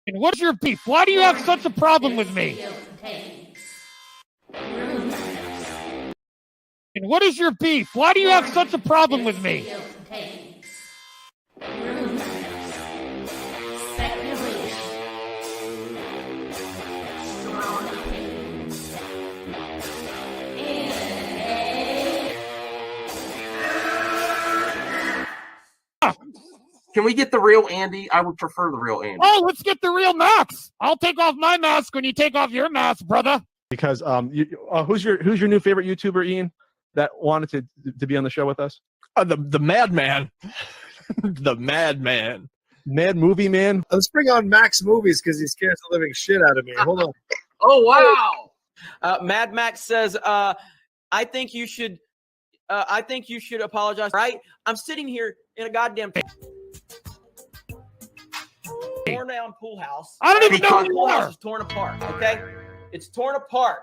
And what's your beef? Why do you have such a problem with me? And what is your beef? Why do you have such a problem with me? Can we get the real Andy? I would prefer the real Andy. Oh, let's get the real Max. I'll take off my mask when you take off your mask, brother. Because who's your new favorite YouTuber, Ian, that wanted to be on the show with us? The Madman. The Madman. Mad Movie Man. Let's bring on Max Movies because he scares the living shit out of me. Hold on. Oh, wow. Mad Max says, I think you should apologize. Right? I'm sitting here in a goddamn torn down pool house. I don't even know the pool house is torn apart. Okay, it's torn apart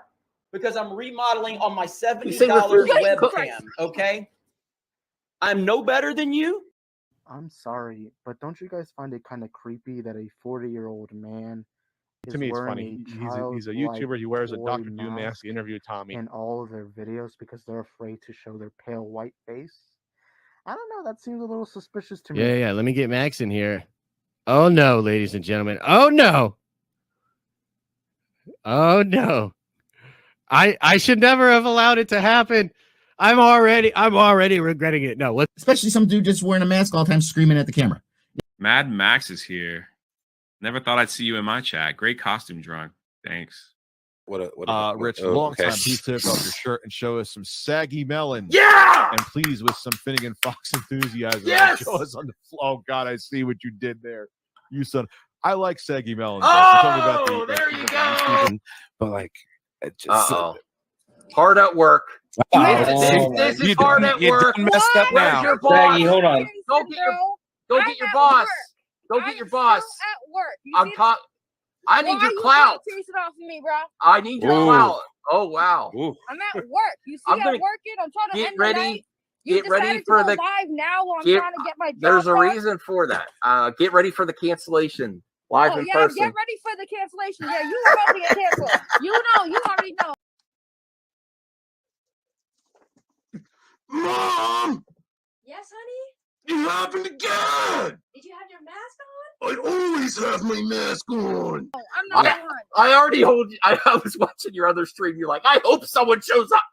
because I'm remodeling on my $70 webcam. Okay, I'm no better than you. I'm sorry, but don't you guys find it kind of creepy that a 40-year-old man To me, it's funny. He's a YouTuber. He wears a Dr. Doom mask. He interviewed Tommy in all of their videos because they're afraid to show their pale white face. I don't know. That seems a little suspicious to me. Yeah. Let me get Max in here. Oh no, ladies and gentlemen. Oh no. Oh no. I should never have allowed it to happen. I'm already regretting it. No, especially some dude just wearing a mask all the time, screaming at the camera. Mad Max is here. Never thought I'd see you in my chat. Great costume, drunk. Thanks. Rich, long time. Please take off your shirt and show us some saggy melon. Yeah. And please, with some Finnegan Fox enthusiasm, Yes. show us on the floor. Oh God, I see what you did there. You son. I like saggy melon. Oh, there you go. But like, hard at work. This is hard at work. Messed up now. Where's your boss? Saggy, hold on. Go get your boss. Go get your boss. At work. I need your clout. Chase it off of me, bro. I need your clout. Oh wow. I'm at work. You see, I'm working. I'm trying to get ready. Get ready for the live now. While I'm trying to get my job. There's a reason for that. Get ready for the cancellation live in person. Get ready for the cancellation. Yeah, you were about to get canceled. You already know. Mom! Yes, honey? It happened again! Did you have your mask on? I always have my mask on. Oh, I'm not on. I already told you. I was watching your other stream. You're like, I hope someone shows up.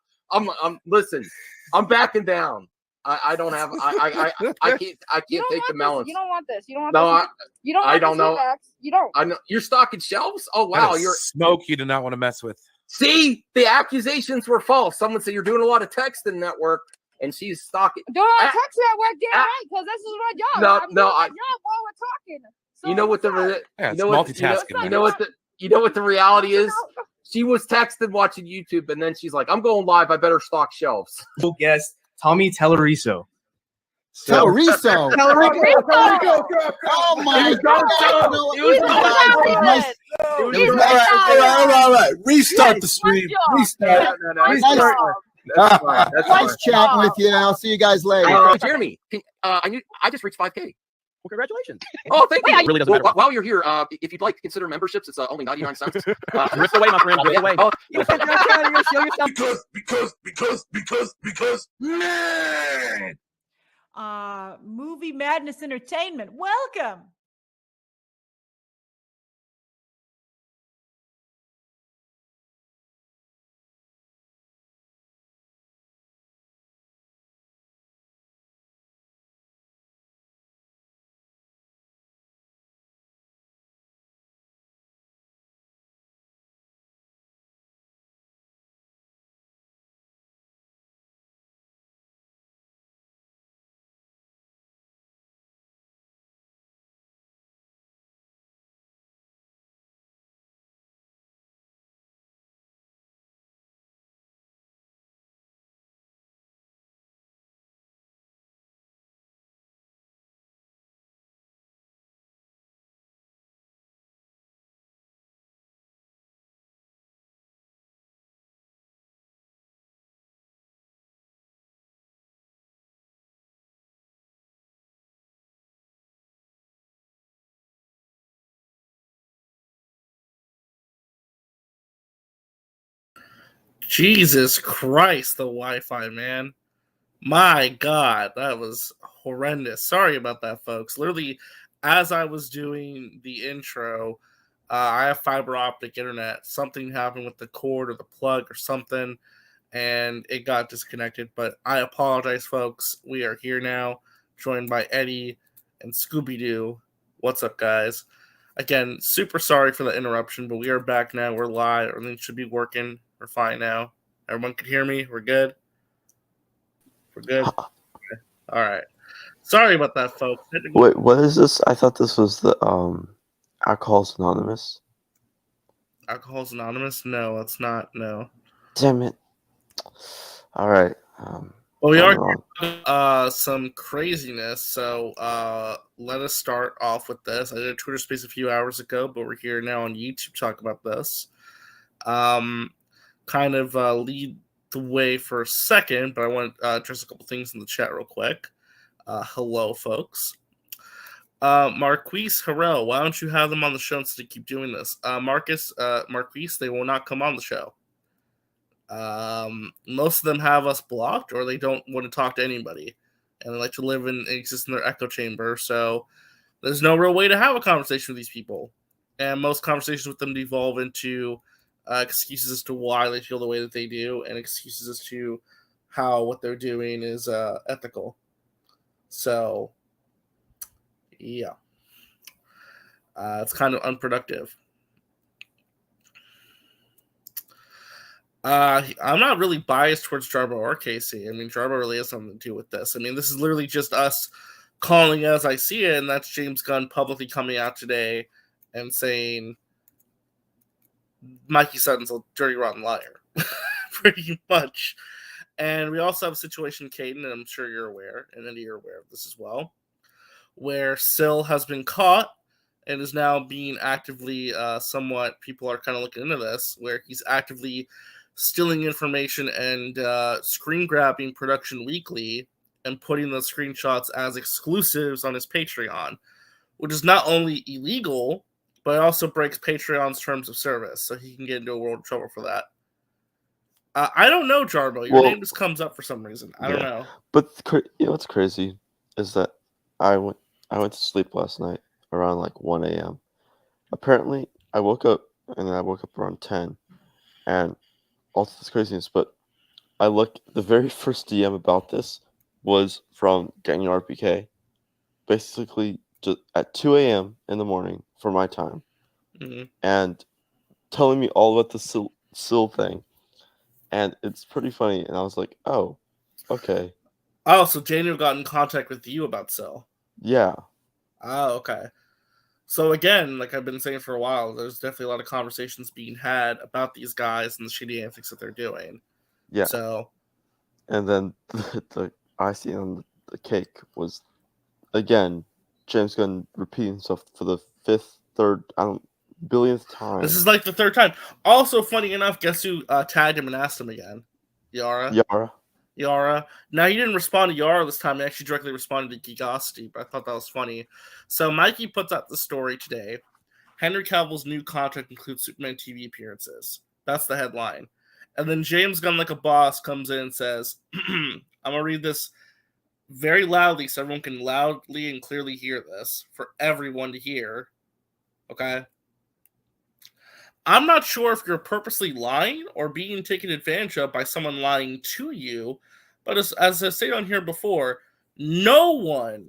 Listen, I'm backing down. I don't have. I can't take the melons. You don't want this. You don't want no, this. You don't. Want I don't know. You don't. I know you're stocking shelves. Oh wow, you're smoke. You do not want to mess with. See, the accusations were false. Someone said you're doing a lot of texting network. And she's stalking. Doing a text at work, damn right, because this is my job. I'm doing my job while we're talking. So you know what multitasking. You know what the reality is? She was texting watching YouTube, and then she's like, "I'm going live. I better stock shelves." Guest Tommy Telleriso. Telleriso. Oh my God! All right. Restart the stream. Restart. Nice chatting with you. I'll see you guys later. Jeremy, I just reached 5K. Well, congratulations. Oh, thank you. It really doesn't matter. While you're here, if you'd like to consider memberships, it's only 99 cents. Rip away, my friend. Rip away. Because, man. Movie Madness Entertainment. Welcome. Jesus Christ, the Wi-Fi, man. My God, that was horrendous. Sorry about that, folks. Literally, as I was doing the intro, I have fiber optic internet. Something happened with the cord or the plug or something, and it got disconnected. But I apologize, folks. We are here now, joined by Eddie and Scooby-Doo. What's up, guys? Again, super sorry for the interruption, but we are back now. We're live. Everything should be working. We're fine now. Everyone can hear me. We're good. We're good. Okay. All right. Sorry about that, folks. Wait, what is this? I thought this was the Alcohol's Anonymous. Alcohol's Anonymous? No, it's not. No. Damn it. All right. Well, we are some craziness, so let us start off with this. I did a Twitter space a few hours ago, but we're here now on YouTube to talk about this. Kind of lead the way for a second, but I want to address a couple things in the chat real quick. Hello, folks. Marquise Harrell, why don't you have them on the show instead of keep doing this? Marquise, they will not come on the show. Most of them have us blocked, or they don't want to talk to anybody, and they like to live and exist in their echo chamber. So there's no real way to have a conversation with these people, and most conversations with them devolve into excuses as to why they feel the way that they do, and excuses as to how what they're doing is ethical. So yeah, it's kind of unproductive. I'm not really biased towards Jarbo or Casey. I mean, Jarbo really has something to do with this. I mean, this is literally just us calling as I see it, and that's James Gunn publicly coming out today and saying Mikey Sutton's a dirty, rotten liar, pretty much. And we also have a situation, Caden, and I'm sure you're aware, and Andy, you're aware of this as well, where Syl has been caught and is now being actively somewhat, people are kind of looking into this, where he's actively stealing information and screen grabbing Production Weekly and putting the screenshots as exclusives on his Patreon, which is not only illegal, but it also breaks Patreon's terms of service, so he can get into a world of trouble for that. I don't know, Jarbo. Your name just comes up for some reason. I don't know. But you know what's crazy is that I went to sleep last night around like 1 a.m. Apparently, I woke up around 10, and all this craziness. But I looked. The very first DM about this was from Daniel RPK, basically just at 2 a.m. in the morning for my time, and telling me all about the Syl thing. And it's pretty funny. And I was like, oh, okay. Oh, so Daniel got in contact with you about Syl. Yeah. Oh, okay. So again, like I've been saying for a while, there's definitely a lot of conversations being had about these guys and the shitty antics that they're doing. Yeah. So. And then the icing on the cake was, again, James Gunn repeating himself for the billionth time. This is like the third time. Also, funny enough, guess who tagged him and asked him again? Yara. Now, he didn't respond to Yara this time. He actually directly responded to Geekosity, but I thought that was funny. So Mikey puts out the story today. Henry Cavill's new contract includes Superman TV appearances. That's the headline. And then James Gunn, like a boss, comes in and says, I'm going to read this very loudly so everyone can loudly and clearly hear this for everyone to hear. Okay? I'm not sure if you're purposely lying or being taken advantage of by someone lying to you, but as I said on here before, no one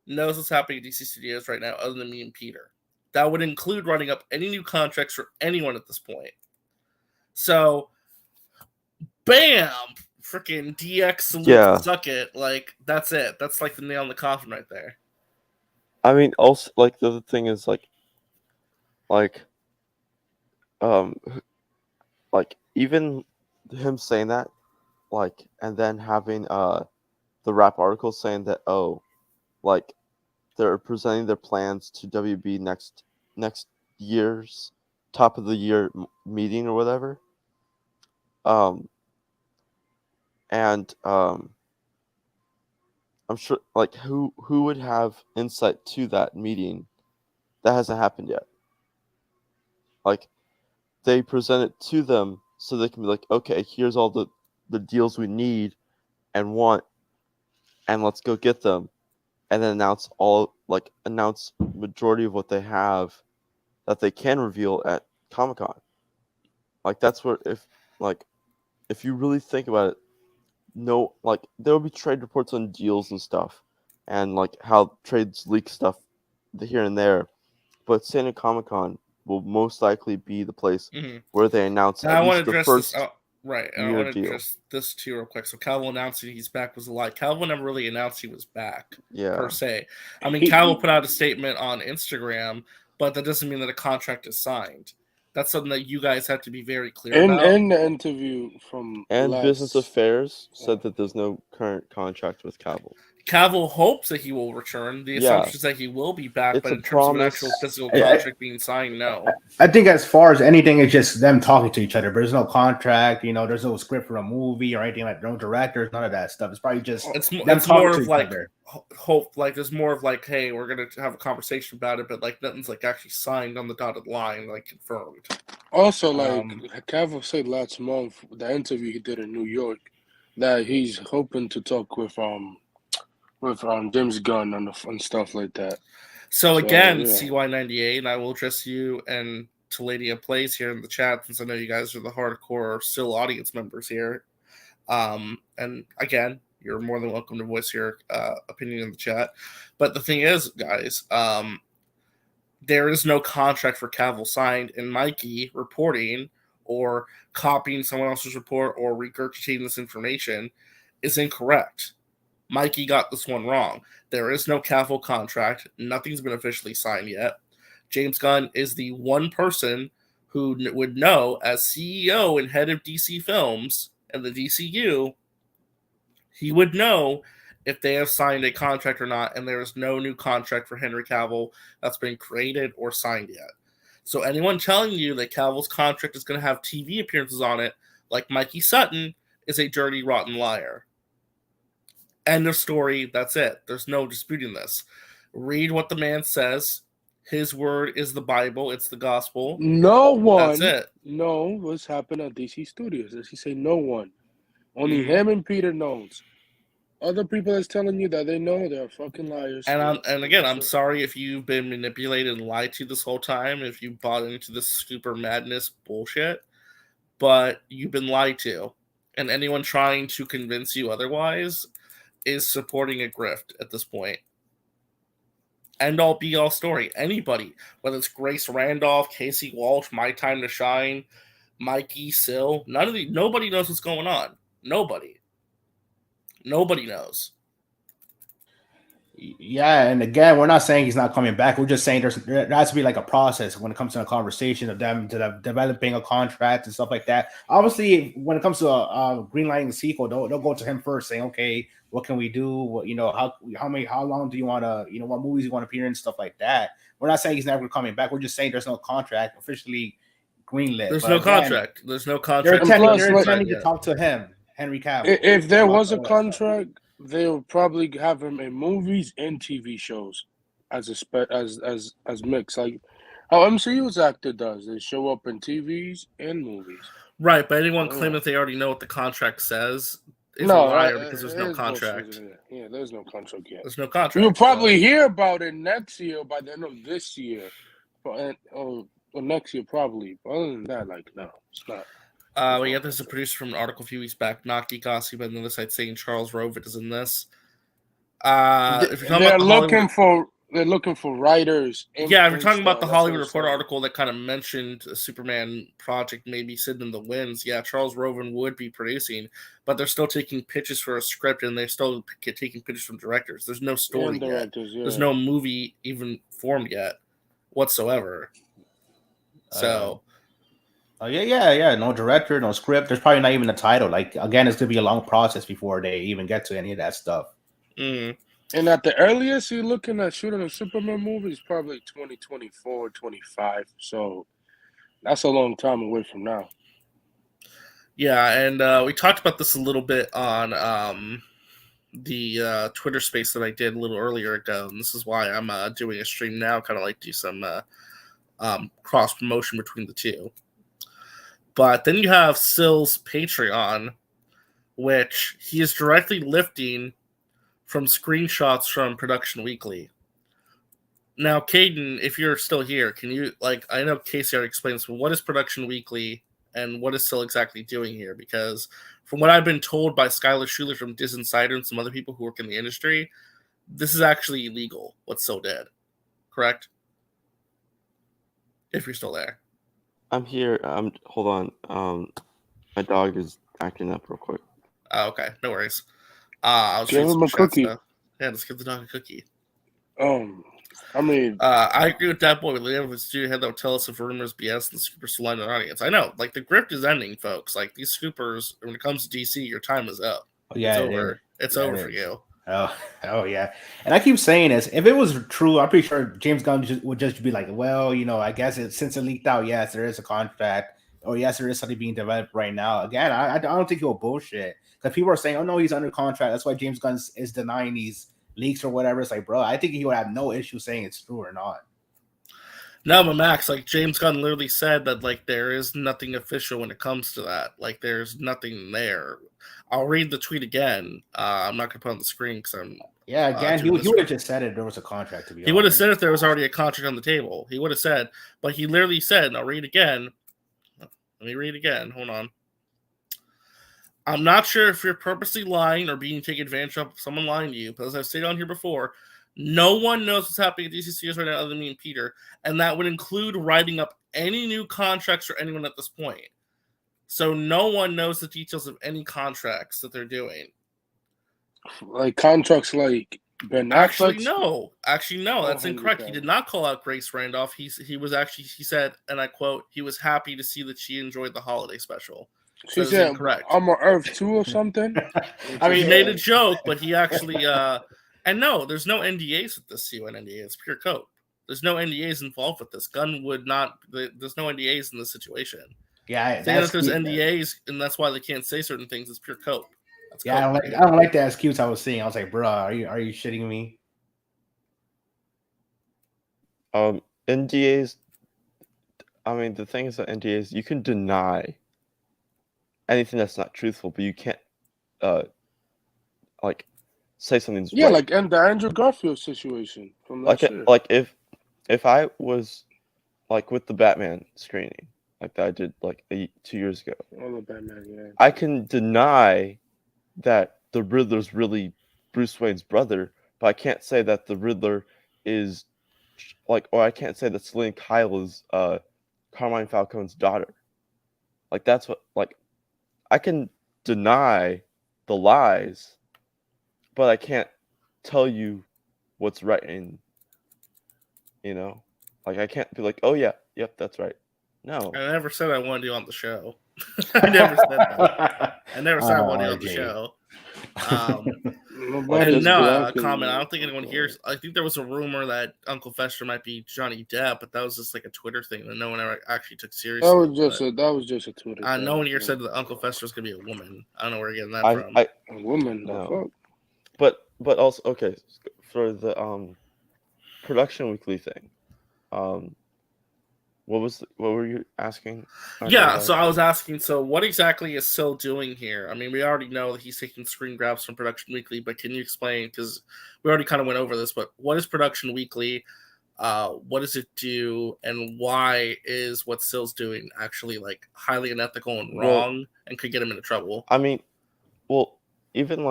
knows what's happening at DC Studios right now other than me and Peter. That would include running up any new contracts for anyone at this point. So, bam! Freaking DX salute, suck it. Like, that's it. That's like the nail in the coffin right there. I mean, also, like, the other thing is, like, even him saying that, like, and then having the rap article saying that, like, they're presenting their plans to WB next year's top of the year meeting or whatever. I'm sure, like, who would have insight to that meeting? That hasn't happened yet. Like, they present it to them so they can be like, okay, here's all the deals we need and want, and let's go get them, and then announce majority of what they have that they can reveal at Comic-Con. Like that's what if you really think about it, there will be trade reports on deals and stuff, and like how trades leak stuff here and there, but San Diego Comic-Con will most likely be the place where they announce Now, at least the first right. I want to address this too real quick. So Cavill announcing he's back was a lie. Cavill never really announced he was back per se. I mean, Cavill put out a statement on Instagram, but that doesn't mean that a contract is signed. That's something that you guys have to be very clear about. In the interview from Business Affairs said that there's no current contract with Cavill. Cavill hopes that he will return. The assumption is that he will be back, but in terms of an actual physical contract being signed, no. I think as far as anything, it's just them talking to each other. There's no contract, there's no script for a movie or anything like no directors, none of that stuff. It's probably just it's them more to of each like other. hope, like there's more of like, hey, we're gonna have a conversation about it, but like nothing's like actually signed on the dotted line, like confirmed. Also, like Cavill said last month, the interview he did in New York, that he's hoping to talk with James Gunn and stuff like that. So again, CY98, and I will address you and Taladia Plays here in the chat, since I know you guys are the hardcore still audience members here. And again, you're more than welcome to voice your opinion in the chat. But the thing is, guys, there is no contract for Cavill signed, and Mikey reporting or copying someone else's report or regurgitating this information is incorrect. Mikey got this one wrong. There is no Cavill contract. Nothing's been officially signed yet. James Gunn is the one person who would know, as CEO and head of DC Films and the DCU, he would know if they have signed a contract or not, and there is no new contract for Henry Cavill that's been created or signed yet. So anyone telling you that Cavill's contract is going to have TV appearances on it, like Mikey Sutton, is a dirty, rotten liar. End of story. That's it. There's no disputing this. Read what the man says. His word is the Bible. It's the gospel. No one. That's it. No, what's happened at DC Studios? Does he say no one? Only him and Peter knows. Other people that's telling you that they know, they're fucking liars. And again, I'm sorry if you've been manipulated and lied to this whole time, if you bought into this super madness bullshit, but you've been lied to. And anyone trying to convince you otherwise is supporting a grift at this point. End all be all story. Anybody, whether it's Grace Randolph, Casey Walsh, My Time to Shine, Mikey, Sill, nobody knows what's going on. Nobody knows. Yeah, and again, we're not saying he's not coming back. We're just saying there has to be like a process when it comes to a conversation of them developing a contract and stuff like that. Obviously, when it comes to greenlighting the sequel, they'll go to him first, saying, "Okay, what can we do? How long do you want to, what movies you want to appear in, stuff like that." We're not saying he's never coming back. We're just saying there's no contract officially greenlit. There's no contract. There's no contract. They're intending to talk to him, Henry Cavill. If there was a contract, they'll probably have him in movies and TV shows as mix, like how MCU's actor does. They show up in TVs and movies. Right, but anyone claim that they already know what the contract says is a liar because there's no contract. Yeah, there's no contract yet. There's no contract. You'll probably hear about it next year, by the end of this year, or next year probably. But other than that, no, it's not. We got this a producer from an article a few weeks back, Naki Gossi, but on the other side saying Charles Rovitt is in this. If you're they're looking for writers. Yeah, if you're talking about the Hollywood Reporter article that kind of mentioned a Superman project maybe sitting in the winds, yeah, Charles Roven would be producing, but they're still taking pitches for a script and they're still taking pitches from directors. There's no story yet. Yeah. There's no movie even formed yet whatsoever. So... yeah. No director, no script. There's probably not even a title. Like, again, it's gonna be a long process before they even get to any of that stuff. Mm. And at the earliest, you're looking at shooting a Superman movie is probably 2024, 25. So that's a long time away from now. Yeah, and we talked about this a little bit on the Twitter space that I did a little earlier ago, and this is why I'm doing a stream now, kind of like do some cross promotion between the two. But then you have Sill's Patreon, which he is directly lifting from screenshots from Production Weekly. Now, Caden, if you're still here, can you, like, I know Casey already explained this, but what is Production Weekly and what is Sill exactly doing here? Because from what I've been told by Skylar Schuler from Disinsider and some other people who work in the industry, this is actually illegal, what Sill did. Correct? If you're still there. I'm here. Hold on. My dog is acting up real quick. Oh, okay. No worries. I'll Give him a cookie. Yeah, let's give the dog a cookie. I mean, I agree with that boy. We have a studio head that will tell us if rumors BS and the scoopers still line an audience. I know, like the grift is ending, folks. Like these scoopers, when it comes to DC, your time is up. Oh, yeah, it's over. It's over for you. Oh yeah. And I keep saying this. If it was true, I'm pretty sure James Gunn would just be like, well, I guess since it leaked out, yes, there is a contract, or yes, there is something being developed right now. Again, I don't think he'll bullshit, because people are saying, oh no, he's under contract. That's why James Gunn is denying these leaks or whatever. It's like, bro, I think he would have no issue saying it's true or not. No, but Max, like James Gunn literally said that like there is nothing official when it comes to that. Like there's nothing there. I'll read the tweet again. I'm not gonna put it on the screen because I'm. Yeah, again, he would have just said it. There was a contract to be. He would have said if there was already a contract on the table. He would have said, but he literally said, and I'll read again. Let me read again. Hold on. I'm not sure if you're purposely lying or being taken advantage of someone lying to you, but as I've stated on here before, no one knows what's happening at DC Studios right now other than me and Peter, and that would include writing up any new contracts for anyone at this point. So no one knows the details of any contracts that they're doing. Like contracts like Ben Affleck's? Actually, no, that's incorrect. He did not call out Grace Randolph. He said, and I quote, he was happy to see that she enjoyed the holiday special. She said, "I'm on Earth 2 or something." I mean, he made a joke, but he actually, and no, there's no NDAs with this CUN NDA. It's pure code. There's no NDAs involved with this. Gunn would not. There's no NDAs in this situation. Yeah, saying that there's NDAs, and that's why they can't say certain things. It's pure code. That's yeah, code. I don't like that excuse I was seeing. I was like, bro, are you shitting me? NDAs. I mean, the thing is that NDAs, you can deny anything that's not truthful, but you can't, like, say something's yeah, right. like and the Andrew Garfield situation from last year. Like if I was like with the Batman screening, like that I did like 2 years ago. Oh, the Batman, yeah. I can deny that the Riddler's really Bruce Wayne's brother, but I can't say that the Riddler is or I can't say that Selena Kyle is Carmine Falcone's daughter. Like that's what I can deny the lies, but I can't tell you what's right. And I can't be like, oh yeah, yep, that's right. No, I never said I wanted you on the show. I never said that. I never said I wanted you on the show. Comment. I don't think anyone hears. I think there was a rumor that Uncle Fester might be Johnny Depp, but that was just like a Twitter thing that no one ever actually took seriously. That was just a Twitter thing. No one here said that Uncle Fester was gonna be a woman. I don't know where you're getting that from. A woman, no. But also okay for the Production Weekly thing. What were you asking? Yeah, so I was asking, so what exactly is Sill doing here? I mean, we already know that he's taking screen grabs from Production Weekly, but can you explain, because we already kind of went over this, but what is Production Weekly? What does it do? And why is what Sill's doing actually like highly unethical and wrong and could get him into trouble? I mean, well, even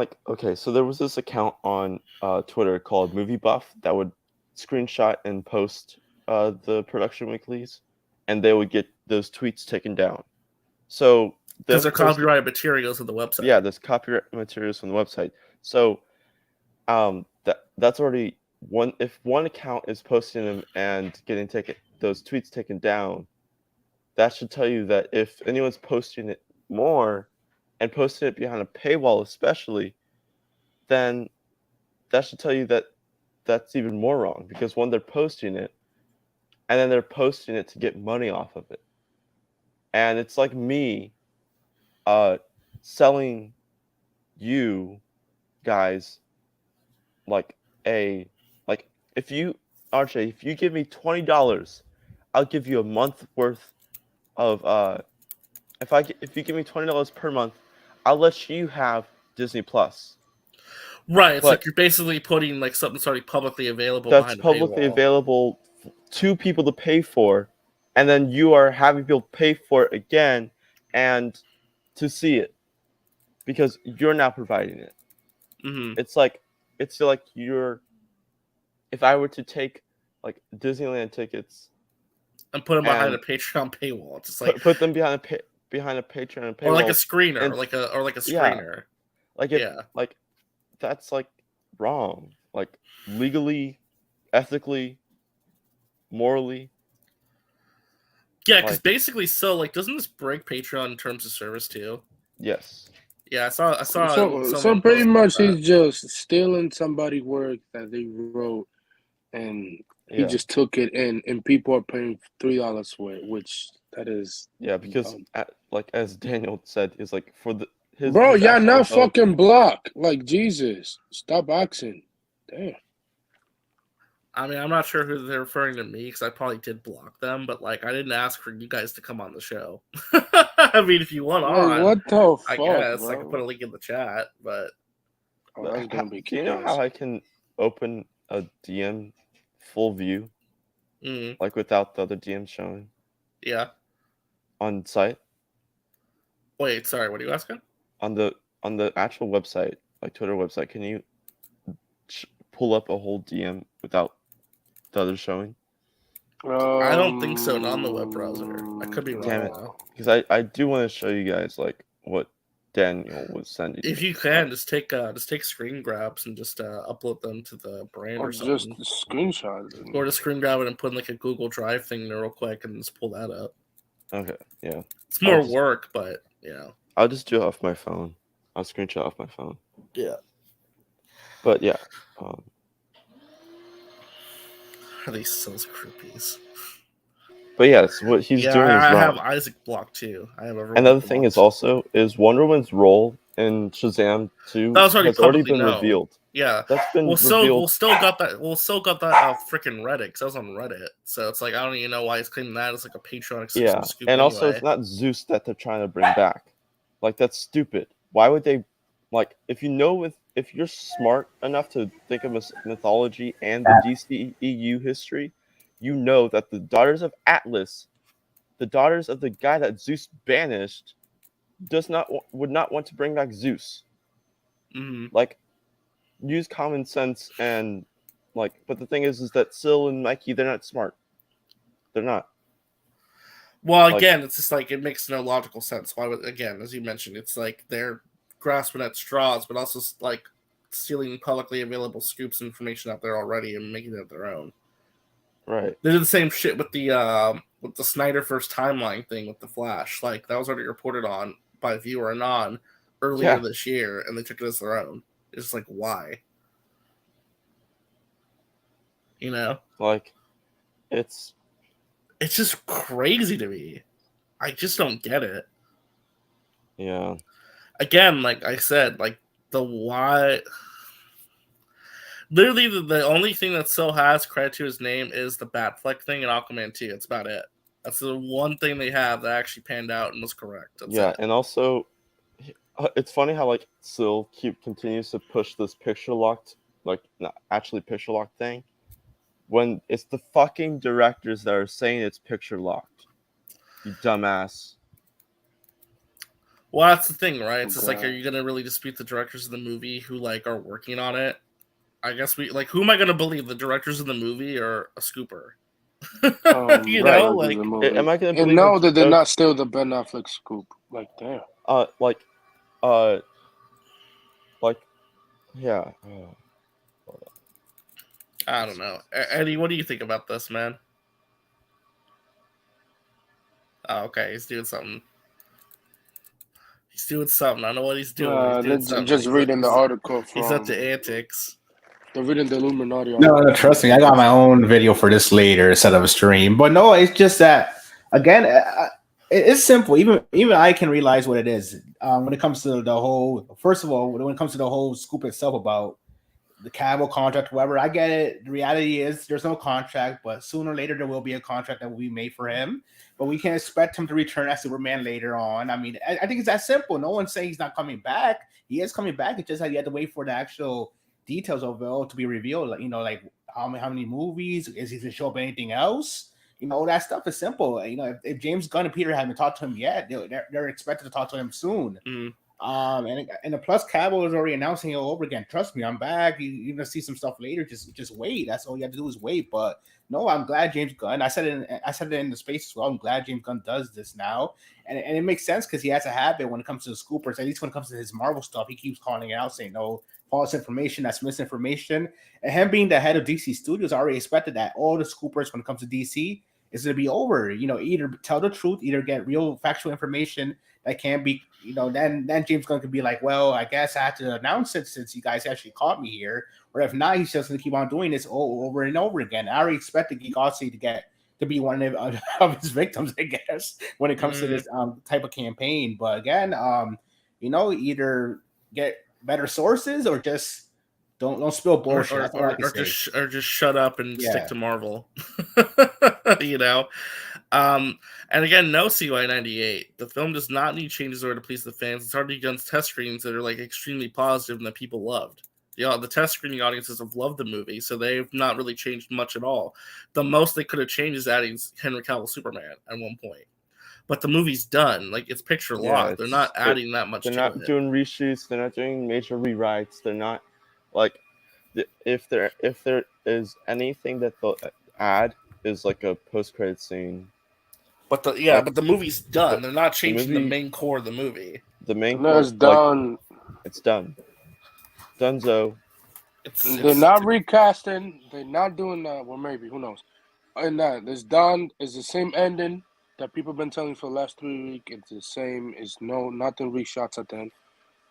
so there was this account on Twitter called Movie Buff that would screenshot and post the Production Weeklies, and they would get those tweets taken down. So because they're copyrighted materials on the website. Yeah, there's copyright materials on the website. So that's already one. If one account is posting them and getting those tweets taken down, that should tell you that if anyone's posting it more and posting it behind a paywall, especially, then that should tell you that that's even more wrong, because one, they're posting it, and then they're posting it to get money off of it. And it's like me selling you guys if you, RJ, if you give me $20, I'll give you a month worth of if you give me $20 per month, I'll let you have Disney Plus. Right, it's like you're basically putting like something that's already publicly available. That's behind publicly a paywall. available to people to pay for, and then you are having people pay for it again and to see it because you're not providing it. Mm-hmm. It's like you're. If I were to take like Disneyland tickets and put them behind a Patreon paywall, it's just like put them behind a Patreon paywall, or like a screener, and, or like a screener. Like that's like wrong, like legally, ethically, morally. Yeah, because basically, so like, doesn't this break Patreon in terms of service too? Yes. Yeah, I saw. So pretty much, he's just stealing somebody's work that they wrote, and he just took it in, and people are paying $3 for it, which that is. Yeah, because like as Daniel said, is like for the his. Bro, his y'all actual not fucking block. Like Jesus, stop asking. Damn. I mean, I'm not sure who they're referring to me because I probably did block them, but like I didn't ask for you guys to come on the show. I mean, if you want on, what the fuck, I guess bro? I can put a link in the chat, but that's gonna be do you know how I can open a DM full view, like without the other DM showing? Yeah. On site. Wait, sorry. What are you asking? On the actual website, like Twitter website, can you pull up a whole DM without the others showing? I don't think so. Not on the web browser. I could be wrong. Damn it, because I do want to show you guys like what Daniel was sending. If you can, just take screen grabs and just upload them to the brand or something. Just screenshot it. Or just screen grab it and put in like a Google Drive thing there real quick and just pull that up. Okay, yeah. It's more work, but you know. I'll just do it off my phone. I'll screenshot off my phone. Yeah. But yeah. Are these sales groupies? But yes, what he's doing is wrong. I have Isaac blocked too. I have everyone. Another thing is also Wonder Woman's role in Shazam 2 that was has already been known. revealed. Yeah, that's been revealed. revealed. We'll still got that freaking Reddit because I was on Reddit. So it's like I don't even know why he's claiming that as like a Patreon exclusive scoop. And also anyway. it's not Zeus that they're trying to bring back. Like that's stupid. Why would they? Like if you're smart enough to think of mythology and the DCEU history, you know that the daughters of Atlas, the daughters of the guy that Zeus banished, would not want to bring back Zeus. Mm-hmm. Like, use common sense and like. But the thing is that Syl and Mikey, they're not smart. They're not. Well, again, it's just like it makes no logical sense. Why would, again, as you mentioned, it's like they're grasping at straws, but also like stealing publicly available scoops information out there already and making it their own. Right. They did the same shit with the Snyderverse timeline thing with the Flash. Like that was already reported on by Viewer Anon earlier this year, and they took it as their own. It's just like why? You know? Like it's just crazy to me. I just don't get it. Yeah. Again, like I said, like the why. Literally, the only thing that still has credit to his name is the Batfleck thing and Aquaman 2. That's about it. That's the one thing they have that actually panned out and was correct. That's it. And also, it's funny how like Syl continues to push this picture locked, like not actually picture locked thing, when it's the fucking directors that are saying it's picture locked. You dumbass. Well, that's the thing, right? It's just like, are you gonna really dispute the directors of the movie who like are working on it? I guess who am I gonna believe? The directors of the movie or a scooper? You know, like am I gonna believe? No, that they're not still the Ben Affleck scoop. Like damn. Yeah. I don't know, Eddie. What do you think about this, man? Oh, okay, he's doing something. He's doing something. I don't know what he's doing. Just reading the article. He's up to antics. They're reading the Illuminati. No, trust me. I got my own video for this later instead of a stream. But no, it's just that again, it's simple. Even I can realize what it is. When it comes to the whole, first of all, when it comes to the whole scoop itself about the Cavill contract, whoever. I get it. The reality is there's no contract, but sooner or later there will be a contract that will be made for him. But we can expect him to return as Superman later on. I mean, I think it's that simple. No one's saying he's not coming back. He is coming back. It's just that you have to wait for the actual details of it all to be revealed. Like, like how many movies? Is he to show up anything else? All that stuff is simple. If James Gunn and Peter haven't talked to him yet, they're expected to talk to him soon. And the plus Cavill is already announcing it all over again. Trust me, I'm back. You're gonna see some stuff later. Just wait. That's all you have to do is wait. But no, I'm glad James Gunn. I said it in the space as well. I'm glad James Gunn does this now, and it makes sense because he has a habit when it comes to the scoopers. At least when it comes to his Marvel stuff, he keeps calling it out, saying no false information, that's misinformation. And him being the head of DC Studios, I already expected that all the scoopers when it comes to DC is going to be over. Either tell the truth, either get real factual information that can be, then James Gunn could be like, well, I guess I have to announce it since you guys actually caught me here. Or if not, he's just going to keep on doing this over and over again. I already expected Geekosity to be one of his victims, I guess, when it comes to this type of campaign. But again, either get better sources or just don't spill bullshit. Or just shut up and stick to Marvel. And again, no CY98. The film does not need changes in order to please the fans. It's already done test screenings that are extremely positive and that people loved. The test screening audiences have loved the movie, so they've not really changed much at all. The most they could have changed is adding Henry Cavill Superman at one point. But the movie's done. It's picture locked. They're not adding that much to it. They're not doing reshoots. They're not doing major rewrites. They're not if there is anything that they'll add is a post-credit scene. But the movie's done. They're not changing the main core of the movie. The main core is done. It's done. Dunzo. They're not recasting. They're not doing that. Well, maybe, who knows? And that it's done. It's the same ending that people have been telling for the last 3 weeks. It's the same. It's nothing reshots at the end.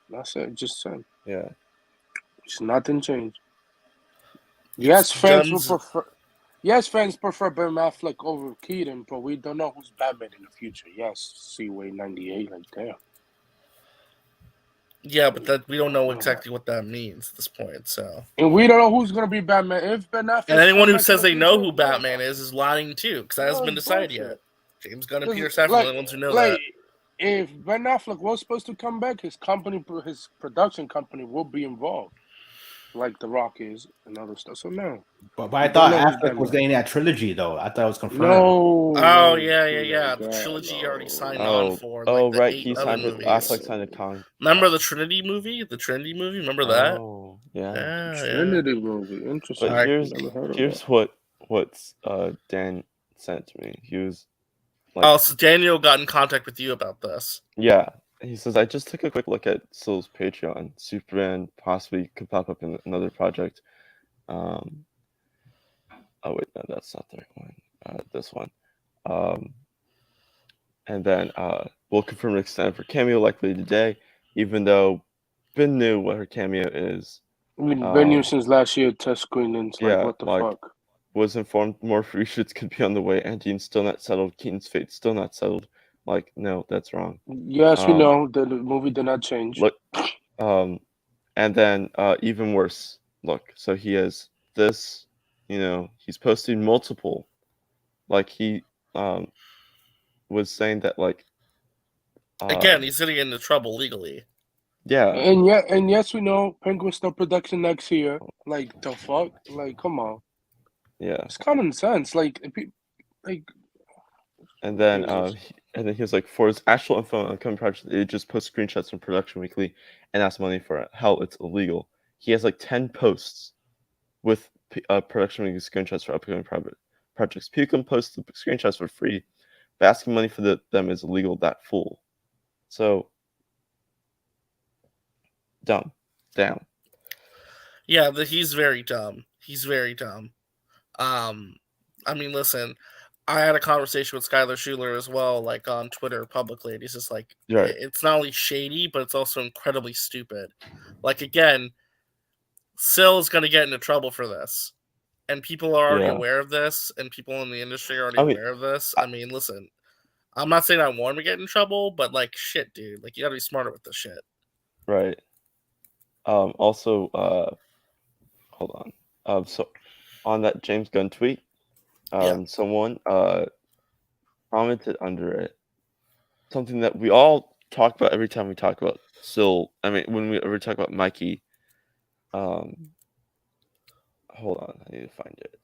That's it. Just same. Yeah. It's nothing changed. Yes, fans prefer Ben Affleck over Keaton, but we don't know who's Batman in the future. Yes, CY 98, there. Yeah, but we don't know exactly what that means at this point. So, and we don't know who's gonna be Batman if Ben Affleck. And anyone who says they know who Batman is lying too, because that hasn't been decided yet. James Gunn and Peter Safran are the ones who know that. If Ben Affleck was supposed to come back, his production company will be involved, like The Rock is and other stuff. So no. But I thought Affleck was getting that trilogy though. I thought it was confirmed. No. Oh yeah. The trilogy already signed on for. Right. He signed with Affleck signed a con. Remember the Trinity movie? Remember that? Oh yeah. Trinity movie. Interesting. But here's what's Dan sent to me. He was. So Daniel got in contact with you about this. Yeah. He says, I just took a quick look at Sill's Patreon. Superman possibly could pop up in another project. Oh, wait, no, that's not the right one. This one. And then we'll confirm an extent for cameo likely today, even though Ben knew what her cameo is. Ben knew since last year test screenings. What the fuck? Was informed more reshoots could be on the way. Antine's still not settled. Keaton's fate still not settled. No, that's wrong. Yes, we know the movie did not change. Look, and then even worse. Look, so he has this. He's posting multiple. He was saying that again, he's gonna get into trouble legally. Yeah. And yes, we know Penguin still production next year. The fuck, come on. Yeah. It's common sense. And then he was for his actual info on upcoming projects, they just post screenshots from Production Weekly and ask money for it. Hell, it's illegal. He has 10 posts with Production Weekly screenshots for upcoming projects. People can post the screenshots for free, but asking money for them is illegal. That fool. So dumb. Down. Yeah, he's very dumb. He's very dumb. I mean, listen, I had a conversation with Skylar Schuler as well, on Twitter publicly, and he's just it's not only shady, but it's also incredibly stupid. Again, Sill's going to get into trouble for this, and people are already aware of this, and people in the industry are already aware of this. I mean, listen, I'm not saying I want him to get in trouble, but shit, dude, you got to be smarter with this shit. Right. Also, hold on. So on that James Gunn tweet, someone commented under it something that we all talk about every time we talk about when we ever talk about Mikey. Hold on, I need to find it.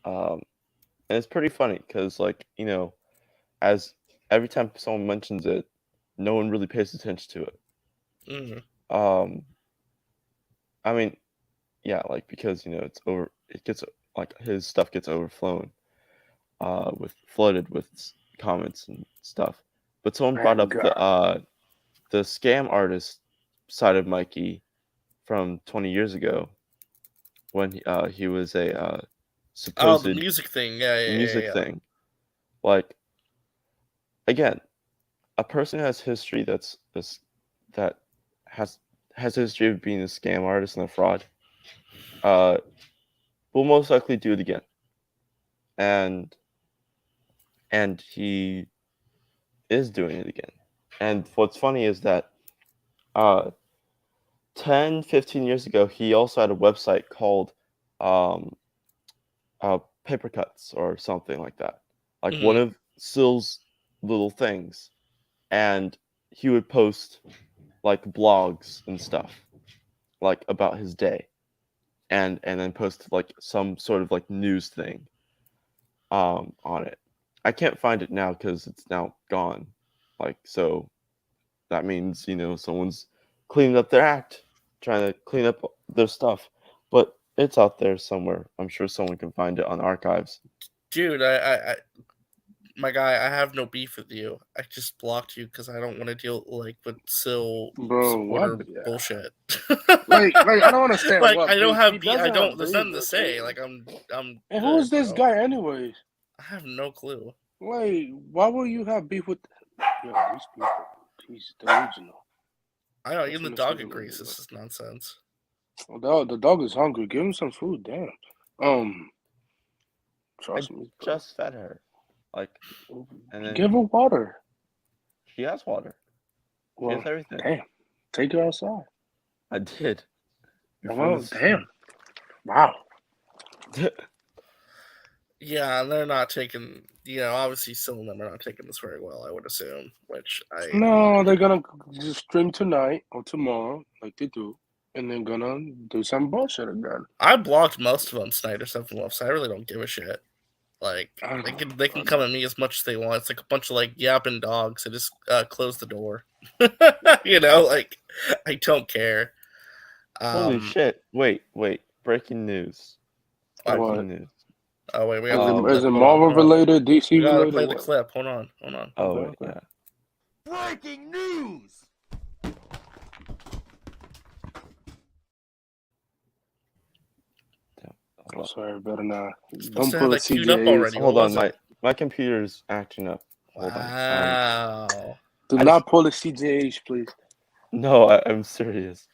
And it's pretty funny because, like, you know, as every time someone mentions it, no one really pays attention to it. Mm-hmm. I mean, yeah, like, because, you know, it gets, like, his stuff gets overflown, flooded with comments and stuff. But someone brought up the scam artist side of Mikey from 20 years ago when he was a supposed the music thing, yeah. thing. Like, again, a person who has history that has a history of being a scam artist and a fraud, will most likely do it again. And he is doing it again. And what's funny is that 10, 15 years ago, he also had a website called Paper Cuts or something like that. Like one of Sill's little things. And he would post like blogs and stuff like about his day. And then post like some sort of like news thing on it. I can't find it now because it's now gone. Like, so that means, you know, someone's cleaning up their act, trying to clean up their stuff. But it's out there somewhere. I'm sure someone can find it on archives. Dude, I my guy, I have no beef with you. I just blocked you because I don't want to deal with Sill supporter bullshit. like I don't understand. Like, what, I don't have beef. I don't. There's nothing to say. Like, I'm. And who is this guy, anyways? I have no clue. Wait, why will you have beef with? Yo, these people, he's delusional. I know. Even the dog agrees. This is nonsense. Well, the dog is hungry. Give him some food. Damn. Trust me. Just fed her. Like, and then give her water. She has water. She has everything. Damn. Take her outside. I did. Well, damn. Wow. Yeah, and they're not taking. You know, obviously, some of them are not taking this very well. I would assume. No, they're gonna just stream tonight or tomorrow, like they do, and they're gonna do some bullshit again. I blocked most of them, Snyder 7 so I really don't give a shit. Like, they can come at me as much as they want. It's like a bunch of like yapping dogs. I just close the door. You know, like, I don't care. Holy shit! Wait! Breaking news! Breaking news! Oh wait, we have is it Marvel related, DC related? We gotta related? play the clip. Hold on. Oh wait, yeah. Breaking news! I'm sorry, better not. Don't pull that queued up already. Hold on, my computer's acting up. Hold on. Do not pull the CJH, please. No, I'm serious.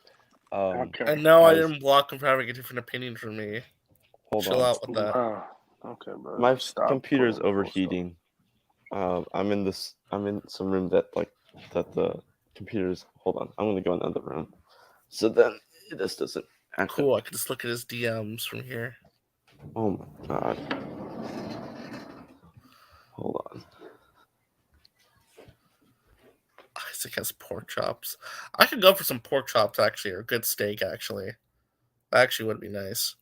Okay. And no, I didn't block him for having a different opinion from me. Chill out with that. Okay, bro. My computer's overheating. I'm in some room that the computer's. Hold on, I'm gonna go in another room. So then this doesn't. Cool. I can just look at his DMs from here. Oh my god. Hold on. Isaac has pork chops. I could go for some pork chops, actually, or good steak, actually. That actually would be nice.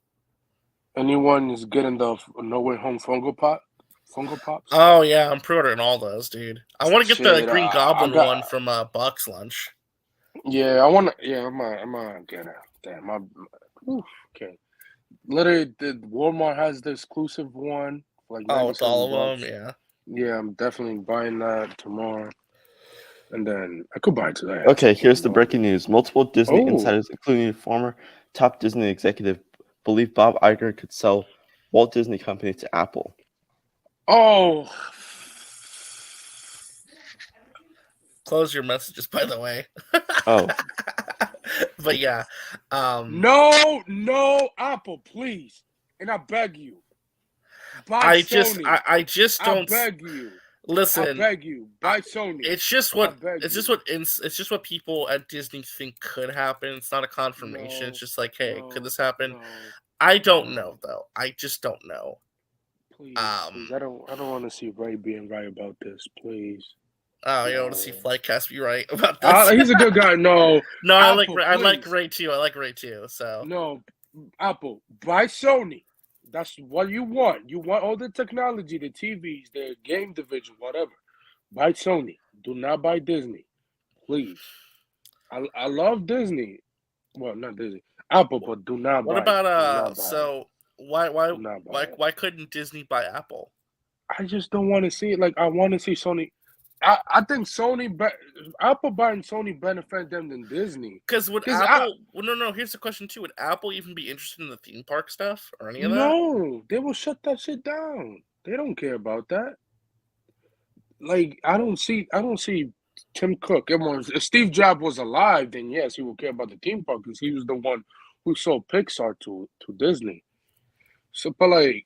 Anyone is getting the No Way Home Fungo Pops? Oh, yeah. I'm pre-ordering all those, dude. I want to get the Green Goblin one from Buck's Lunch. Yeah, I want to. Yeah, I'm gonna get it. Damn, okay. Literally, the Walmart has the exclusive one. Like, with all of them, yeah. Yeah, I'm definitely buying that tomorrow. And then I could buy it today. Okay, here's the breaking news. Multiple Disney insiders, including a former top Disney executive, believe Bob Iger could sell Walt Disney Company to Apple. Oh. Close your messages, by the way. Oh. But yeah. No, Apple, please. And I beg you. I just don't beg you. Listen, I beg you, buy Sony. It's just what people at Disney think could happen. It's not a confirmation. It's just like, hey, could this happen? I don't know though. I just don't know. Please, please. I don't want to see Ray being right about this. Please. Oh, you don't want to see Flightcast be right about this? He's a good guy. No, no, Apple, I like Ray too. I like Ray too. So no, Apple, buy Sony. That's what you want. You want all the technology, the TVs, the game division, whatever. Buy Sony. Do not buy Disney, please. I love Disney. Well, not Disney, Apple, but do not buy. What about So why couldn't Disney buy Apple? I just don't want to see it. Like I want to see Sony. I think Apple buying Sony benefit them than Disney. Because would Apple? No. Here's the question too: would Apple even be interested in the theme park stuff or any of that? No, they will shut that shit down. They don't care about that. Like I don't see Tim Cook. If Steve Jobs was alive, then yes, he would care about the theme park because he was the one who sold Pixar to Disney. So, but like,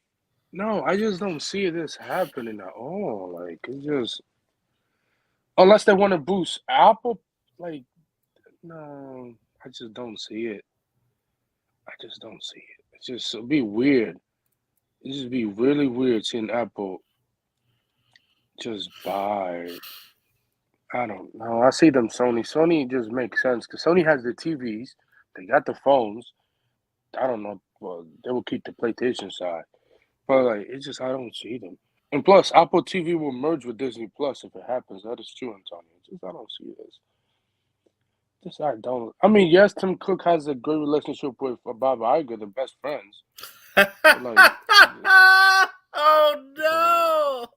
no, I just don't see this happening at all. Like it's just. Unless they want to boost Apple, like, no, I just don't see it. It'll be weird. It just be really weird seeing Apple just buy. I don't know. I see them Sony. Sony just makes sense because Sony has the TVs. They got the phones. I don't know. Well, they will keep the PlayStation side. But, like, it's just I don't see them. And plus, Apple TV will merge with Disney Plus if it happens. That is true, Antonio. Just I don't see this. Just I don't. I mean, yes, Tim Cook has a good relationship with Bob Iger, the best friends. Like, oh no!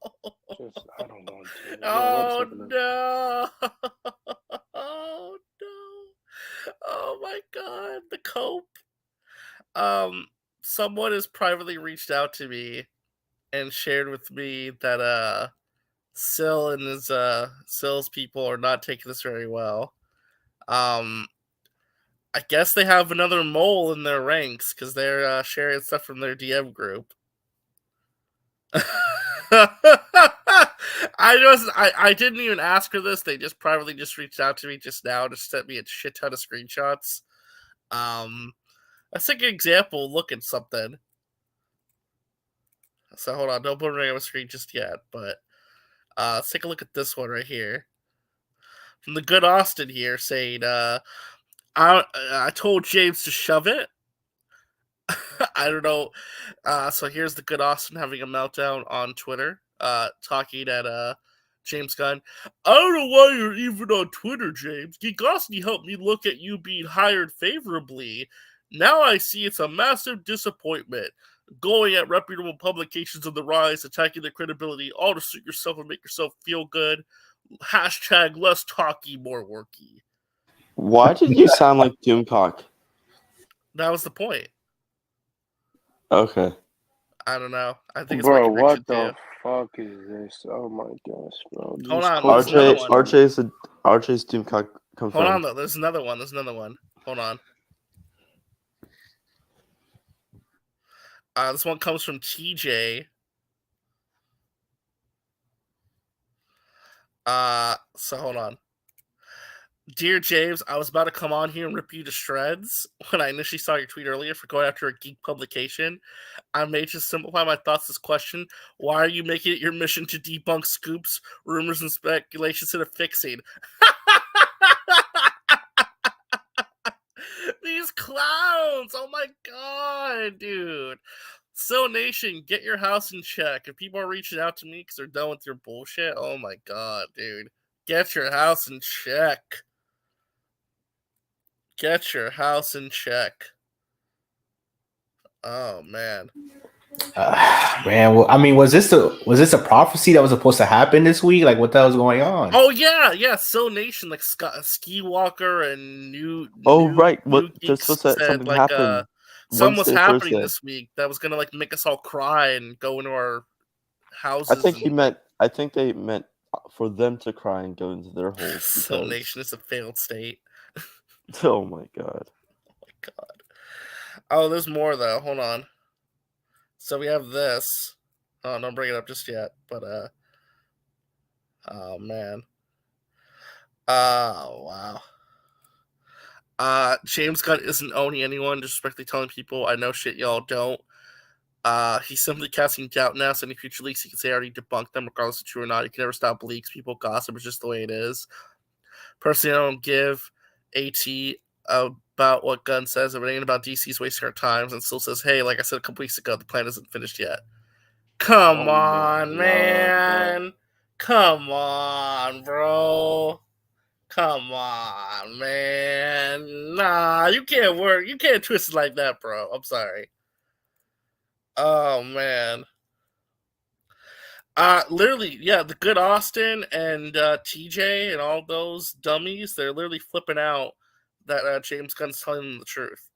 Just I don't want to. Oh no! Oh no! Oh my God! The cope. Someone has privately reached out to me and shared with me that Sil and his Sil's people are not taking this very well. I guess they have another mole in their ranks because they're sharing stuff from their DM group. I didn't even ask her this. They just privately reached out to me just now to send me a shit ton of screenshots. Let's take an example. Look at something. So hold on, don't put it on the screen just yet. But let's take a look at this one right here. From the good Austin here saying, I told James to shove it. I don't know. So here's the good Austin having a meltdown on Twitter, talking at James Gunn. I don't know why you're even on Twitter, James. Geekosity helped me look at you being hired favorably. Now I see it's a massive disappointment. Going at reputable publications on the rise, attacking their credibility, all to suit yourself and make yourself feel good. Hashtag less talky, more worky. Why did you sound like Doomcock? That was the point. Okay. I don't know. I think it's bro, my what the too. fuck is this? Oh my gosh, bro. Hold on. RJ's Doomcock confirmed. Hold on, though. There's another one. Hold on. This one comes from TJ. So hold on. Dear James, I was about to come on here and rip you to shreds when I initially saw your tweet earlier for going after a geek publication. I may just simplify my thoughts this question. Why are you making it your mission to debunk scoops, rumors, and speculations instead of fixing? These clowns! Oh my god, dude. So Nation, get your house in check. If people are reaching out to me because they're done with your bullshit, oh my god, dude. Get your house in check. Get your house in check. Oh man. Man, well, I mean, was this a prophecy that was supposed to happen this week? Like, what the hell's going on? Oh yeah, So Nation, like Ski Walker and right. What this was that something like, happened. Something was Wednesday, happening Thursday. this week that was gonna like make us all cry and go into our houses. I think they meant for them to cry and go into their holes. So Nation is a failed state. Oh my god. Oh my god. Oh, there's more though. Hold on. So we have this. Oh, don't bring it up just yet. But Oh man. Wow. James Gunn isn't owning anyone, disrespectfully telling people I know shit y'all don't. He's simply casting doubt now, so any future leaks he can say I already debunked them, regardless of true or not. You can never stop leaks. People gossip. It's just the way it is. Personally, I don't give AT about what Gunn says. If it ain't about DC's wasting our times, and still says, hey, like I said a couple weeks ago, the plan isn't finished yet. Come on, man. Come on, bro. Come on, man. Nah, you can't work. You can't twist it like that, bro. I'm sorry. Oh, man. Literally, yeah, the good Austin and TJ and all those dummies, they're literally flipping out that James Gunn's telling them the truth.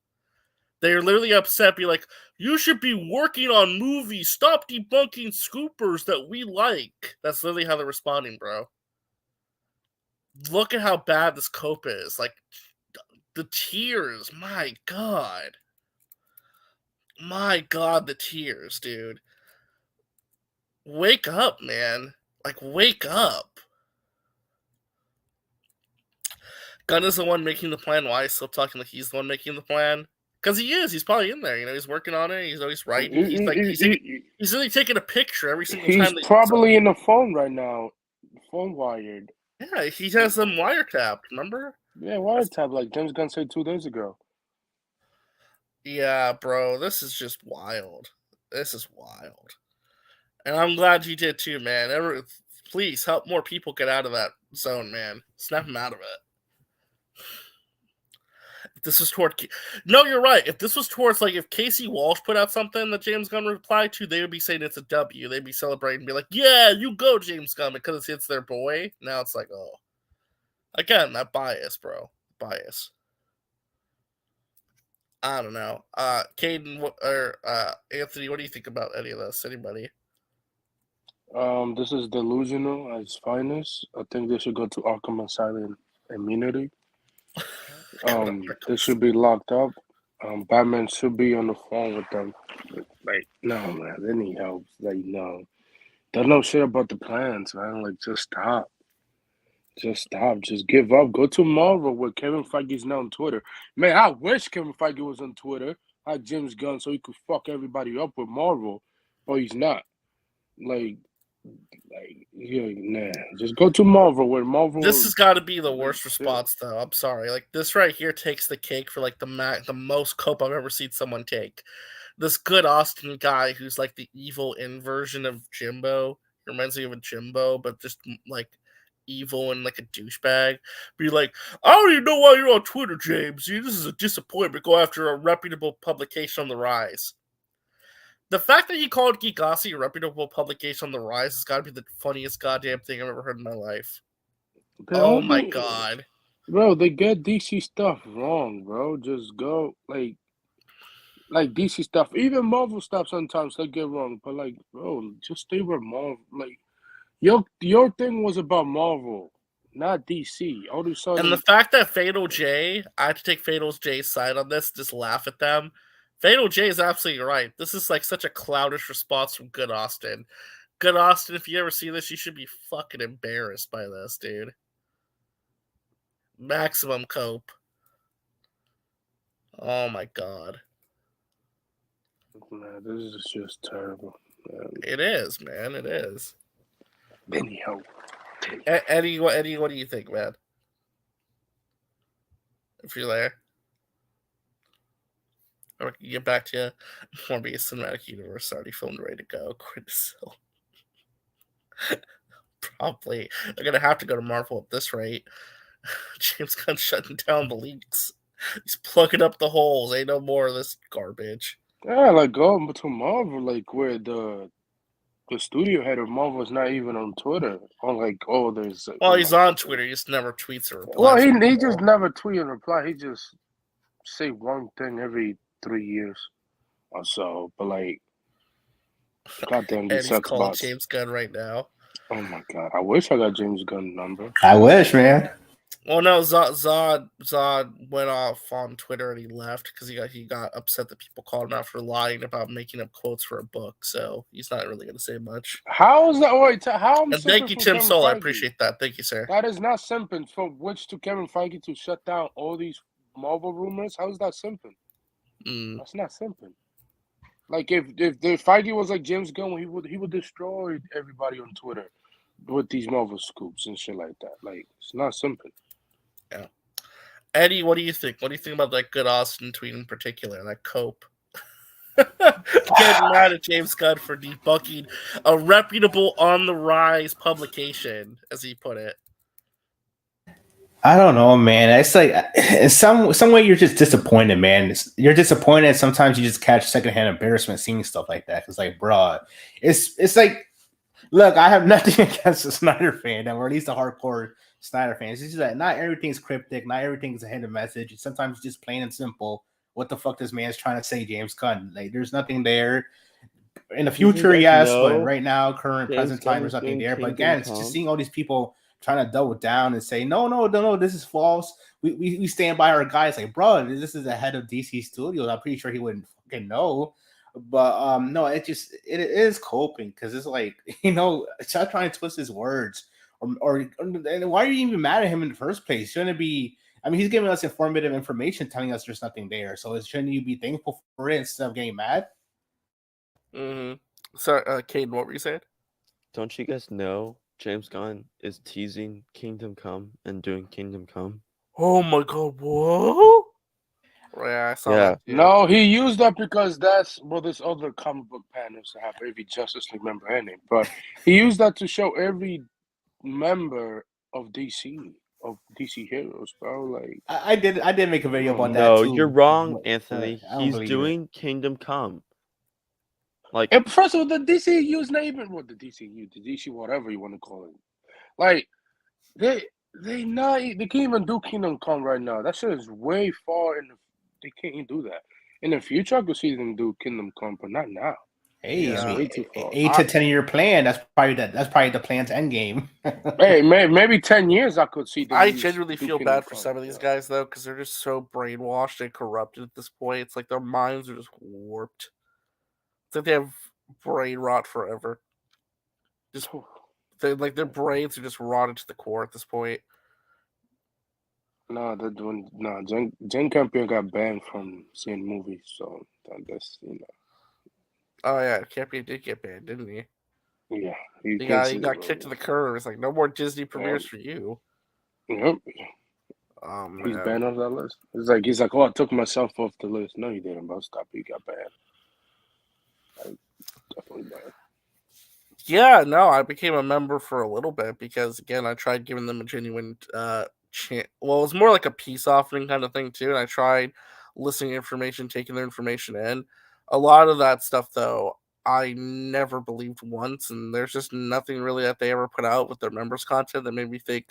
They're literally upset, be like, you should be working on movies. Stop debunking scoopers that we like. That's literally how they're responding, bro. Look at how bad this cope is. Like, the tears. My God. My God, the tears, dude. Wake up, man. Like, wake up. Gunn is the one making the plan. Why is still talking like he's the one making the plan? Because he is. He's probably in there. You know, he's working on it. He's always writing. He's really taking a picture every single time. He's probably in the phone right now. Phone wired. Yeah, he has them wiretapped, remember? Yeah, wiretapped like James Gunn said 2 days ago. Yeah, bro, this is just wild. This is wild. And I'm glad you did too, man. Please help more people get out of that zone, man. Snap them out of it. If this was toward... No, you're right. If this was towards, like, if Casey Walsh put out something that James Gunn replied to, they would be saying it's a W. They'd be celebrating and be like, yeah, you go, James Gunn, because it's their boy. Now it's like, oh. Again, that bias, bro. Bias. I don't know. Caden or Anthony, what do you think about any of this? Anybody? This is delusional at its finest. I think they should go to Arkham Asylum immunity. They should be locked up. Batman should be on the phone with them. Like, no, man, they need help. Like, no. They know shit about the plans, man. Like, just stop. Just stop. Just give up. Go to Marvel where Kevin Feige's now on Twitter. Man, I wish Kevin Feige was on Twitter, like James Gunn, so he could fuck everybody up with Marvel, but he's not. Like, yeah, nah. Just go to Marvel where Marvel. This has got to be the worst response, though. I'm sorry. Like, this right here takes the cake for like the most cope I've ever seen someone take. This good Austin guy who's like the evil inversion of Jimbo. He reminds me of a Jimbo, but just like evil and like a douchebag. Be like, I don't even know why you're on Twitter, James. This is a disappointment. Go after a reputable publication on the rise. The fact that he called Geekossi a reputable publication on the rise has got to be the funniest goddamn thing I've ever heard in my life. My God. Bro, they get DC stuff wrong, bro. Just go, like DC stuff. Even Marvel stuff sometimes they get wrong. But, like, bro, just stay with Marvel. Like, your thing was about Marvel, not DC. All of a sudden, and the fact that Fatal J, I had to take Fatal J's side on this, just laugh at them. Fatal J is absolutely right. This is like such a clownish response from Good Austin. Good Austin, if you ever see this, you should be fucking embarrassed by this, dude. Maximum cope. Oh my God. Man, this is just terrible. Man. It is, man. It is. Anyhow. Eddie, what do you think, man? If you're there. I can get back to you. Morbius Cinematic Universe already filmed, ready to go. Critical. Probably. They're going to have to go to Marvel at this rate. James Gunn shutting down the leaks. He's plugging up the holes. Ain't no more of this garbage. Yeah, like go to Marvel, like where the studio head of Marvel is not even on Twitter. Or like, there's. Well, he's on Twitter. He just never tweets or replies. Well, he just never tweet and reply. He just say one thing every 3 years or so. But like, goddamn, and he's calling James Gunn right now. Oh my God! I wish I got James Gunn number. I wish, man. Well, no, Zod went off on Twitter and he left because he got upset that people called him out for lying about making up quotes for a book. So he's not really going to say much. How is that? Wait, how I'm And thank you, Tim Kevin Soul. I Feige? appreciate that. Thank you, sir. That is not simping for which to Kevin Feige to shut down all these Marvel rumors. How is that simping? That's not simping. Like if Feige was like James Gunn, he would destroy everybody on Twitter with these Marvel scoops and shit like that. Like it's not simping. Yeah. Eddie, what do you think? What do you think about that Good Austin tweet in particular? That cope. Getting mad at James Gunn for debunking a reputable on the rise publication, as he put it. I don't know, man. It's like in some way you're just disappointed, man. You're disappointed. Sometimes you just catch secondhand embarrassment seeing stuff like that. It's like, bro, it's like, look, I have nothing against the Snyder fan, or at least the hardcore Snyder fans. It's just that not everything's cryptic, not everything's a hidden message. It's sometimes just plain and simple. What the fuck this man's trying to say, James Gunn? Like, there's nothing there. In the future, yes, but right now, present time, there's nothing there. But again, it's just seeing all these people trying to double down and say, no, this is false. We stand by our guys. Like, bro, this is the head of DC Studios. I'm pretty sure he wouldn't fucking know. But no, it is coping because it's like, stop trying to twist his words. Or and why are you even mad at him in the first place? Shouldn't it be? I mean, he's giving us informative information, telling us there's nothing there. So shouldn't you be thankful for it instead of getting mad? Mm-hmm. Sorry, Caden, what were you saying? Don't you guys know James Gunn is teasing Kingdom Come and doing Kingdom Come? Oh my god, what? Yeah, I saw that. Too. No, he used that because that's this other comic book panels have every Justice League member in it. But he used that to show every member of DC heroes, bro. Like I did make a video about that. No, too. you're wrong, Anthony. He's doing Kingdom Come. Like, first of all, the DCU is not even the DCU, the DC whatever you want to call it. Like they can't even do Kingdom Come right now. That shit is way far in the. They can't even do that. In the future, I could see them do Kingdom Come, but not now. Hey, it's way too far. 8 to 10 year plan. That's probably the plan's end game. Hey, maybe 10 years I could see. I genuinely feel bad for some of these guys though, because they're just so brainwashed and corrupted at this point. It's like their minds are just warped. It's like they have brain rot forever. Just their brains are just rotted to the core at this point. No, they're doing Jen Campion got banned from seeing movies, so that's Oh yeah, Campion did get banned, didn't he? Yeah, he got kicked to the curb. It's like no more Disney premieres for you. Yep. He's banned off that list. He's like, oh, I took myself off the list. No, you didn't, bro. Stop. He got banned. Definitely banned. Yeah, no, I became a member for a little bit because again, I tried giving them a genuine chance. Well, it was more like a peace offering kind of thing too, and I tried listening to information, taking their information in. A lot of that stuff, though, I never believed once, and there's just nothing really that they ever put out with their members' content that made me think,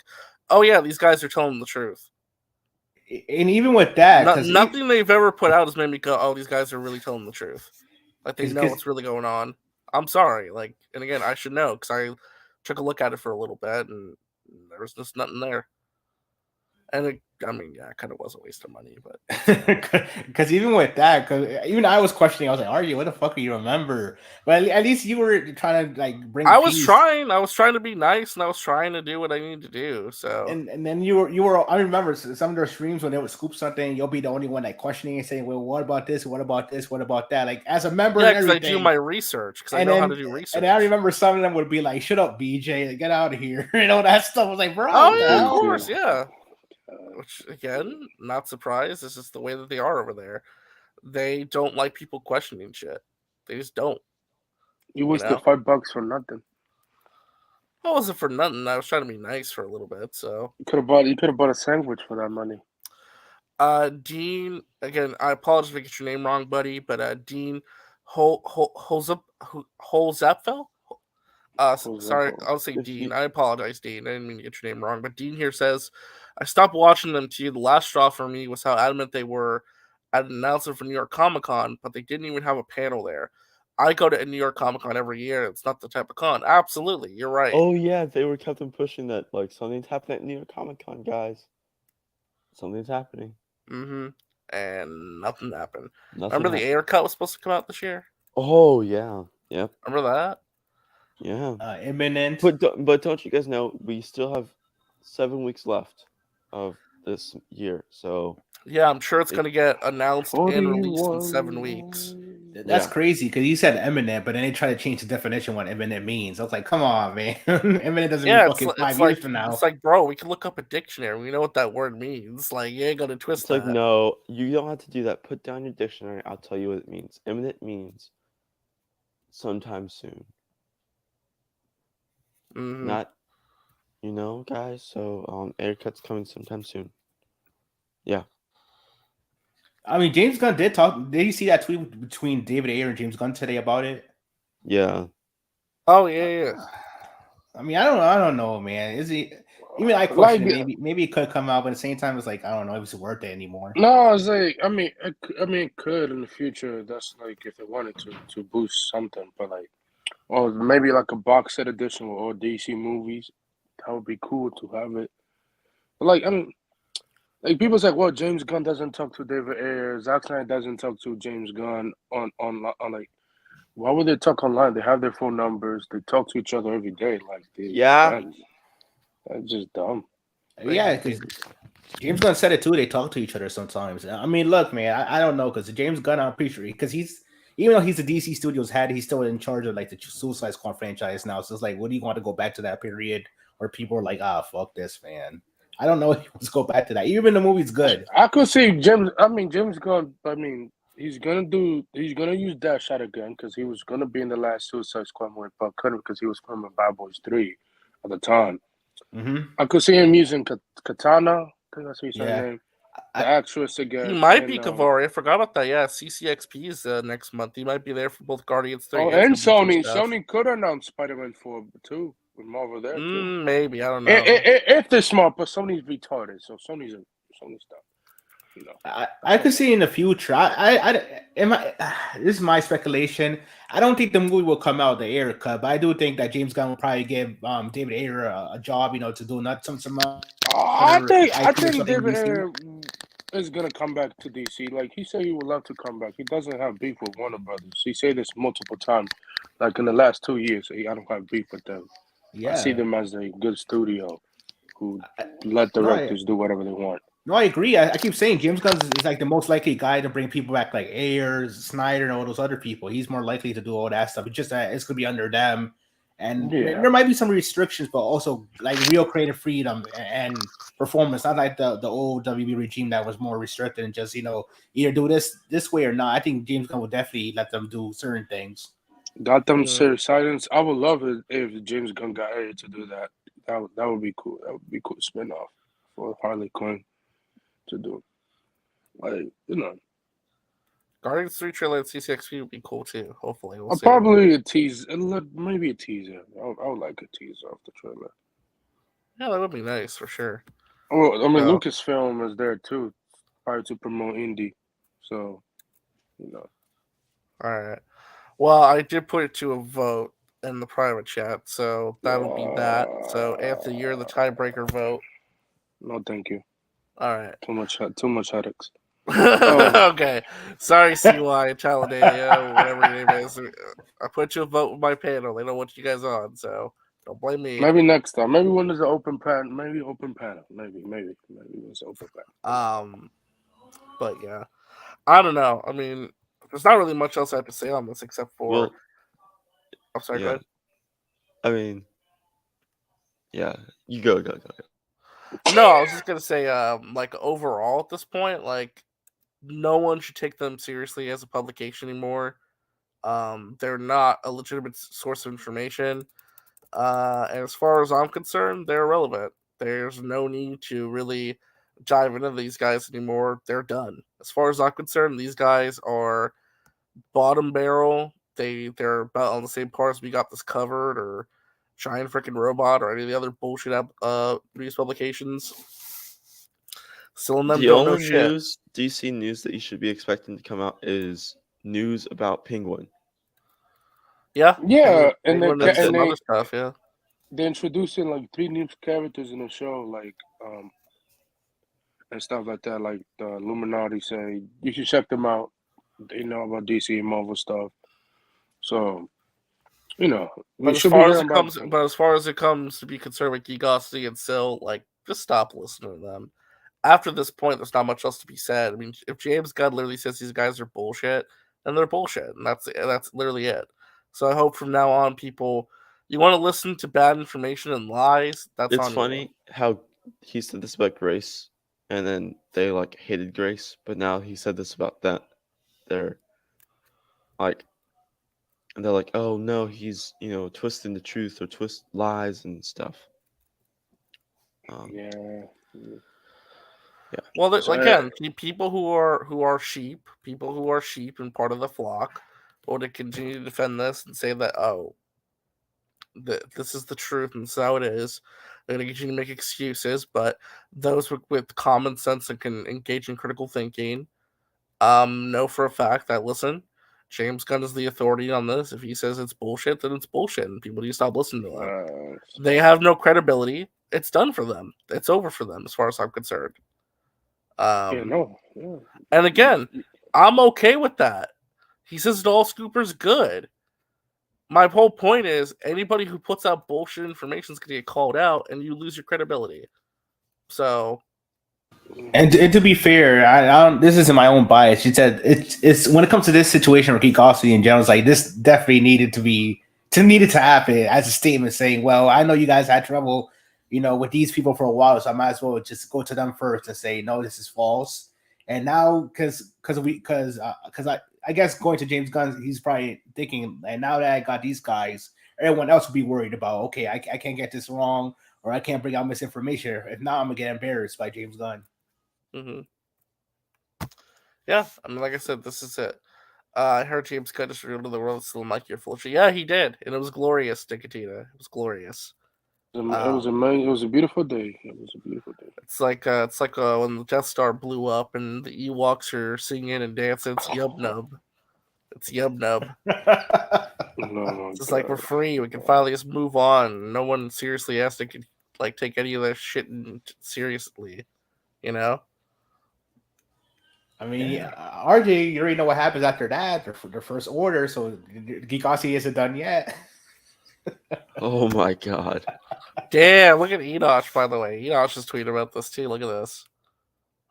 oh yeah, these guys are telling the truth. And even with that, nothing they've ever put out has made me go, oh, these guys are really telling the truth. Like they know what's really going on. I'm sorry, and again, I should know because I took a look at it for a little bit, and there was just nothing there. And it kind of was a waste of money, but because even with that, even I was questioning. I was like, "Argue, what the fuck are you a member?" But at least you were trying to bring. I was trying to be nice, and I was trying to do what I needed to do. So and then you were. I remember some of their streams when they would scoop something. You'll be the only one questioning and saying, "Well, what about this? What about this? What about that?" Like as a member, yeah, because I do my research because I know how to do research. And I remember some of them would be like, "Shut up, BJ, get out of here," that stuff. I was like, "Bro, oh yeah, of course, yeah." Which again, not surprised. This is the way that they are over there. They don't like people questioning shit. They just don't. You wasted $5 for nothing. It wasn't for nothing. I was trying to be nice for a little bit. So you could have bought a sandwich for that money. Dean. Again, I apologize if I get your name wrong, buddy. But Dean Holzapfel. Sorry, I'll say Dean. I apologize, Dean. I didn't mean to get your name wrong. But Dean here says, I stopped watching them to you. The last straw for me was how adamant they were at an announcement for New York Comic Con, but they didn't even have a panel there. I go to a New York Comic Con every year. It's not the type of con. Absolutely, you're right. Oh yeah, they kept on pushing that something's happening at New York Comic Con, guys. something's happening. Mm-hmm. And nothing happened. Nothing Remember the happened. Air Cut was supposed to come out this year? Oh yeah, yep. Remember that? Yeah. Imminent. But don't you guys know we still have 7 weeks left of this year? So Yeah, I'm sure it's going to get announced and released in 7 weeks. That's crazy because you said imminent, but then they try to change the definition what imminent means. I was like, come on, man. Imminent doesn't mean fucking 5 years from now. It's like, bro, we can look up a dictionary. We know what that word means. Like, you ain't going to twist it's that. like, no, you don't have to do that. Put down your dictionary. I'll tell you what it means. Imminent means sometime soon. Mm-hmm. Not, guys. So Air Cut's coming sometime soon. Yeah. I mean, James Gunn did talk. Did you see that tweet between David Ayer and James Gunn today about it? Yeah. Oh yeah. I mean, I don't know, man. Is he? Even I question maybe it could come out, but at the same time, it's like I don't know if it's worth it anymore. No, it's like it could in the future. That's like if they wanted to boost something, but like, or maybe like a box set edition with all DC movies. That would be cool to have it. But like, I mean, like people say, well, James Gunn doesn't talk to David Ayer. Zack Snyder doesn't talk to James Gunn on like. Why would they talk online? They have their phone numbers. They talk to each other every day. Like, that's just dumb. Yeah, because James Gunn said it too. They talk to each other sometimes. I mean, look, man, I don't know because James Gunn, I'm pretty sure because even though he's the DC Studios head, he's still in charge of like the Suicide Squad franchise now. So it's like, what do you want to go back to that period where people are like, fuck this, man? I don't know if he wants to go back to that. Even the movie's good. I could see James Gunn. I mean, he's gonna use that shot again because he was gonna be in the last Suicide Squad movie, but couldn't because he was filming Bad Boys 3 at the time. Mm-hmm. I could see him using Katana. I think that's what her name. The actress again. He might be Cavill. I forgot about that. Yeah, CCXP is next month. He might be there for both Guardians 3. Oh, and Sony. Sony could announce Spider-Man 4 too with Marvel there too. Maybe, I don't know. If they're smart, but Sony's retarded, so Sony's stuff. You know. I could see in the future. This is my speculation. I don't think the movie will come out the Ayer cut, but I do think that James Gunn will probably give David Ayer a job, to do not some. I think David Ayer is gonna come back to DC. Like he said, he would love to come back. He doesn't have beef with Warner Brothers. He said this multiple times. Like in the last 2 years, I don't have beef with them. Yeah. I see them as a good studio who let directors do whatever they want. No, I agree. I keep saying James Gunn is like the most likely guy to bring people back, like Ayer, Snyder, and all those other people. He's more likely to do all that stuff. It's just that it's gonna be under them, and there might be some restrictions, but also like real creative freedom and performance. Not like the old WB regime that was more restricted and just either do this way or not. I think James Gunn will definitely let them do certain things. Got them silence. I would love it if James Gunn got Ayer to do that. That would be cool. That would be cool spinoff for Harley Quinn to do. Like, Guardians 3 trailer at CCXP would be cool too. Hopefully, we'll see. Probably a tease, maybe a teaser. I would like a teaser off the trailer. Yeah, that would be nice for sure. Well, I mean, Lucasfilm is there too, probably to promote indie. So, All right. Well, I did put it to a vote in the private chat, so that'll be that. So, Anthony, you're the tiebreaker vote. No, thank you. All right. Too much headaches. Okay. Sorry, CY, Talladega, whatever your name is. I put you a vote with my panel. They don't want you guys on, so don't blame me. Maybe next time. Maybe when there's an open panel. Maybe open panel. Maybe when it's open panel. But yeah, I don't know. I mean, there's not really much else I have to say on this except for. I'm sorry. Go ahead. I mean, yeah, you go. No, I was just gonna say, like overall at this point, like no one should take them seriously as a publication anymore. They're not a legitimate source of information. And as far as I'm concerned, they're irrelevant. There's no need to really dive into these guys anymore. They're done. As far as I'm concerned, these guys are bottom barrel. They're about on the same par as We Got This Covered or Giant Freaking Robot or any of the other bullshit news publications. Still in them. The only DC news that you should be expecting to come out is news about Penguin. Yeah, and some other stuff. Yeah, they're introducing like 3 new characters in the show. Like, and stuff like that. Like the Illuminati say, you should check them out. They know about DC and Marvel stuff. So, you know, we But as should be far as hearing it about. comes, but as far as it comes to be concerned with Geekosity and Sil, like just stop listening to them. After this point, there's not much else to be said. I mean, if James Gunn literally says these guys are bullshit, then they're bullshit, and that's literally it. So I hope from now on, people, you want to listen to bad information and lies. That's It's on funny how he said this about Grace, and then they like hated Grace, but now he said this about that. They're like, and they're like, oh no, he's twisting the truth or twist lies and stuff. Yeah. Well, So, again, people who are sheep, and part of the flock, or to continue to defend this and say that this is the truth and this is how it is. They're going to continue to make excuses, but those with common sense and can engage in critical thinking know for a fact that, listen, James Gunn is the authority on this. If he says it's bullshit, then it's bullshit, and people need to stop listening to him. They have no credibility. It's done for them. It's over for them, as far as I'm concerned. And again, I'm okay with that. He says all scoopers good. My whole point is anybody who puts out bullshit information is going to get called out, and you lose your credibility. So, and to be fair, I don't. This isn't my own bias. She said it's when it comes to this situation with Geekosity in general, it's like this definitely needed to happen as a statement saying, well, I know you guys had trouble, with these people for a while, so I might as well just go to them first and say, no, this is false. And now, because I guess going to James Gunn, he's probably thinking, and now that I got these guys, everyone else would be worried about, okay, I can't get this wrong, or I can't bring out misinformation. If not, I'm gonna get embarrassed by James Gunn. Yeah, I mean, like I said, this is it. I heard James Gunn just revealed to the world still Mikey, you're full of shit. Yeah, he did, and it was glorious, Nicotina. It was glorious. It was amazing. It was a beautiful day. It's like when the Death Star blew up and the Ewoks are singing and dancing. It's Yub Nub. It's Yub Nub. It's just like we're free. We can finally just move on. No one seriously has to take any of that shit seriously. I mean, RJ, you already know what happens after that. Their first order, so Geekosity isn't done yet. Oh my god. Damn, look at Enosh, by the way. Enosh is tweeting about this too. Look at this.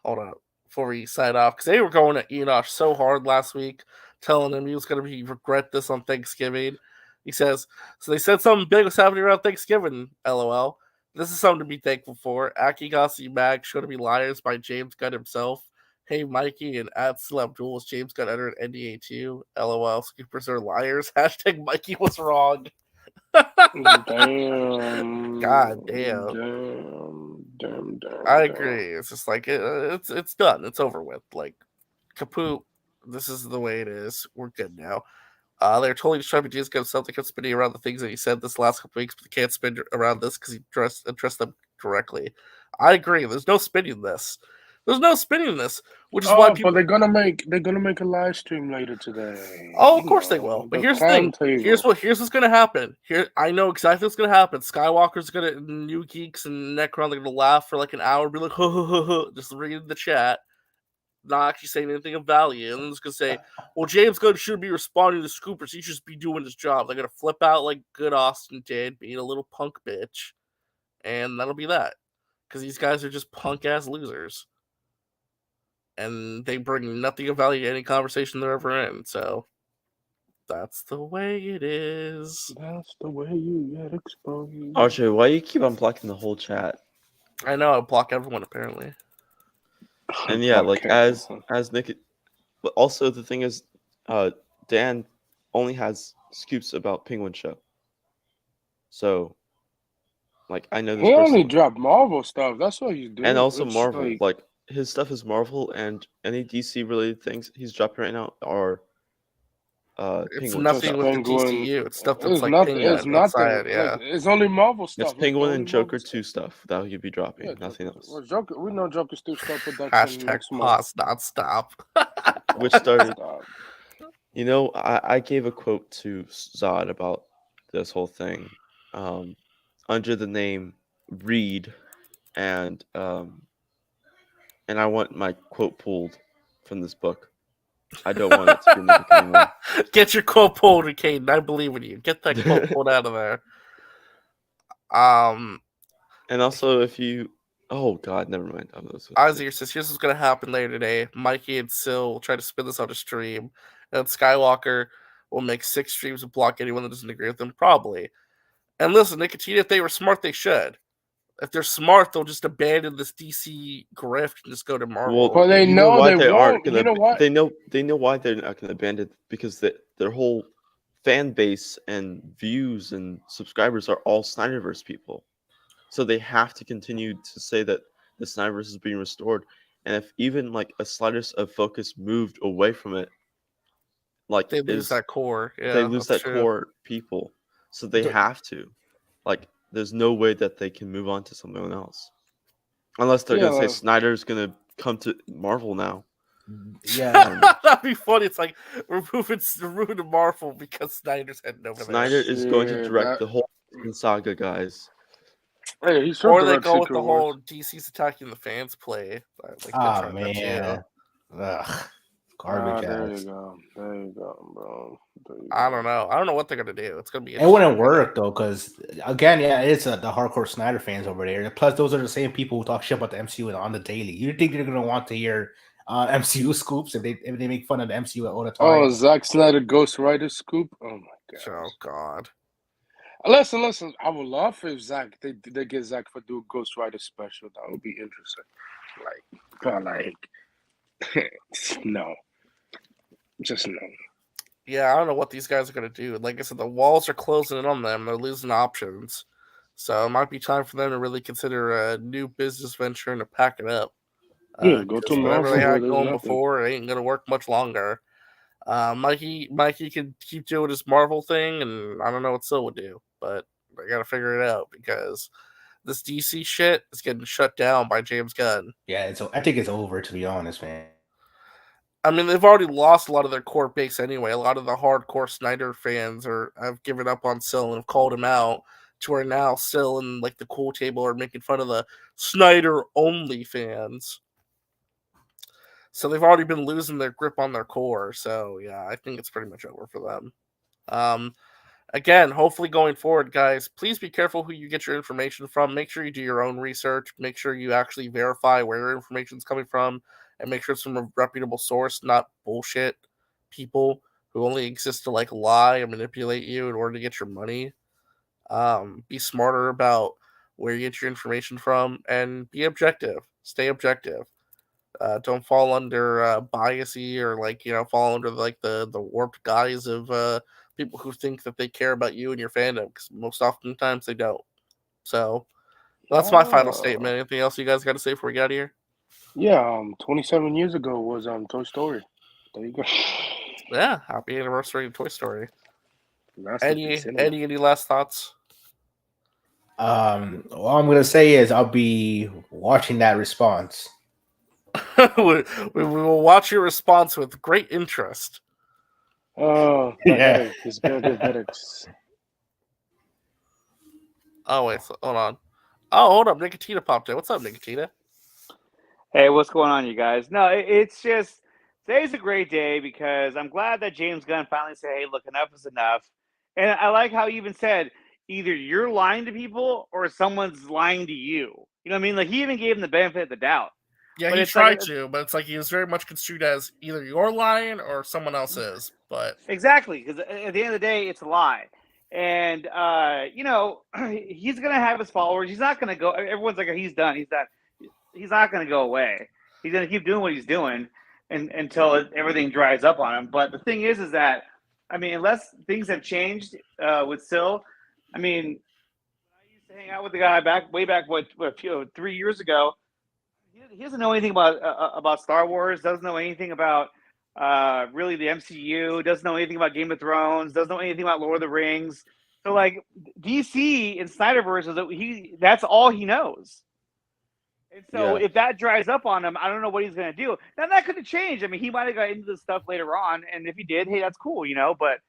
Hold up. Before we sign off, because they were going at Enosh so hard last week, telling him he was going to regret this on Thanksgiving. He says, so they said something big was happening around Thanksgiving, LOL. This is something to be thankful for. Akigasi Mag, Show to Be Liars by James Gunn himself. Hey Mikey and at Celeb Jules, James Gunn entered NDA 2. LOL, Scoopers are liars. Hashtag Mikey was wrong. Damn. God damn. Damn. I agree. It's just like it's done. It's over with. Like kaput. This is the way it is. We're good now. They're totally just trying to James Gunn himself. They kept spinning around the things that he said this last couple weeks, but they can't spin around this because he addressed them directly. I agree. There's no spinning this. Which is why people. But they're gonna make a live stream later today. Oh, of course they will. But here's the thing. Here's what's gonna happen. Here, I know exactly what's gonna happen. Skywalker's gonna New Geeks and Necron. They're gonna laugh for like an hour, be like, just reading the chat, not actually saying anything of value, and then just gonna say, "Well, James Gunn should be responding to Scoopers. He should just be doing his job." They're gonna flip out like good Austin did, being a little punk bitch, and that'll be that. Because these guys are just punk ass losers. And they bring nothing of value to any conversation they're ever in. So that's the way it is. That's the way you get exposed. RJ, why you keep unblocking the whole chat? I know, I block everyone apparently. And yeah, like as Nick, but also the thing is, Dan only has scoops about Penguin Show. So, like, I know this. He only dropped Marvel stuff. That's what he's doing. And also Marvel, like his stuff is Marvel, and any DC related things he's dropping right now are it's Penguin nothing stuff. with the DCU. It's stuff that's It's like nothing. Penguin It's nothing. inside, yeah. It's only Marvel stuff. It's Penguin and Joker 2 stuff that he'll be dropping. Yeah, nothing else. Well, Joker, we know Joker still start production Hashtag next month. pause, not stop. Which started. You know, I gave a quote to Zod about this whole thing, under the name Reed and and I want my quote pulled from this book. I don't want it to be in the book anymore. Get your quote pulled, Caden. I believe in you. Get that quote pulled out of there. And also, if you, oh god, never mind. Ozzy says, here's what's gonna happen later today. Mikey and Sil will try to spin this on a stream, and Skywalker will make 6 streams and block anyone that doesn't agree with them, probably. And listen, Nicotina, if they were smart, they should. If they're smart, they'll just abandon this DC grift and just go to Marvel. Well, they you know why they aren't won't. gonna. You know what? They know why they're not gonna abandon it, because their whole fan base and views and subscribers are all Snyderverse people. So they have to continue to say that the Snyderverse is being restored. And if even like a slightest of focus moved away from it, like they lose that core. Yeah, they lose that that's true. core people. So they have to. Like, there's no way that they can move on to something else. Unless they're gonna say Snyder's gonna come to Marvel now. Yeah. That'd be funny. It's like we're moving to Marvel because Snyder's heading over Snyder there. is going to direct the whole saga, guys. Hey, he's or they go with the whole DC's attacking the fans play. Oh man, ugh, garbage there ass. you go, bro. I don't know. I don't know what they're gonna do. It's gonna be. It wouldn't work though, because again, yeah, it's the hardcore Snyder fans over there. Plus, those are the same people who talk shit about the MCU on the daily. You think they're gonna want to hear MCU scoops if they make fun of the MCU all the time? Oh, Zack Snyder Ghost Rider scoop. Oh my god. Oh god. Listen. I would love if they get Zack for do a Ghost Rider special. That would be interesting. No, just no. Yeah, I don't know what these guys are gonna do. Like I said, the walls are closing in on them. They're losing options, so it might be time for them to really consider a new business venture and to pack it up. Yeah, go to whatever Marvel. they had going before, it ain't gonna work much longer. Mikey can keep doing his Marvel thing, and I don't know what Sil would do, but they gotta figure it out because this DC shit is getting shut down by James Gunn. Yeah, I think it's over, to be honest, man. I mean, they've already lost a lot of their core base anyway. A lot of the hardcore Snyder fans have given up on Sil and have called him out, to where now Sil and like the Cool Table are making fun of the Snyder only fans. So they've already been losing their grip on their core. So yeah, I think it's pretty much over for them. Again, hopefully going forward, guys, please be careful who you get your information from. Make sure you do your own research. Make sure you actually verify where your information is coming from, and make sure it's from a reputable source, not bullshit people who only exist to like lie and manipulate you in order to get your money. Be smarter about where you get your information from, and be objective. Stay objective. Don't fall under biasy or fall under the warped guise of people who think that they care about you and your fandom, because most oftentimes they don't. So that's my final statement. Anything else you guys got to say before we get out of here? Yeah, 27 years ago was Toy Story. There you go. Yeah, happy anniversary of Toy Story. Any Cinema. last thoughts? All I'm gonna say is I'll be watching that response. we will watch your response with great interest. Oh, yeah. He's gonna get headaches. Oh wait, hold on. Oh, hold up, Nicotina popped in. What's up, Nicotina? Hey, what's going on, you guys? No, it's just today's a great day because I'm glad that James Gunn finally said, "Hey, look, enough is enough." And I like how he even said, either you're lying to people or someone's lying to you. You know what I mean? Like, he even gave him the benefit of the doubt. Yeah, But he it's tried like- to, but it's like he was very much construed as either you're lying or someone else is. But Exactly, because at the end of the day, it's a lie. And, he's going to have his followers. He's not going to go. Everyone's like, he's done. He's done. He's not going to go away. He's going to keep doing what he's doing until everything dries up on him. But the thing is that, I mean, unless things have changed with Sil, I mean, I used to hang out with the guy way back 3 years ago. He doesn't know anything about Star Wars. Doesn't know anything about really the MCU. Doesn't know anything about Game of Thrones. Doesn't know anything about Lord of the Rings. So like DC and Snyderverse that's all he knows. And so if that dries up on him, I don't know what he's going to do. Now that could have changed. I mean, he might have got into this stuff later on, and if he did, hey, that's cool, But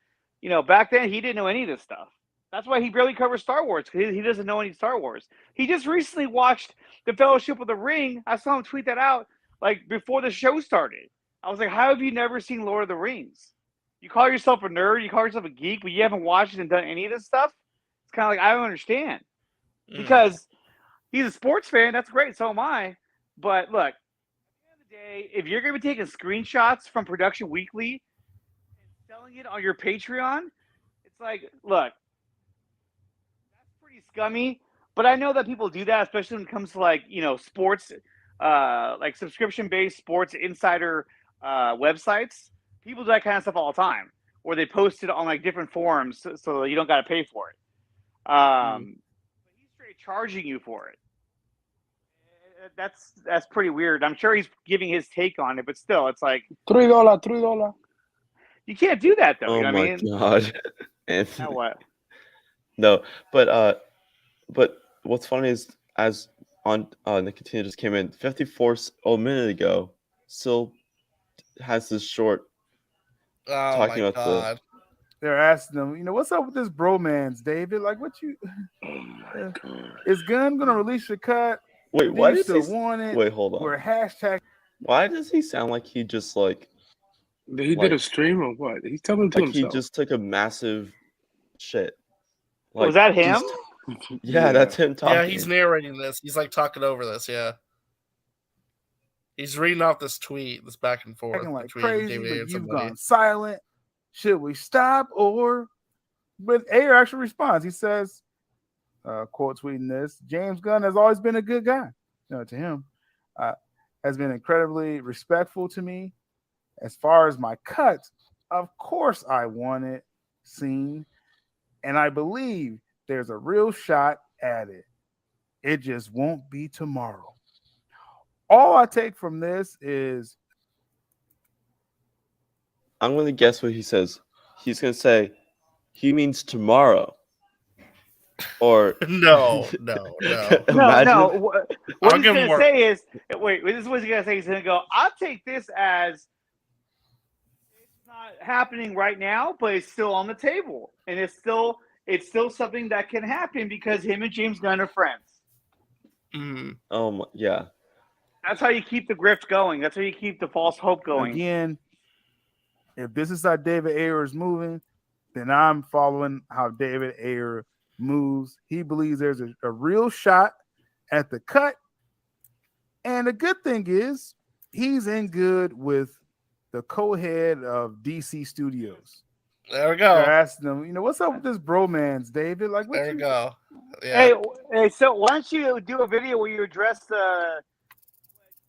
back then he didn't know any of this stuff. That's why he barely covers Star Wars, because he doesn't know any Star Wars. He just recently watched The Fellowship of the Ring. I saw him tweet that out like before the show started. I was like, how have you never seen Lord of the Rings? You call yourself a nerd, you call yourself a geek, but you haven't watched it and done any of this stuff? It's kind of like, I don't understand. Because he's a sports fan, that's great, so am I. But look, at the end of the day, if you're going to be taking screenshots from Production Weekly and selling it on your Patreon, it's like, look, that's pretty scummy. But I know that people do that, especially when it comes to like, sports, like subscription-based sports insider websites. People do that kind of stuff all the time, where they post it on like different forums so you don't got to pay for it. But he's straight charging you for it. That's pretty weird. I'm sure he's giving his take on it, but still, it's like $3. You can't do that though. Oh you know my what I mean? god. Anthony. Now what? No, but what's funny is as on Nicotina just came in 54 a minute ago, still has this short talking about the. They're asking them, what's up with this bromance, David? Like, what you? Is Gunn gonna release your cut? Wait, Do why you does still he? want it? Wait, hold on. We're hashtag. Why does he sound like he just like? He did a stream or what? He's telling to like himself. he just took a massive shit. Was that him? Yeah, that's him talking. Yeah, he's narrating this. He's like talking over this. Yeah, he's reading off this tweet, this back and forth. Acting like between crazy, David but and you've somebody. gone silent. Should we stop or? But Ayer actually responds. He says, quote tweeting this: James Gunn has always been a good guy. To him, has been incredibly respectful to me. As far as my cut, of course I want it seen, and I believe there's a real shot at it. It just won't be tomorrow. All I take from this is I'm going to guess what he says. He's going to say, he means tomorrow. Or no. No. Imagine- What he's going to say is, wait, this is what he's going to say. He's going to go, I'll take this as it's not happening right now, but it's still on the table. And it's still something that can happen because him and James Gunn are friends. Yeah. That's how you keep the grift going. That's how you keep the false hope going. Again, if this is how David Ayer is moving, then I'm following how David Ayer moves. He believes there's a real shot at the cut. And the good thing is he's in good with the co-head of DC Studios. There we go. They're asking them, what's up with this bromance, David? Like, what There we go. Yeah. Hey, so why don't you do a video where you address what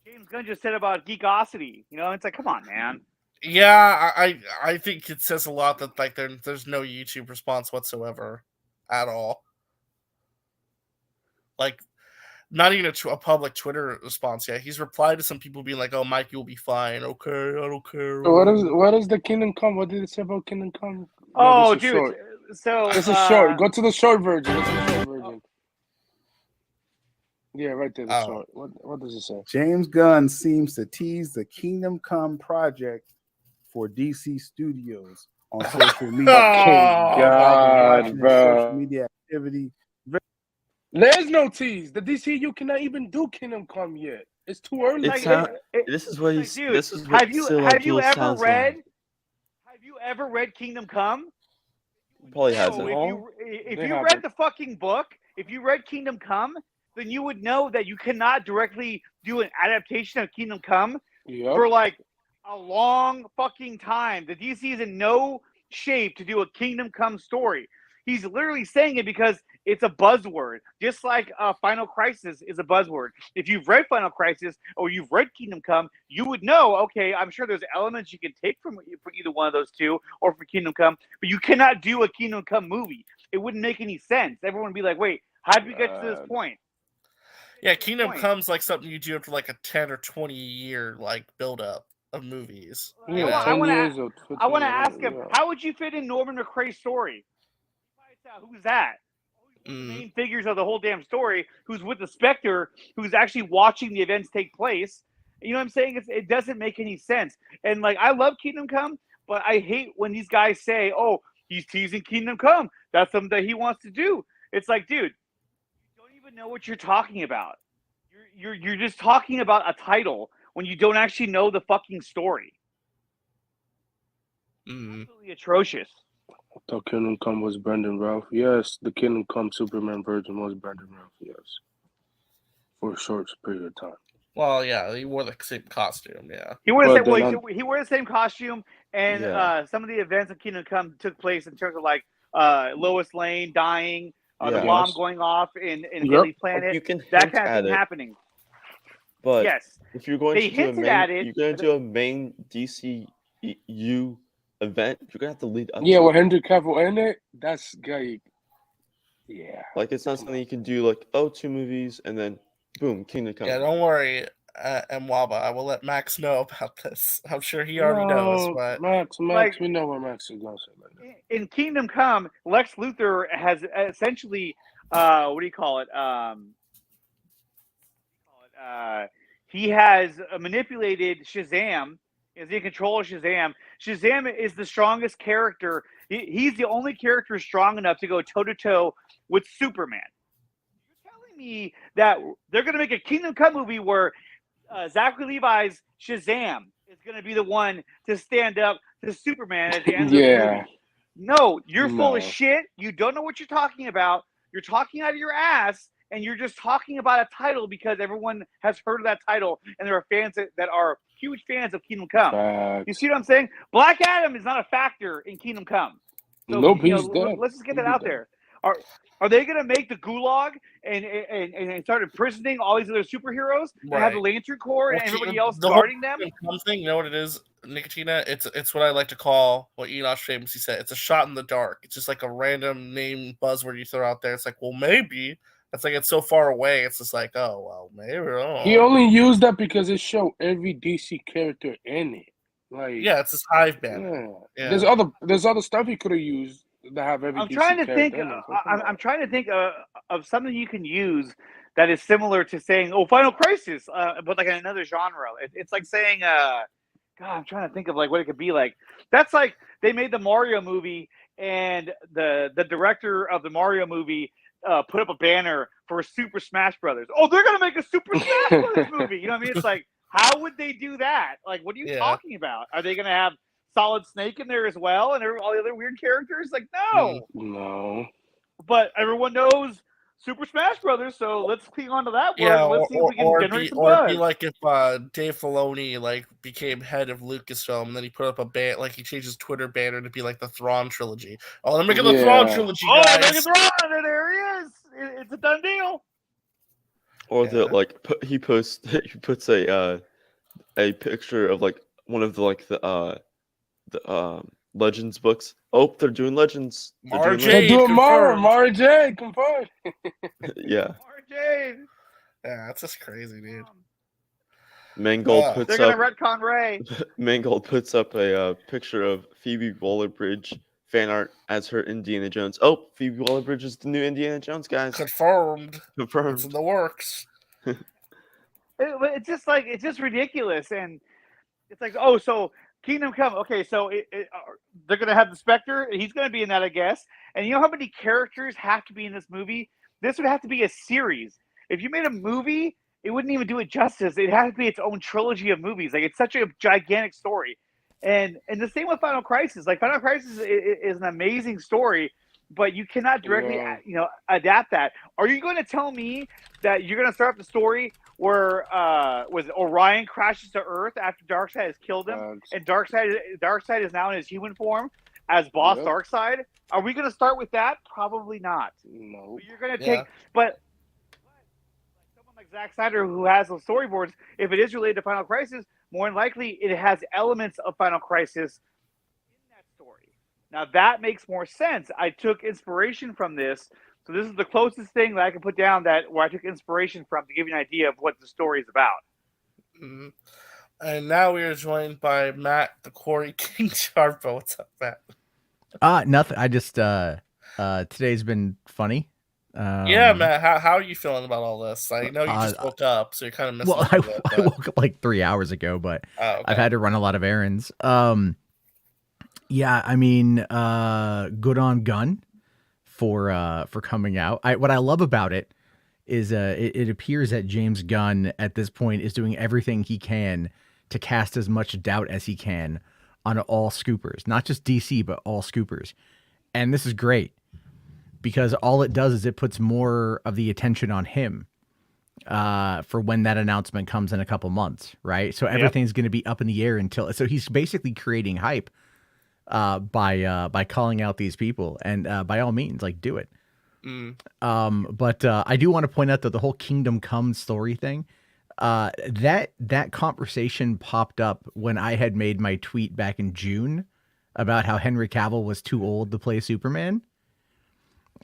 James Gunn just said about geekosity? It's like, come on, man. Yeah, I think it says a lot that like there's no YouTube response whatsoever at all. Like, not even a public Twitter response yet. He's replied to some people being like, "Oh, Mikey will be fine. Okay, I don't care." What is the Kingdom Come? What did it say about Kingdom Come? Oh, this is dude. short. So This is short. Go to the short version. Yeah, right there. The short. What does it say? James Gunn seems to tease the Kingdom Come project for DC Studios on social media. God, bro. Social media activity. There's no tease. The DCU cannot even do Kingdom Come yet. It's too early. This is what he's. Dude, This is what have you ever read? Have you ever read Kingdom Come? Probably No, hasn't. if you read the fucking book, if you read Kingdom Come, then you would know that you cannot directly do an adaptation of Kingdom Come for like a long fucking time. The DC is in no shape to do a Kingdom Come story. He's literally saying it because it's a buzzword, just like Final Crisis is a buzzword. If you've read Final Crisis or you've read Kingdom Come, you would know, okay, I'm sure there's elements you can take from either one of those two or for Kingdom Come, but you cannot do a Kingdom Come movie. It wouldn't make any sense. Everyone would be like, wait, how did we get to this point? Yeah, Kingdom Come's like something you do after like a 10 or 20 year like build up of movies. Yeah, I want to ask him, yeah. how would you fit in Norman McRae's story? Who's that? The main figures of the whole damn story, who's with the Spectre, who's actually watching the events take place. You know what I'm saying? It doesn't make any sense. And like, I love Kingdom Come, but I hate when these guys say, "Oh, he's teasing Kingdom Come. That's something that he wants to do." It's like, dude, you don't even know what you're talking about. You're just talking about a title when you don't actually know the fucking story. Absolutely atrocious. I thought Kingdom Come was Brendan Routh. Yes, the Kingdom Come Superman version was Brendan Routh. Yes, for a short period of time. Well, yeah, he wore the same costume. Yeah, He wore the same. Well, he wore the same costume, and Yeah. some of the events of Kingdom Come took place in terms of like Lois Lane dying, the Yeah. bomb Yes. going off in Yep. Haley Planet, You can that hint kind of at thing it. happening. But Yes. if you're going They to do a hinted main, at it. you're going to do a main DCU event. You're gonna have to lead up. Yeah, to with it. Henry Cavill in it, that's like, yeah. Like it's not something you can do. Like 2 movies and then boom, Kingdom Come. yeah. Don't worry, Mwaba. I will let Max know about this. I'm sure he already knows. But Max, Like- we know what Max is gonna say like that. In Kingdom Come, Lex Luthor has essentially what do you call it? He has manipulated Shazam. Is in control of Shazam. Shazam is the strongest character. He's the only character strong enough to go toe to toe with Superman. You're telling me that they're going to make a Kingdom Come movie where Zachary Levi's Shazam is going to be the one to stand up to Superman at the end of the Yeah. movie? No, you're full of No. shit. You don't know what you're talking about. You're talking out of your ass, and you're just talking about a title because everyone has heard of that title, and there are fans that are huge fans of Kingdom Come. Facts. You see what I'm saying? Black Adam is not a factor in Kingdom Come. So, Nope, you know, he's dead. let's just get that He's out dead. there. Are they going to make the Gulag and start imprisoning all these other superheroes and have the Lantern Corps and everybody else the guarding them? whole thing, you know what it is, Nicotina? It's what I like to call what Enoch famously said. It's a shot in the dark. It's just like a random name buzzword you throw out there. It's like, well, maybe. It's like it's so far away. It's just like, oh well, maybe. Oh. He only used that because it showed every DC character in it. Like, Yeah, it's this hive banner. yeah. Yeah. There's other stuff he could have used that have every. I'm DC trying to character think. in it. I'm trying to think of something you can use that is similar to saying, "Oh, Final Crisis," but like in another genre. It's like saying, God, I'm trying to think of like what it could be like. That's like they made the Mario movie, and the director of the Mario movie put up a banner for Super Smash Brothers. Oh, they're gonna make a Super Smash Brothers movie. You know what I mean? It's like, how would they do that? Like, what are you talking about? Are they gonna have Solid Snake in there as well, and all the other weird characters? Like, no. No. But everyone knows Super Smash Brothers, so let's cling on to that word. Yeah, Let's see if we can generate some it'd be buzz. like if Dave Filoni like became head of Lucasfilm, and then he put up a ban, like he changed his Twitter banner to be like the Thrawn trilogy. Oh, they're making the Thrawn trilogy, Oh, guys. look at Thrawn! There he is. It's a done deal. Or the like he puts a picture of like one of the Legends books. Oh, they're doing Legends. They're doing Mara Jade, confirmed. Yeah. Jade. Yeah, that's just crazy, dude. Mangold puts They're up. gonna retcon Ray. Mangold puts up a picture of Phoebe Waller-Bridge fan art as her Indiana Jones. Oh, Phoebe Waller-Bridge is the new Indiana Jones, guys. Confirmed. Confirmed. It's in the works. It's just like it's just ridiculous, and it's like, oh, so Kingdom Come. Okay, so they're gonna have the Spectre. He's gonna be in that, I guess. And you know how many characters have to be in this movie? This would have to be a series. If you made a movie, it wouldn't even do it justice. It has to be its own trilogy of movies. Like, it's such a gigantic story. And the same with Final Crisis. Like, Final Crisis is an amazing story, but you cannot directly adapt that. Are you going to tell me that you're going to start up the story where Orion crashes to Earth after Darkseid has killed him, and Darkseid is now in his human form as boss Darkseid? Are we going to start with that? Probably not. No. But you're going to take, but someone like Zack Snyder who has those storyboards, if it is related to Final Crisis, more than likely it has elements of Final Crisis in that story. Now that makes more sense. I took inspiration from this. So this is the closest thing that I can put down where I took inspiration from to give you an idea of what the story is about. Mm-hmm. And now we are joined by Matt, the Quarry King Sharpo. What's up, Matt? Nothing. I just today's been funny. Yeah, Matt. How are you feeling about all this? I know you just woke up, so you're kind of missing. Well, I woke up like 3 hours ago, but I've had to run a lot of errands. Yeah, I mean, good on Gunn for coming out. What I love about it it appears that James Gunn at this point is doing everything he can to cast as much doubt as he can on all scoopers, not just DC, but all scoopers. And this is great because all it does is it puts more of the attention on him for when that announcement comes in a couple months, right? So everything's going to be up in the air until, so he's basically creating hype by calling out these people, and by all means, like, do it. But I do want to point out that the whole Kingdom Come story thing, that conversation popped up when I had made my tweet back in June about how Henry Cavill was too old to play Superman.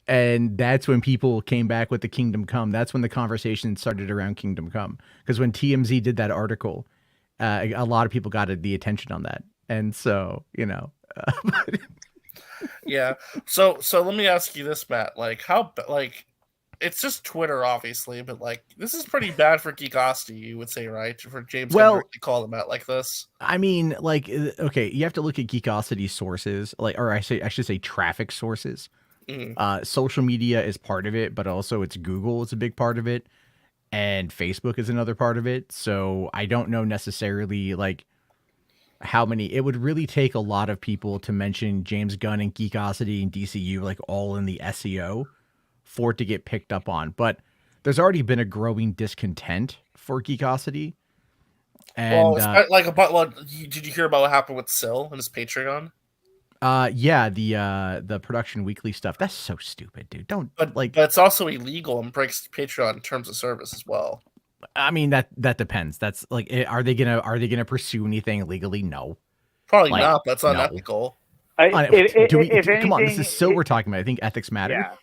And that's when people came back with the Kingdom Come. That's when the conversation started around Kingdom Come. Because when TMZ did that article, a lot of people got the attention on that. And so, you know. Yeah. So let me ask you this, Matt. Like, how, like, it's just Twitter, obviously, but like, this is pretty bad for Geekosity, you would say, right? For James Gunn to call them out like this. I mean, like, okay, you have to look at Geekosity sources, like, or I should say traffic sources. Social media is part of it, but also it's Google is a big part of it, and Facebook is another part of it. So I don't know necessarily like how many. It would really take a lot of people to mention James Gunn and Geekosity and DCU like all in the SEO for it to get picked up on. But there's already been a growing discontent for Geekosity. And did you hear about what happened with Syl and his Patreon? Yeah, the Production Weekly stuff. That's so stupid, dude. But it's also illegal and breaks Patreon terms of service as well. I mean, that depends. That's like, are they gonna pursue anything legally? No, probably not. That's unethical. Come on, this is so we're talking about. I think ethics matter. Yeah,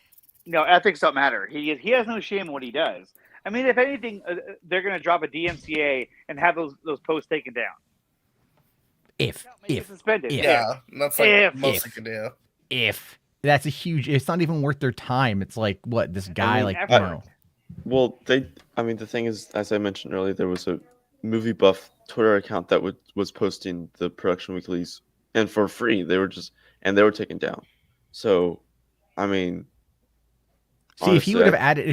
no, ethics don't matter. He has no shame in what he does. I mean, if anything, they're gonna drop a DMCA and have those posts taken down. If suspended. Yeah, that's like most they can do. If that's a huge, it's not even worth their time. It's like, what, this guy, Well, I mean, the thing is, as I mentioned earlier, there was a movie buff Twitter account that was posting the Production Weeklies, and for free. They were taken down. So, I mean, see, honestly, if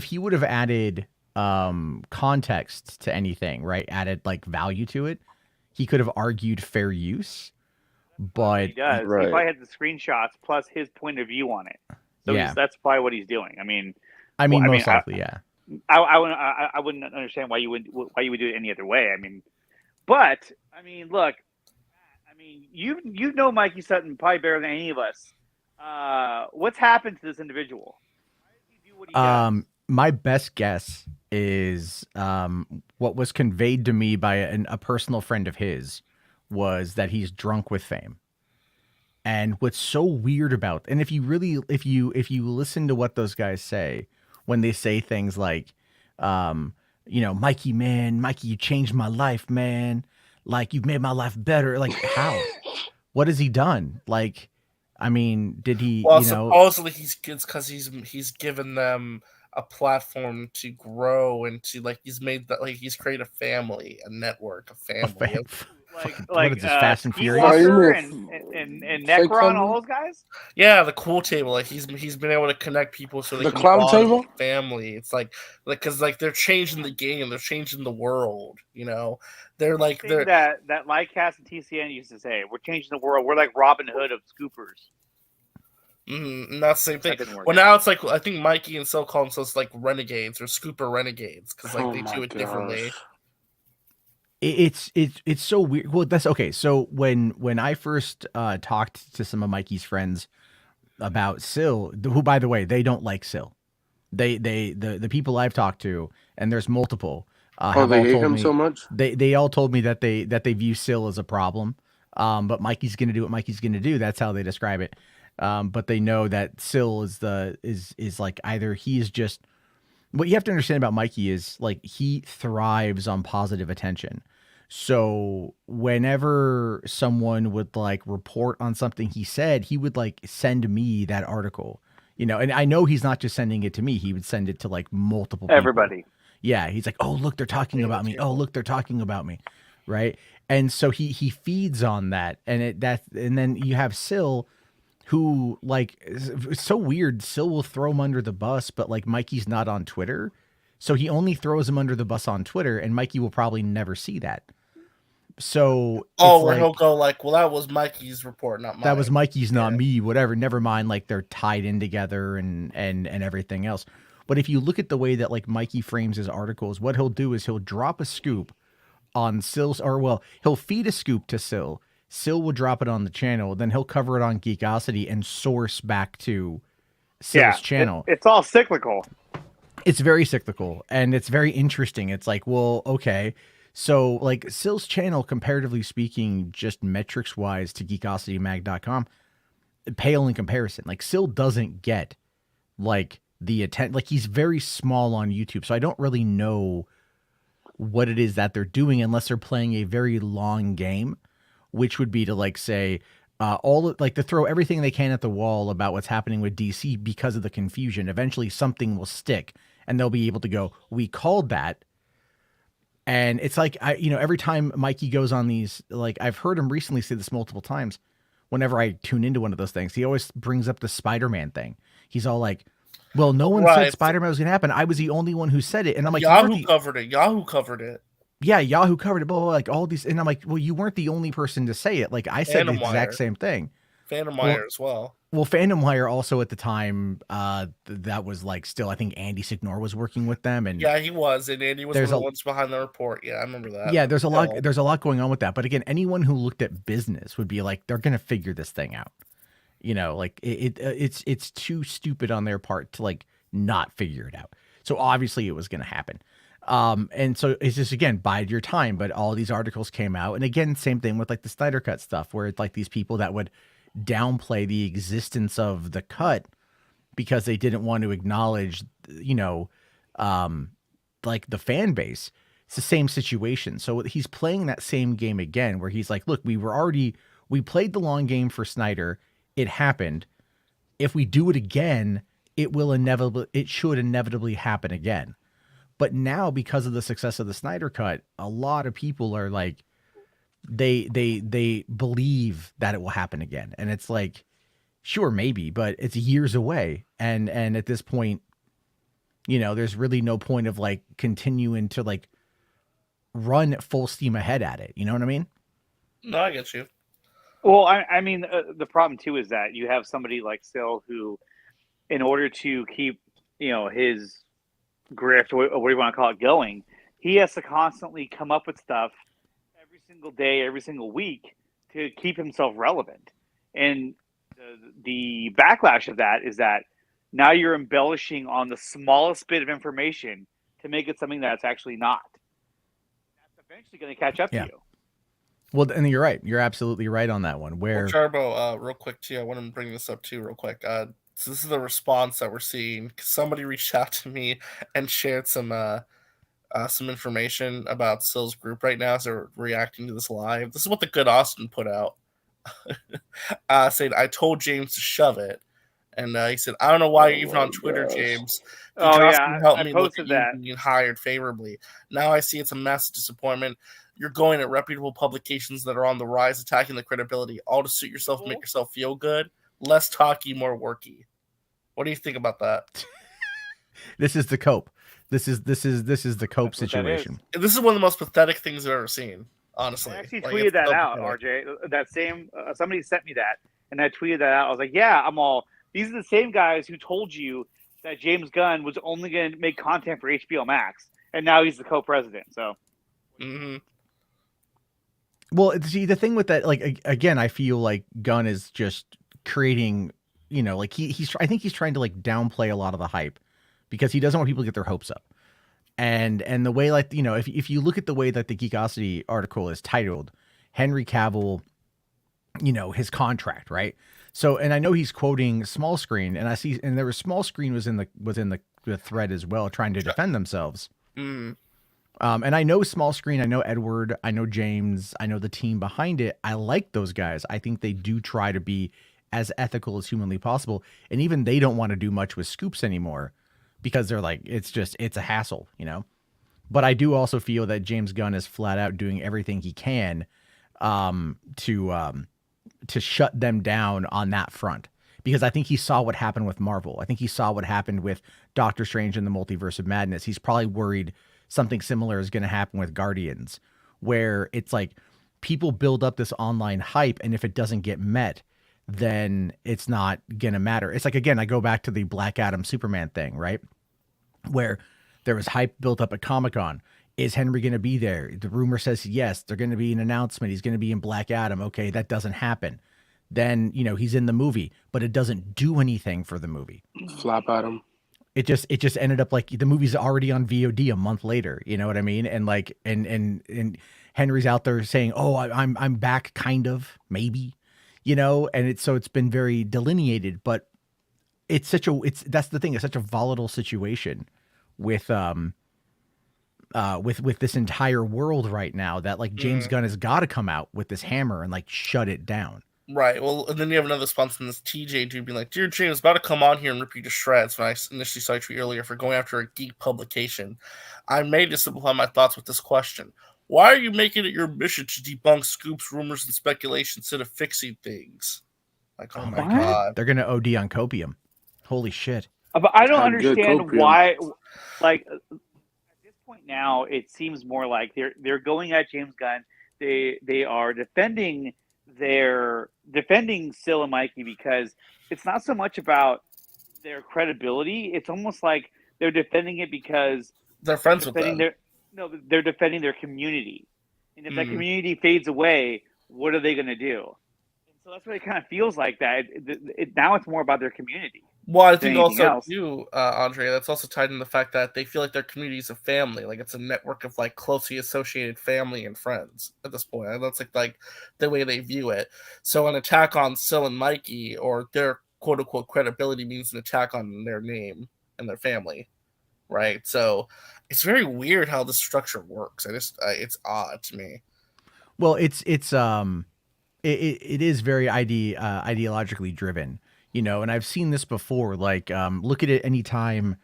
he would have added context to anything, right? Added like value to it, he could have argued fair use. But he does. Right. He probably had the screenshots plus his point of view on it. So that's probably what he's doing. I mean, most likely, yeah. I wouldn't understand why you would do it any other way. I mean, but I mean, look, I mean, you know Mikey Sutton probably better than any of us. What's happened to this individual? Why does he do what he does? My best guess is what was conveyed to me by a personal friend of his was that he's drunk with fame. And what's so weird about, and if you listen to what those guys say, when they say things like, Mikey, you changed my life, man. Like, you've made my life better. Like, how? What has he done? Like, I mean, did he, Well, supposedly he's given them a platform to grow and to, like, he's created a family, a network, a family. Like Fast and Furious and Necron, all those guys. Yeah, the cool table. Like he's been able to connect people so they the can clown table family. It's like because they're changing the game, they're changing the world. They're like that Livecast and TCN used to say, "We're changing the world. We're like Robin Hood of scoopers." And that's the same thing. Well, now it's like I think Mikey and Syl call themselves like renegades or scooper renegades because they do it differently. It's so weird. Well, that's okay. So when I first talked to some of Mikey's friends about Syl, who by the way, they don't like Syl. The people I've talked to, and there's multiple. They hate him so much. They all told me that they view Syl as a problem. But Mikey's gonna do what Mikey's gonna do. That's how they describe it. But they know that Syl is like either he is just. What you have to understand about Mikey is like he thrives on positive attention. So whenever someone would like report on something he said, he would like send me that article, and I know he's not just sending it to me. He would send it to like multiple people. Everybody. Yeah. He's like, oh, look, they're talking about me. Oh, look, they're talking about me. Right. And so he feeds on that. And then you have Syl, who like, it's so weird. Syl will throw him under the bus, but like Mikey's not on Twitter. So he only throws him under the bus on Twitter, and Mikey will probably never see that. So where he'll go like, well, that was Mikey's report, not mine. That was Mikey's, not me, whatever. Never mind, like they're tied in together and everything else. But if you look at the way that like Mikey frames his articles, what he'll do is he'll drop a scoop on Sill's, he'll feed a scoop to Sill. Sill will drop it on the channel, then he'll cover it on Geekosity and source back to Sill's channel. It's all cyclical. It's very cyclical, and it's very interesting. It's like, well, okay. So, like, Sill's channel, comparatively speaking, just metrics-wise to geekositymag.com, pale in comparison. Like, Sill doesn't get, like, the attention. Like, he's very small on YouTube, so I don't really know what it is that they're doing unless they're playing a very long game, which would be to, like, say, to throw everything they can at the wall about what's happening with DC because of the confusion. Eventually, something will stick, and they'll be able to go, we called that. And it's like, every time Mikey goes on these, like, I've heard him recently say this multiple times. Whenever I tune into one of those things, he always brings up the Spider-Man thing. He's all like, well, no one said Spider-Man was going to happen. I was the only one who said it. And I'm like, Yahoo covered it. Yeah, Yahoo covered it. Blah, blah, blah, like all these. And I'm like, well, you weren't the only person to say it. Like, I said the exact same thing. Phantom Wire as well. Well, Phantom Wire also at the time, that was like still, I think Andy Signor was working with them, and yeah, he was, and Andy was one of the ones behind the report. Yeah, I remember that. Yeah, there's a lot going on with that. But again, anyone who looked at business would be like, they're gonna figure this thing out. Like it's too stupid on their part to like not figure it out. So obviously it was gonna happen. And so it's just, again, bide your time. But all these articles came out, and again, same thing with like the Snyder Cut stuff, where it's like these people that would downplay the existence of the cut because they didn't want to acknowledge, like the fan base. It's the same situation. So he's playing that same game again, where he's like, look, we played the long game for Snyder. It happened. If we do it again, it should inevitably happen again. But now, because of the success of the Snyder Cut, a lot of people are like, they believe that it will happen again. And it's like, sure, maybe, but it's years away. And at this point, there's really no point of like continuing to like run full steam ahead at it. You know what I mean? No, I get you. Well, I mean, the problem too is that you have somebody like Sill who, in order to keep, his grift, or what do you want to call it, going, he has to constantly come up with stuff every single day, every single week to keep himself relevant. And the backlash of that is that now you're embellishing on the smallest bit of information to make it something that's actually not. That's eventually going to catch up to you. Well, and you're right. You're absolutely right on that one. Where Charbo, real quick too, I want to bring this up too, real quick. So this is the response that we're seeing. Somebody reached out to me and shared some information about Sill's group right now as they're reacting to this live. This is what the Good Austin put out. Saying, I told James to shove it. And he said, I don't know why you're even on Twitter, James. Helped me look at you being hired favorably. Now I see it's a massive disappointment. You're going at reputable publications that are on the rise, attacking the credibility, all to suit yourself, make yourself feel good. Less talky, more worky. What do you think about that? This is the cope. This is the cope situation. This is one of the most pathetic things I've ever seen. Honestly, I actually tweeted that out, RJ. That same somebody sent me that, and I tweeted that out. I was like, "Yeah, these are the same guys who told you that James Gunn was only going to make content for HBO Max, and now he's the co-president." So, well, see, the thing with that, like, again, I feel like Gunn is just creating, like I think he's trying to like downplay a lot of the hype because he doesn't want people to get their hopes up. And the way, like, if you look at the way that the Geekosity article is titled, Henry Cavill, his contract, right? So, and I know he's quoting Small Screen, and I see, and there was Small Screen was in the thread as well, trying to defend themselves. And I know Small Screen, I know Edward, I know James, I know the team behind it. I like those guys. I think they do try to be as ethical as humanly possible, and even they don't want to do much with scoops anymore, because they're like, it's a hassle, But I do also feel that James Gunn is flat out doing everything he can to shut them down on that front, because I think he saw what happened with Marvel. I think he saw what happened with Doctor Strange and the Multiverse of Madness. He's probably worried something similar is going to happen with Guardians, where it's like people build up this online hype, and if it doesn't get met, then it's not going to matter. It's like, again, I go back to the Black Adam Superman thing, right? Where there was hype built up at Comic-Con. Is Henry going to be there? The rumor says yes. They're going to be an announcement. He's going to be in Black Adam. Okay, that doesn't happen. Then, he's in the movie, but it doesn't do anything for the movie. Flap Adam. It just ended up like the movie's already on VOD a month later. You know what I mean? And like, and Henry's out there saying, "Oh, I'm back, kind of, maybe," and it's been very delineated. But that's the thing. It's such a volatile situation with this entire world right now that like James Gunn has got to come out with this hammer and like shut it down. Right. Well, and then you have another response from this TJ dude being like, "Dear James, about to come on here and rip you to shreds." When I initially saw your tweet earlier for going after a geek publication, I made to simplify my thoughts with this question: why are you making it your mission to debunk scoops, rumors, and speculation instead of fixing things? Like, oh my god, they're gonna OD on copium. Holy shit! But I don't understand why. Like at this point now, it seems more like they're going at James Gunn. They are defending Sil and Mikey because it's not so much about their credibility. It's almost like they're defending it because they're friends with them. They're defending their community. And if that community fades away, what are they going to do? And so that's what it kind of feels like that. Now it's more about their community. Well, I think also too, Andre, that's also tied in the fact that they feel like their community is a family, like it's a network of like closely associated family and friends at this point. And that's like the way they view it. So an attack on Sil and Mikey or their quote unquote credibility means an attack on their name and their family, right? So it's very weird how this structure works. It's odd to me. Well, it is very ideologically driven. And I've seen this before, like, look at it anytime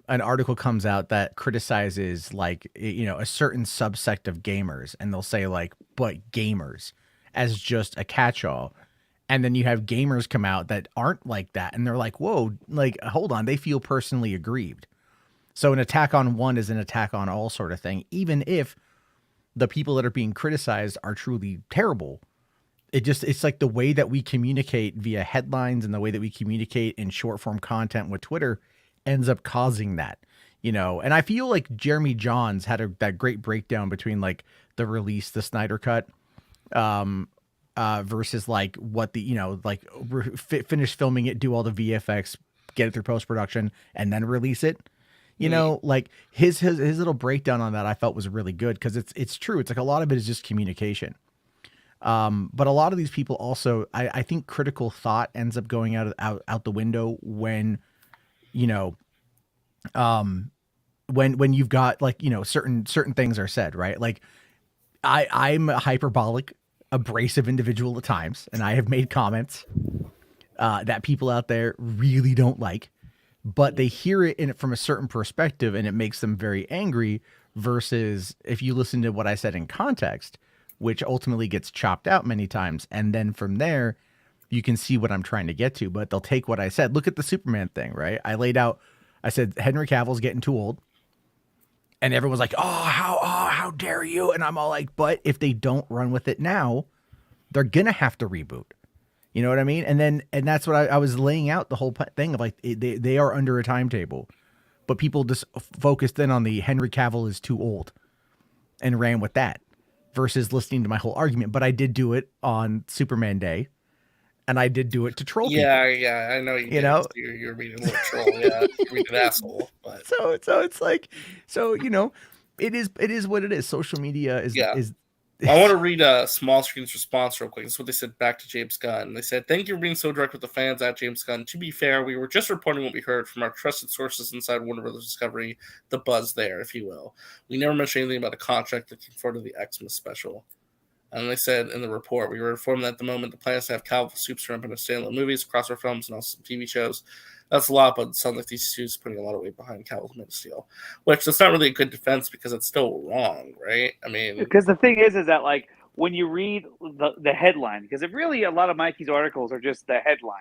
an article comes out that criticizes like, a certain subsect of gamers, and they'll say like, but gamers as just a catch-all. And then you have gamers come out that aren't like that. And they're like, whoa, like, hold on. They feel personally aggrieved. So an attack on one is an attack on all sort of thing. Even if the people that are being criticized are truly terrible. It's like the way that we communicate via headlines and the way that we communicate in short form content with Twitter ends up causing that, and I feel like Jeremy Johns had that great breakdown between like the release, the Snyder cut, versus like what the, finish filming it, do all the VFX, get it through post-production and then release it. Like his little breakdown on that I felt was really good. Cause it's true. It's like a lot of it is just communication. But a lot of these people also, I think critical thought ends up going out the window when, when you've got like, certain things are said, right? Like I'm a hyperbolic, abrasive individual at times, and I have made comments, that people out there really don't like, but they hear it from a certain perspective and it makes them very angry versus if you listen to what I said in context, which ultimately gets chopped out many times. And then from there, you can see what I'm trying to get to, but they'll take what I said. Look at the Superman thing, right? I said, Henry Cavill's getting too old. And everyone's like, how dare you? And I'm all like, but if they don't run with it now, they're going to have to reboot. You know what I mean? And that's what I was laying out the whole thing of like, they are under a timetable, but people just focused in on the Henry Cavill is too old and ran with that. Versus listening to my whole argument, but I did do it on Superman Day, and I did do it to troll people. Yeah, I know you know. You're being a little troll, yeah, you're being an asshole. But so it's like, it is what it is. Social media is. I want to read a small screen's response real quick. That's what they said back to James Gunn. They said, "Thank you for being so direct with the fans at James Gunn. To be fair, we were just reporting what we heard from our trusted sources inside Warner Bros. Discovery, the buzz there, if you will. We never mentioned anything about a contract looking forward to the Xmas special." And they said in the report, "We were informed that at the moment the plan is to have Cavill Soups ramp into standalone movies, crossover films, and also some TV shows. That's a lot, but it sounds like these two is putting a lot of weight behind Cavill's Man of Steel, which that's not really a good defense because it's still wrong, right? I mean, because the thing is that like when you read the headline, because it really a lot of Mikey's articles are just the headline.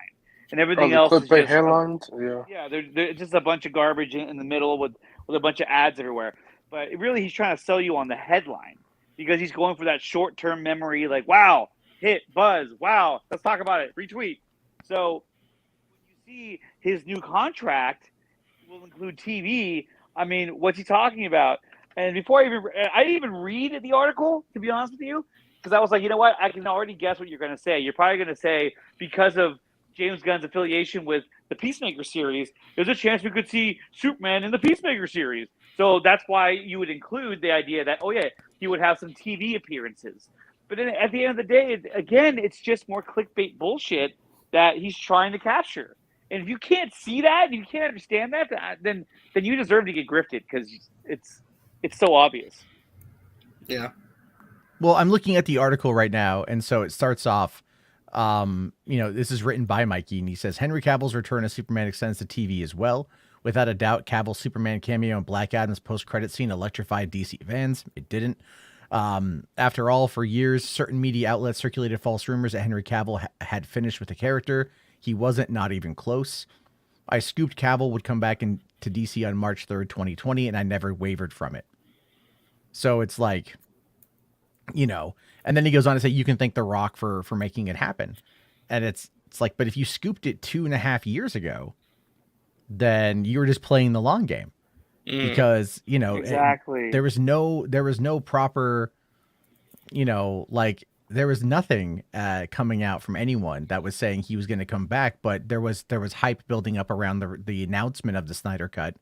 and everything the else is clickbait just headlines. yeah, they're just a bunch of garbage in the middle with a bunch of ads everywhere. But really, he's trying to sell you on the headline because he's going for that short-term memory. Like, wow, hit, buzz, wow, let's talk about it, retweet. So when you see his new contract will include TV, I mean, what's he talking about? And before I didn't even read the article, to be honest with you, because I was like, you know what, I can already guess what you're going to say. You're probably going to say because of James Gunn's affiliation with the Peacemaker series, there's a chance we could see Superman in the Peacemaker series. So that's why you would include the idea that, oh yeah, he would have some TV appearances. But then at the end of the day, again, it's just more clickbait bullshit that he's trying to capture. And if you can't see that, and you can't understand that, then you deserve to get grifted because it's so obvious. Yeah. Well, I'm looking at the article right now, and so it starts off, this is written by Mikey, and he says, Henry Cavill's return as Superman extends to TV as well. Without a doubt, Cavill's Superman cameo in Black Adam's post-credit scene electrified DC fans. It didn't. After all, for years, certain media outlets circulated false rumors that Henry Cavill had finished with the character. He wasn't, not even close. I scooped Cavill would come back into DC on March 3rd, 2020, and I never wavered from it. So it's like, and then he goes on to say, you can thank The Rock for making it happen. And it's like, but if you scooped it 2.5 years ago, then you were just playing the long game because, exactly. there was no proper, there was nothing coming out from anyone that was saying he was going to come back, but there was hype building up around the announcement of the Snyder Cut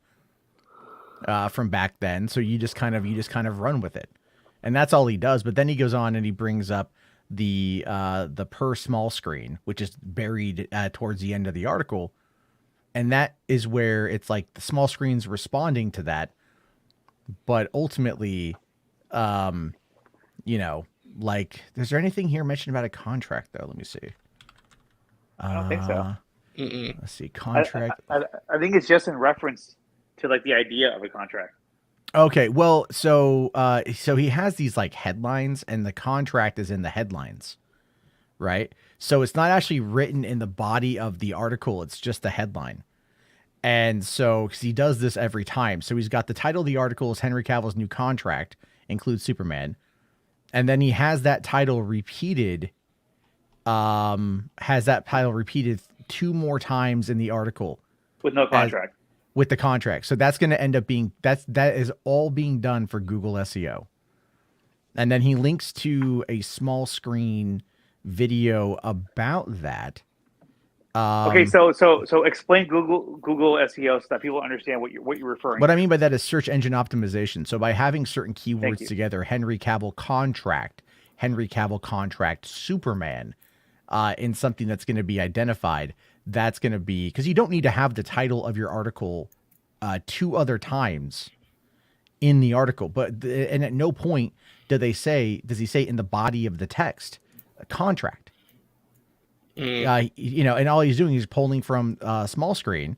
from back then. So you just kind of run with it, and that's all he does. But then he goes on and he brings up the per small screen, which is buried towards the end of the article. And that is where it's like the small screen's responding to that. But ultimately, is there anything here mentioned about a contract, though? Let me see. I don't think so. Let's see. Contract. I think it's just in reference to like the idea of a contract. Okay. Well, so he has these like headlines, and the contract is in the headlines, right? So it's not actually written in the body of the article. It's just the headline. And so, because he does this every time. So he's got the title of the article is Henry Cavill's new contract includes Superman. And then he has that title repeated. Has that title repeated 2 more times in the article. With no contract. With the contract. So that's going to end up being, that is all being done for Google SEO. And then he links to a small screen video about that. Okay, so explain Google SEO so that people understand what you're referring. What I mean by that is search engine optimization. So by having certain keywords together, Henry Cavill contract, Superman, in something that's going to be identified, that's going to be, because you don't need to have the title of your article 2 other times in the article, and at no point does he say in the body of the text contract. And all he's doing is pulling from small screen,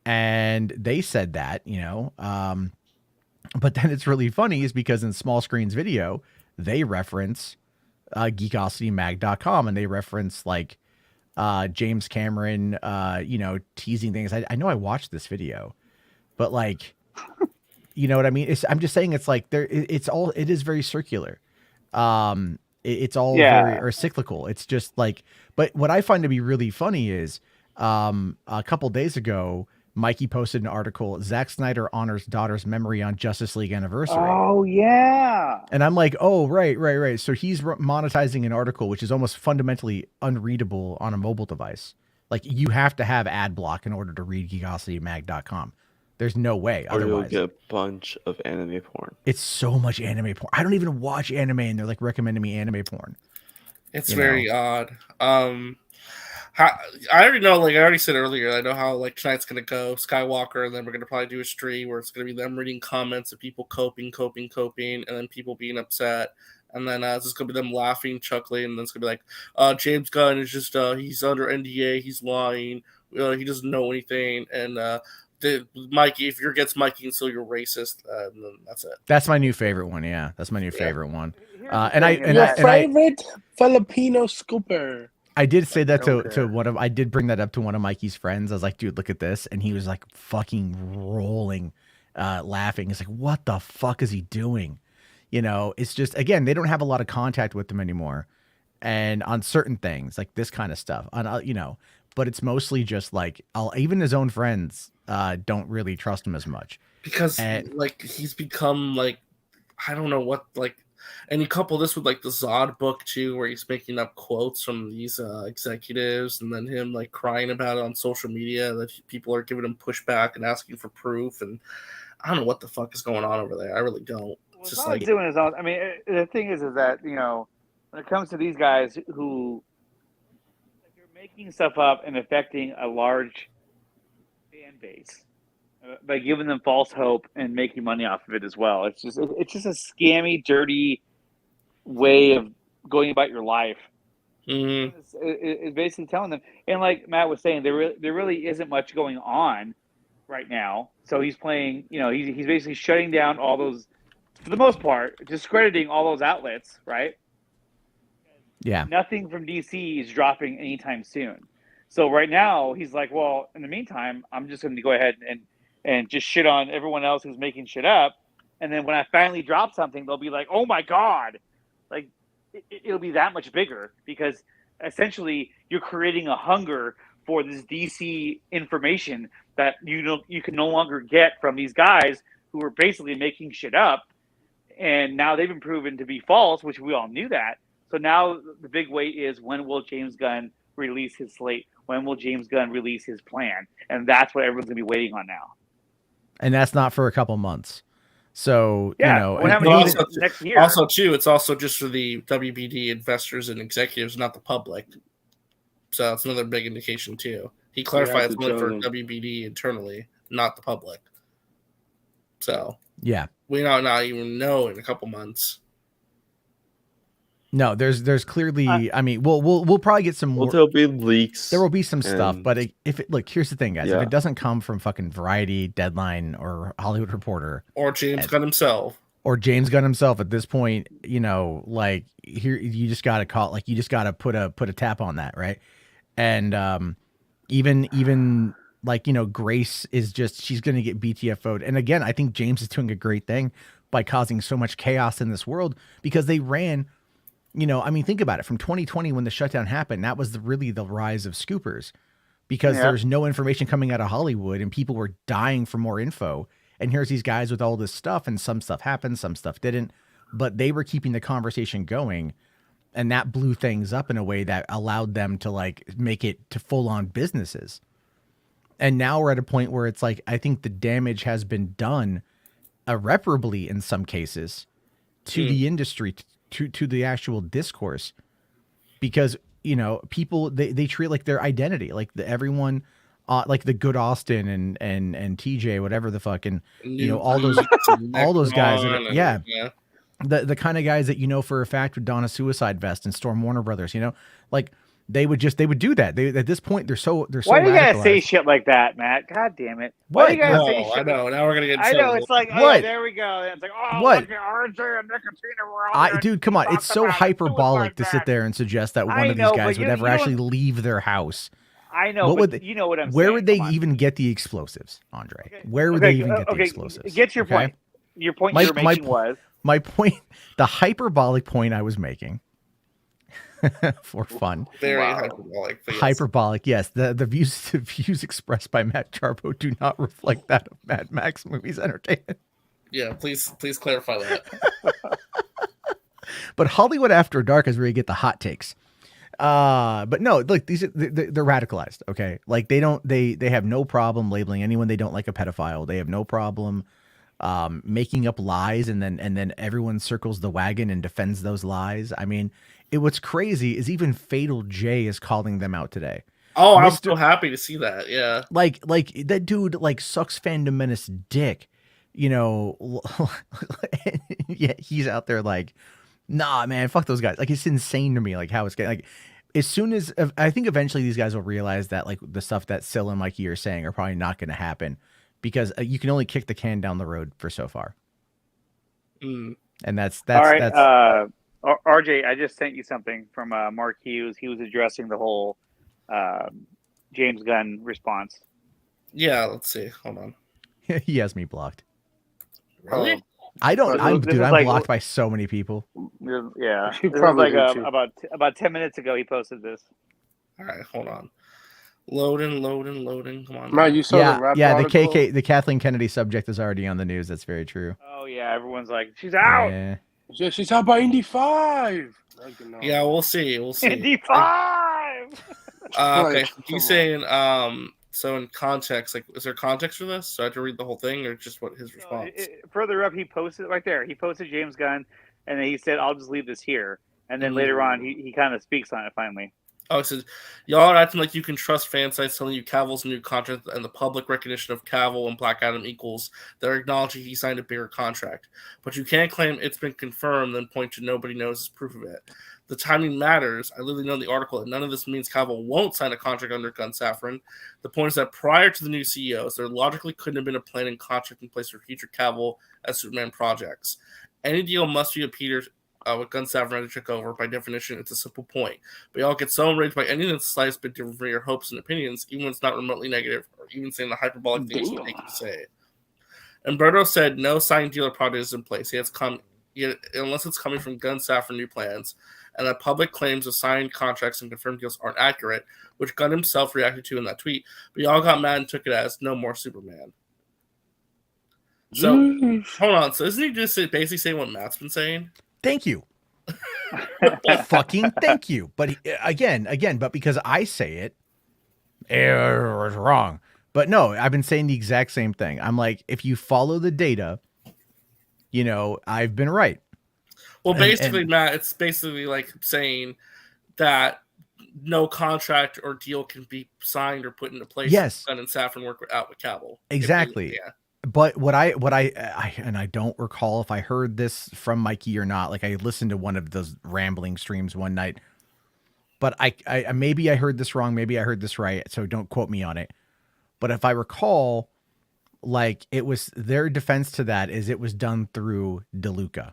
and they said that, but then it's really funny is because in small screen's video, they reference geekositymag.com, and they reference like James Cameron, teasing things. I know I watched this video, but like, you know what I mean? I'm just saying it's like it is very circular. It's all very cyclical. It's just like, but what I find to be really funny is a couple days ago, Mikey posted an article, Zack Snyder honors daughter's memory on Justice League anniversary. Oh, yeah. And I'm like, oh, right. So he's monetizing an article, which is almost fundamentally unreadable on a mobile device. Like you have to have ad block in order to read geekositymag.com. There's no way. Or otherwise. you'll get a bunch of anime porn. It's so much anime porn. I don't even watch anime, and they're like recommending me anime porn. It's very odd. I already know, like I already said earlier, I know how like tonight's gonna go. Skywalker, and then we're gonna probably do a stream where it's gonna be them reading comments of people coping, and then people being upset. And then it's just gonna be them laughing, chuckling, and then it's gonna be like, James Gunn is just he's under NDA, he's lying, he doesn't know anything, and Mikey, if you're against Mikey and still you're racist, then that's it. That's my new favorite one. Yeah, that's my new favorite one. Your favorite Filipino scooper. I did say that to one of I did bring that up to one of Mikey's friends. I was like, dude, look at this. And he was like fucking rolling, laughing. It's like, what the fuck is he doing? You know, it's just, again, they don't have a lot of contact with them anymore. And on certain things, like this kind of stuff, on, you know, but it's mostly just like, even his own friends don't really trust him as much. Because like he's become like, I don't know what, like, and you couple this with like the Zod book too, where he's making up quotes from these executives, and then him like crying about it on social media that people are giving him pushback and asking for proof, and I don't know what the fuck is going on over there. I really don't. It's just like doing his own. I mean, the thing is that, you know, when it comes to these guys who they're making stuff up and affecting a large fan base by giving them false hope and making money off of it as well. It's just a scammy, dirty way of going about your life. Mm-hmm. It's basically telling them, and like Matt was saying, there really isn't much going on right now. So he's playing, you know, he's basically shutting down all those, for the most part, discrediting all those outlets, right? Yeah. Nothing from DC is dropping anytime soon. So right now he's like, well, in the meantime, I'm just going to go ahead and just shit on everyone else who's making shit up. And then when I finally drop something, they'll be like, oh my God, like it'll be that much bigger, because essentially you're creating a hunger for this DC information that you can no longer get from these guys who are basically making shit up. And now they've been proven to be false, which we all knew that. So now the big wait is, when will James Gunn release his slate? When will James Gunn release his plan? And that's what everyone's going to be waiting on now. And that's not for a couple months. So, yeah, you know, next year. Also, too, it's also just for the WBD investors and executives, not the public. So that's another big indication, too. He clarified it's only for WBD internally, not the public. So, yeah, we not even know in a couple months. No, there's clearly. I mean, we'll probably get some more. There'll be leaks. There will be some stuff, but look, here's the thing, guys. Yeah. If it doesn't come from fucking Variety, Deadline, or Hollywood Reporter, or James Gunn himself, at this point, you know, like, here you just got to call, like, you just got to put a tap on that, right? And even like, you know, Grace is just, she's going to get BTFO'd. And again, I think James is doing a great thing by causing so much chaos in this world, because they ran. You know, I mean, think about it. From 2020, when the shutdown happened, that was really the rise of scoopers, because there's no information coming out of Hollywood and people were dying for more info. And here's these guys with all this stuff, and some stuff happened, some stuff didn't, but they were keeping the conversation going. And that blew things up in a way that allowed them to like make it to full on businesses. And now we're at a point where it's like, I think the damage has been done irreparably in some cases to the industry, to the actual discourse, because, you know, people, they treat like their identity, like everyone, like the good Austin and TJ, whatever the fucking, you know, all those guys, the kind of guys that, you know, for a fact would don a suicide vest and storm Warner Brothers, you know, like they would do that. They, at this point, they're so why do you gotta say shit like that, Matt? God damn it! Why do you gotta say shit? I know. Now we're gonna get. I know. It's like, oh, there we go. It's like, oh, what? Look at RJ and Nicotina were out there. Dude, come on! It's so hyperbolic to sit there and suggest that one of these guys would ever actually leave their house. I know. You know what I'm saying. Where would they even get the explosives, Andre? Where would they even get the explosives? Get your point. Your point you were making was my point. The hyperbolic point I was making. For fun. Very hyperbolic. Yes. Hyperbolic, yes. The views expressed by Matt Charbo do not reflect that of Mad Max Movies Entertainment. Yeah, please clarify that. But Hollywood After Dark is where you get the hot takes. But no, look, they're radicalized. Okay, like they have no problem labeling anyone they don't like a pedophile. They have no problem making up lies, and then everyone circles the wagon and defends those lies. I mean, what's crazy is even Fatal J is calling them out today. Oh, I'm so happy to see that. Yeah, like that dude like sucks Fandom Menace dick, you know. Yeah, he's out there like, nah, man, fuck those guys. Like, it's insane to me, like how it's getting like. As soon as I think eventually these guys will realize that like the stuff that Syl and Mikey are saying are probably not going to happen, because you can only kick the can down the road for so far. Mm. And that's all right. RJ, I just sent you something from Mark Hughes. He was addressing the whole James Gunn response. Yeah, let's see. Hold on. He has me blocked. Really? I don't. This is I'm like- blocked by so many people. Yeah, He this was probably like did too. about 10 minutes ago. He posted this. All right, hold on. Loading. Come on. Matt, you saw the rap The article? the Kathleen Kennedy subject is already on the news. That's very true. Oh yeah, everyone's like, she's out. Yeah. Yeah, she's out by Indy 5. Yeah, we'll see. Indy 5. Okay, he's saying, so in context, like, is there context for this? So I have to read the whole thing, or just what his response? Further up, he posted right there. He posted James Gunn, and then he said, "I'll just leave this here." And then later on, he kind of speaks on it finally. Oh, it says, y'all are acting like you can trust fan sites telling you Cavill's new contract and the public recognition of Cavill and Black Adam equals. They're acknowledging he signed a bigger contract. But you can't claim it's been confirmed, then point to nobody knows as proof of it. The timing matters. I literally know in the article that none of this means Cavill won't sign a contract under Gunn Safran. The point is that prior to the new CEOs, there logically couldn't have been a plan and contract in place for future Cavill as Superman projects. Any deal must be a Peter with Gunn Safran took over. By definition, it's a simple point. But y'all get so enraged by anything that's slightest bit different from your hopes and opinions, even when it's not remotely negative, or even saying the hyperbolic things you make you say. Umberto said no signed deal or project is in place. Unless it's coming from Gunn Safran new plans, and that public claims of signed contracts and confirmed deals aren't accurate, which Gunn himself reacted to in that tweet. But y'all got mad and took it as no more Superman. So, hold on. So isn't he just basically saying what Matt's been saying? Thank you. Fucking thank you. But again, but because I say it, it's wrong. But no, I've been saying the exact same thing. I'm like, if you follow the data, I've been right. Well, basically, Matt, it's basically like saying that no contract or deal can be signed or put into place. Yes. Gunn and Safran work out with Cavill. Exactly. But what I and I don't recall if I heard this from Mikey or not. Like I listened to one of those rambling streams one night, but I maybe I heard this wrong. Maybe I heard this right. So don't quote me on it. But if I recall, like it was their defense to that is it was done through DeLuca.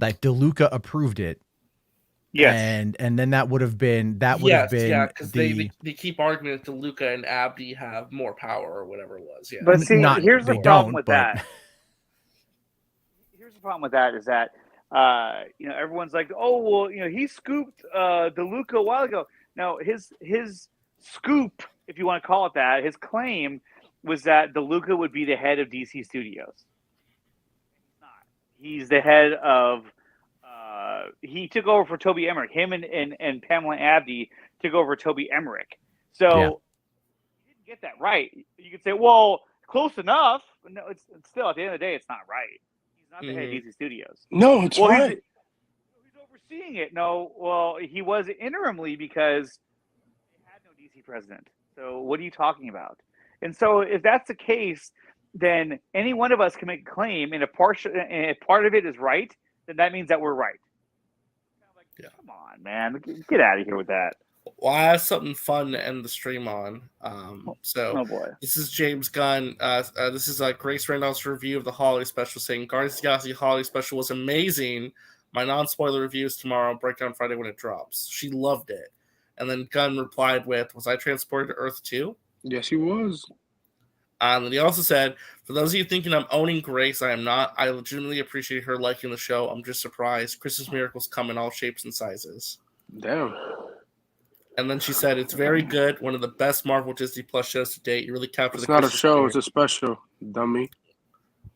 Like DeLuca approved it. Yes. And then that would have been because they keep arguing that DeLuca and Abdi have more power or whatever it was. Yeah. But see, here's the problem with that. Here's the problem with that is that everyone's like, oh well, he scooped DeLuca a while ago. No, his scoop, if you want to call it that, his claim was that DeLuca would be the head of DC Studios. He's not. He's the head of. He took over for Toby Emmerich. Him and Pamela Abdi took over Toby Emmerich. So you didn't get that right. You could say, well, close enough. No, it's still at the end of the day, it's not right. He's not the head of DC Studios. No, it's right. He's overseeing it. No, well, he was interimly because they had no DC president. So what are you talking about? And so if that's the case, then any one of us can make a claim, and if part of it is right, then that means that we're right. Come on, man. Get out of here with that. Well, I have something fun to end the stream on. Oh boy. This is James Gunn. This is Grace Randolph's review of the holiday special, saying Guardians of the Galaxy holiday special was amazing. My non-spoiler review is tomorrow, breakdown Friday when it drops. She loved it. And then Gunn replied with, was I transported to Earth too? Yes, he was. And he also said, for those of you thinking I'm owning Grace, I am not. I legitimately appreciate her liking the show. I'm just surprised. Christmas miracles come in all shapes and sizes. Damn. And then she said, it's very good. One of the best Marvel Disney Plus shows to date. You really capture It's the not a Christmas show. spirit. It's a special, dummy.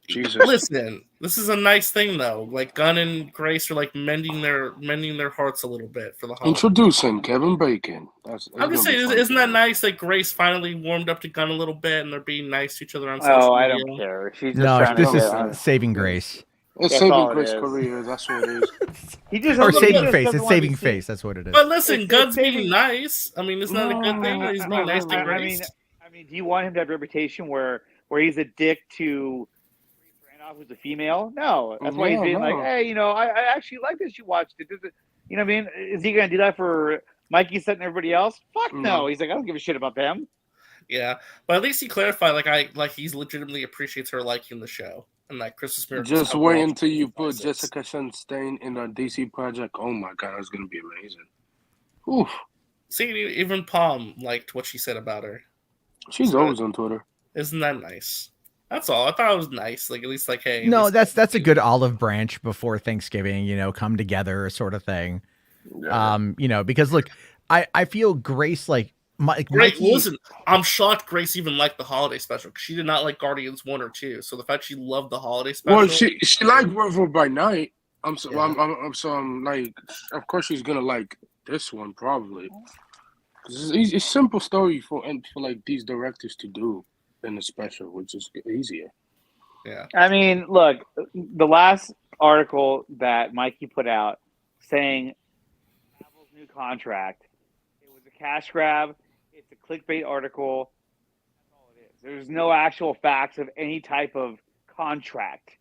Jesus. Listen, this is a nice thing though. Like Gunn and Grace are like mending their hearts a little bit for the holiday. Introducing Kevin Bacon. I'm just saying, isn't that nice that Grace finally warmed up to Gunn a little bit and they're being nice to each other on social media? I don't care. She's just this is saving grace. It's saving Grace's career. That's what it is. Or saving face. It's saving face. That's what it is. But listen, Gunn's being nice. I mean, isn't that a good thing? He's being nice to Grace. I mean, do you want him to have a reputation where he's a dick to who's a female? No, that's why he's being like, hey, I actually like this. You watched it. You know what I mean? Is he going to do that for Mikey, Sutton, and everybody else? Fuck no. He's like, I don't give a shit about them. Yeah, but at least he clarified, like he's legitimately appreciates her liking the show. And that Christmas Miracle. Just wait until you put Jessica Chastain in a DC project. Oh my god, it's gonna be amazing. Oof. See, even Palm liked what she said about her. She's always on Twitter. Isn't that nice? That's all. I thought it was nice. Like at least like, hey. No, that's a good olive branch before Thanksgiving. You know, come together sort of thing. Yeah. You know, because look, I feel Grace like. Grace, listen, I'm shocked Grace even liked the holiday special because she did not like Guardians 1 or 2. So the fact she loved the holiday special. Well, she liked Werewolf by Night. I'm like, of course she's gonna like this one probably. It's a simple story for like these directors to do in a special, which is easier. Yeah. I mean, look, the last article that Mikey put out saying Cavill's new contract, it was a cash grab. It's a clickbait article. That's all it is. There's no actual facts of any type of contract.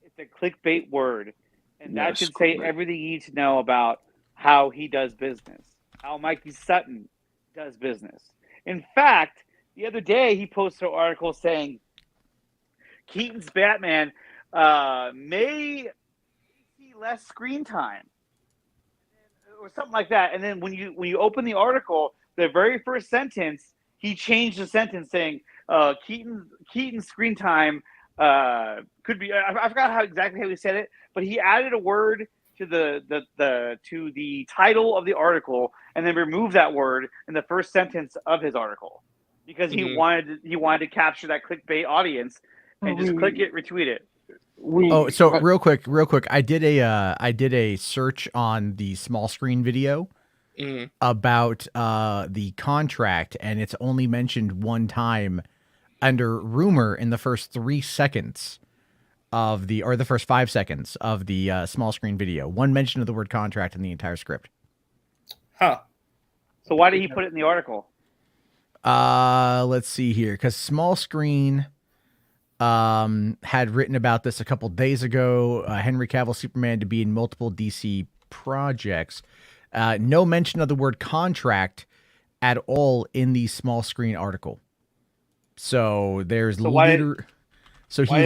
It's a clickbait word. And that should say everything you need to know about how he does business, how Mikey Sutton does business. In fact, the other day he posted an article saying Keaton's Batman may see less screen time or something like that. And then when you open the article, the very first sentence, he changed the sentence saying Keaton's screen time could be. I forgot exactly how he said it, but he added a word to the title of the article and then removed that word in the first sentence of his article because he wanted to capture that clickbait audience and just click it, retweet it. So real quick, I did a search on the small screen video about the contract, and it's only mentioned one time under rumor in the first 3 seconds of the first 5 seconds of the small screen video. One mention of the word contract in the entire script. Huh. So why did he put it in the article? Let's see here, because small screen had written about this a couple days ago. Henry Cavill Superman to be in multiple DC projects. No mention of the word contract at all in the small screen article. So there's he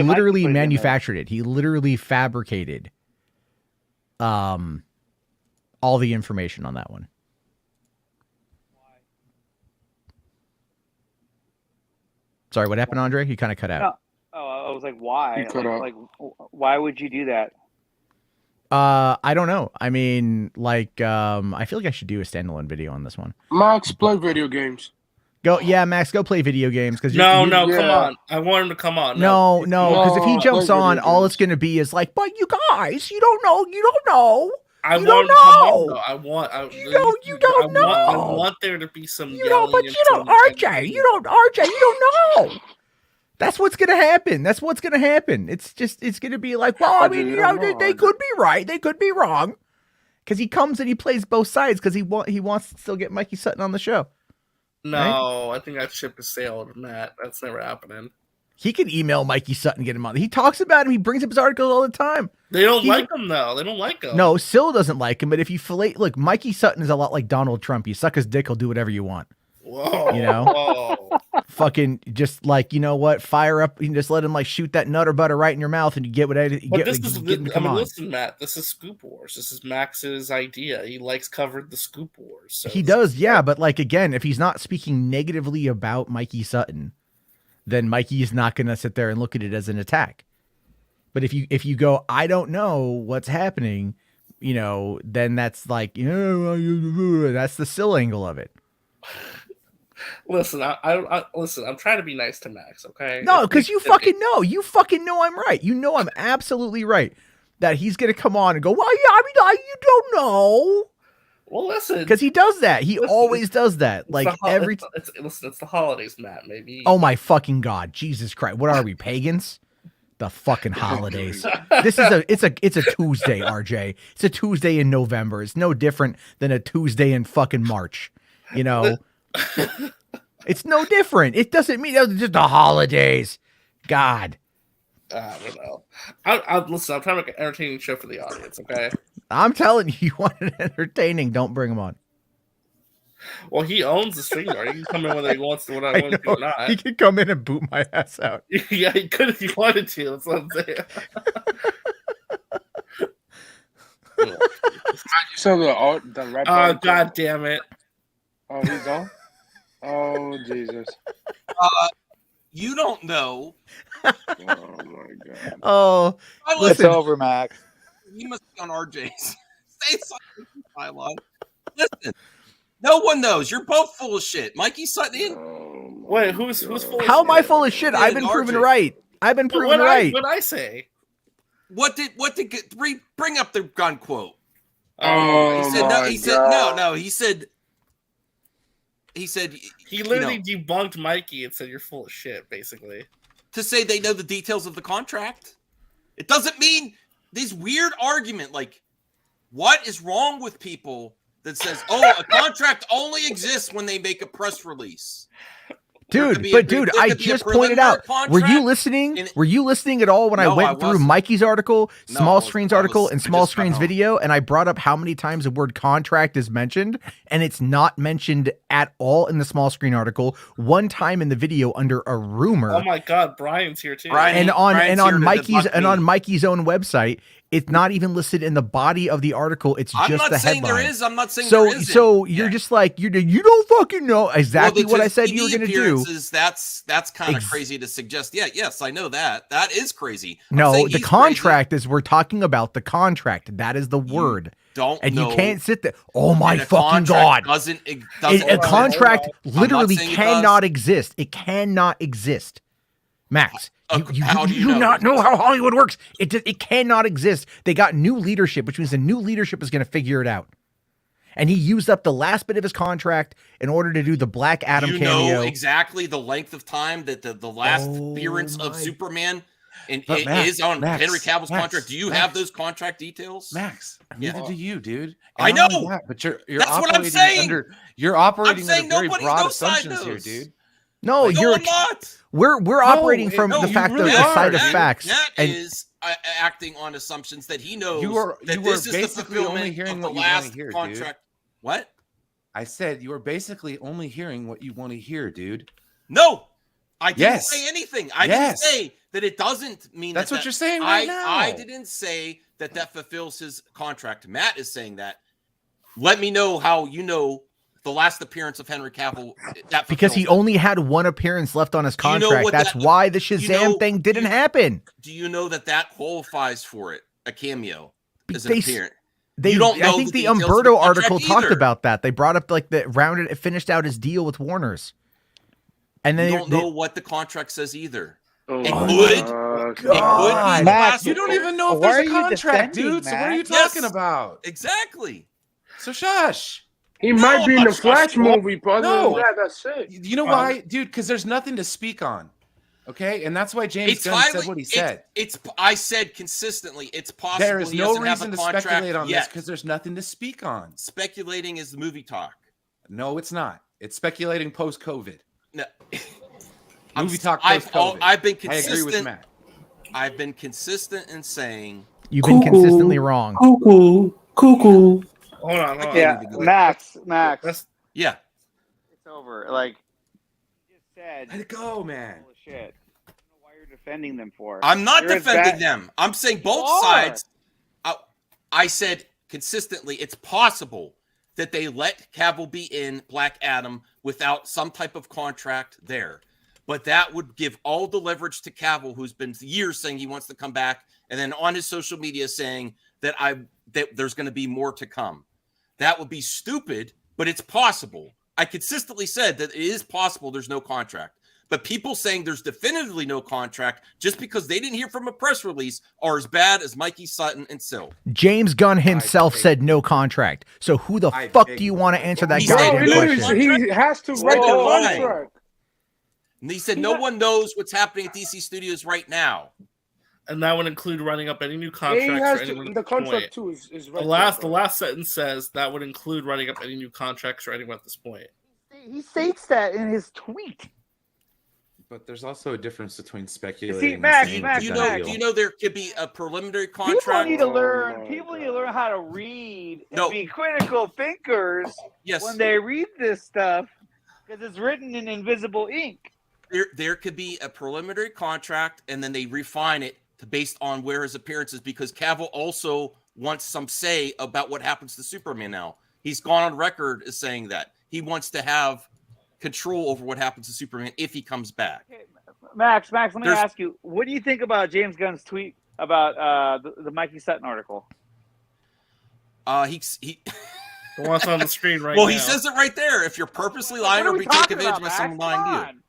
literally manufactured it. He literally fabricated all the information on that one. Sorry, what happened, Andre? He kind of cut out. I was like, why? Like, why would you do that? I don't know. I mean, like, I feel like I should do a standalone video on this one. Max, play video games. Max, go play video games. Because come on. I want him to come on. No, because if he jumps on, all it's going to be is like, but you guys, you don't know. I don't know. I want there to be some yelling. But you don't, RJ. You don't know. That's what's going to happen. It's going to be like, well, I mean, they could be right. They could be wrong. Because he comes and he plays both sides because he wants to still get Mikey Sutton on the show. No, right? I think that ship has sailed, Matt. That's never happening. He can email Mikey Sutton, get him on. He talks about him. He brings up his articles all the time. They don't like him, though. They don't like him. No, Syl doesn't like him. But if you look, Mikey Sutton is a lot like Donald Trump. You suck his dick, he'll do whatever you want. Whoa. You know? Whoa. Fucking just like, you know what? Fire up. You can just let him like shoot that nutter butter right in your mouth and you get whatever. Listen, Matt, this is Scoop Wars. This is Max's idea. He likes covered the Scoop Wars. So he does, yeah. But like, again, if he's not speaking negatively about Mikey Sutton, then Mikey is not going to sit there and look at it as an attack. But if you go, I don't know what's happening, you know, then that's like, that's the Syl angle of it. Listen, I'm trying to be nice to Max, okay? No, because you fucking know. You fucking know I'm right. You know I'm absolutely right. That he's going to come on and go, well, yeah, I mean, you don't know. Well, listen. Because he does that. He always does that. Like every... It's the holidays, Matt, maybe. Oh, my fucking God. Jesus Christ. What are we, pagans? The fucking holidays. It's a Tuesday, RJ. It's a Tuesday in November. It's no different than a Tuesday in fucking March. You know? It's no different. It doesn't mean it's just the holidays. God. I don't know. Listen, I'm trying to make an entertaining show for the audience, okay? I'm telling you, you want it entertaining, don't bring them on. Well, he owns the StreamYard. He can come in whether he wants to, when I want to or not. He could come in and boot my ass out. Yeah, he could if he wanted to. That's what I'm saying. You saw the rap. Oh, God damn it. Oh, he's on? Oh, Jesus. You don't know. Oh, my God. Oh, I It's over, Max. You must be on RJ's. Say something, Pylon. Listen, no one knows. You're both full of shit. Mikey Sutton. Wait, who's full of shit? How am I full of shit? I've been proven RJ. right. I've been proven right. What I say? What did bring up the Gunn quote? Oh, he said no. He said no. He said he literally debunked Mikey and said you're full of shit, basically. To say they know the details of the contract. It doesn't mean this weird argument. Like, what is wrong with people that says, "Oh, a contract only exists when they make a press release"? Dude, I just pointed out. Were you listening? Were you listening at all when I went through Mikey's article, Small Screen's article, and Small Screen's video, and I brought up how many times the word contract is mentioned, and it's not mentioned at all in the Small Screen article. One time in the video under a rumor. Oh my God, Brian's here too. And on Mikey's own website, it's not even listed in the body of the article. It's just the headline. I'm not saying there is. I'm not saying so, there isn't. So you're just like you don't fucking know exactly what I said you were going to do. That's kind of crazy to suggest. Yeah, yes, I know that. That is crazy. No, the contract is we're talking about the contract. That is the word. You can't sit there. Oh my fucking God! A contract literally cannot exist. It cannot exist. Max, you not know how Hollywood works. It cannot exist. They got new leadership, which means the new leadership is going to figure it out. And he used up the last bit of his contract in order to do the Black Adam cameo. You know exactly the length of time that the last appearance of Superman is on Henry Cavill's contract. Do you have those contract details? Max, neither do you, dude. I know. But you're That's what I'm operating saying. You're operating I'm under very broad assumptions here, dude. No, I'm not. We're operating from the fact of the side of facts. That is acting on assumptions that he knows that this is the fulfillment of the last contract. What? I said you were basically only hearing what you want to hear, dude. No, I didn't say anything. I didn't say that it doesn't mean that's what you're saying right now. I didn't say that fulfills his contract. Matt is saying that. Let me know how you know the last appearance of Henry Cavill. Because he only had one appearance left on his contract. That's why the Shazam thing didn't happen. Do you know that qualifies for it? A cameo as an appearance. You don't know. I think the Umberto article talked about that. They brought up finished out his deal with Warner's. And then you don't know what the contract says either. Oh, it could. Max, you don't even know if there's a contract, dude. So what are you talking about? Exactly. So shush. He might be in the Flash movie, but no, that's it. You know why, dude? Because there's nothing to speak on. Okay, and that's why James Gunn said what he said. I said consistently, it's possible. There is no reason to speculate on this because there's nothing to speak on. Speculating is the movie talk. No, it's not. It's speculating post-COVID. No, movie talk post-COVID. I've been consistent. I agree with Matt. I've been consistent in saying you've been consistently wrong. Cuckoo. Hold on. Yeah, Max. Yeah, it's over. Like you just said, let it go, man. Shit. I don't know why you're defending them for. I'm not defending them. I'm saying both sides. I said consistently, it's possible that they let Cavill be in Black Adam without some type of contract there. But that would give all the leverage to Cavill, who's been years saying he wants to come back, and then on his social media saying that there's going to be more to come. That would be stupid, but it's possible. I consistently said that it is possible there's no contract. But people saying there's definitively no contract just because they didn't hear from a press release are as bad as Mikey Sutton and Sil. James Gunn himself said no contract. So who the fuck do you want to answer that goddamn question? He has to write the contract. And he said no one knows what's happening at DC Studios right now. And that would include running up any new contracts. The contract too is right. The last sentence says that would include running up any new contracts for anyone at this point. He states that in his tweet. But there's also a difference between speculating. and Max, saying Max, it's a Do done you deal. know there could be a preliminary People contract? need to learn. People need to learn how to read and be critical thinkers when they read this stuff, because it's written in invisible ink. There could be a preliminary contract, and then they refine it based on where his appearance is, because Cavill also wants some say about what happens to Superman now. He's gone on record as saying that he wants to have control over what happens to Superman if he comes back. Max, let me ask you, what do you think about James Gunn's tweet about the Mikey Sutton article? He The one's on the screen right well, now. he says it right there. If you're purposely lying or be taken advantage by someone lying to you.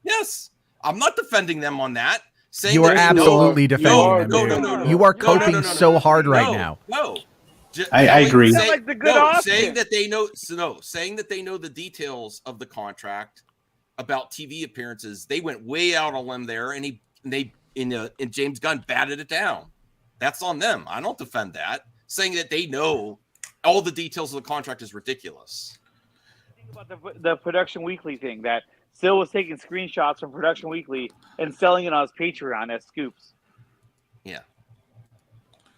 Yes. I'm not defending them on that. Saying You are that absolutely defending them. No. You are coping so hard right now. No. I agree. Like the good option. Saying that they know saying that they know the details of the contract about TV appearances, they went way out on a limb there, and James Gunn batted it down. That's on them. I don't defend that. Saying that they know all the details of the contract is ridiculous. Think about the Production Weekly thing, that Still was taking screenshots from Production Weekly and selling it on his Patreon as scoops. Yeah.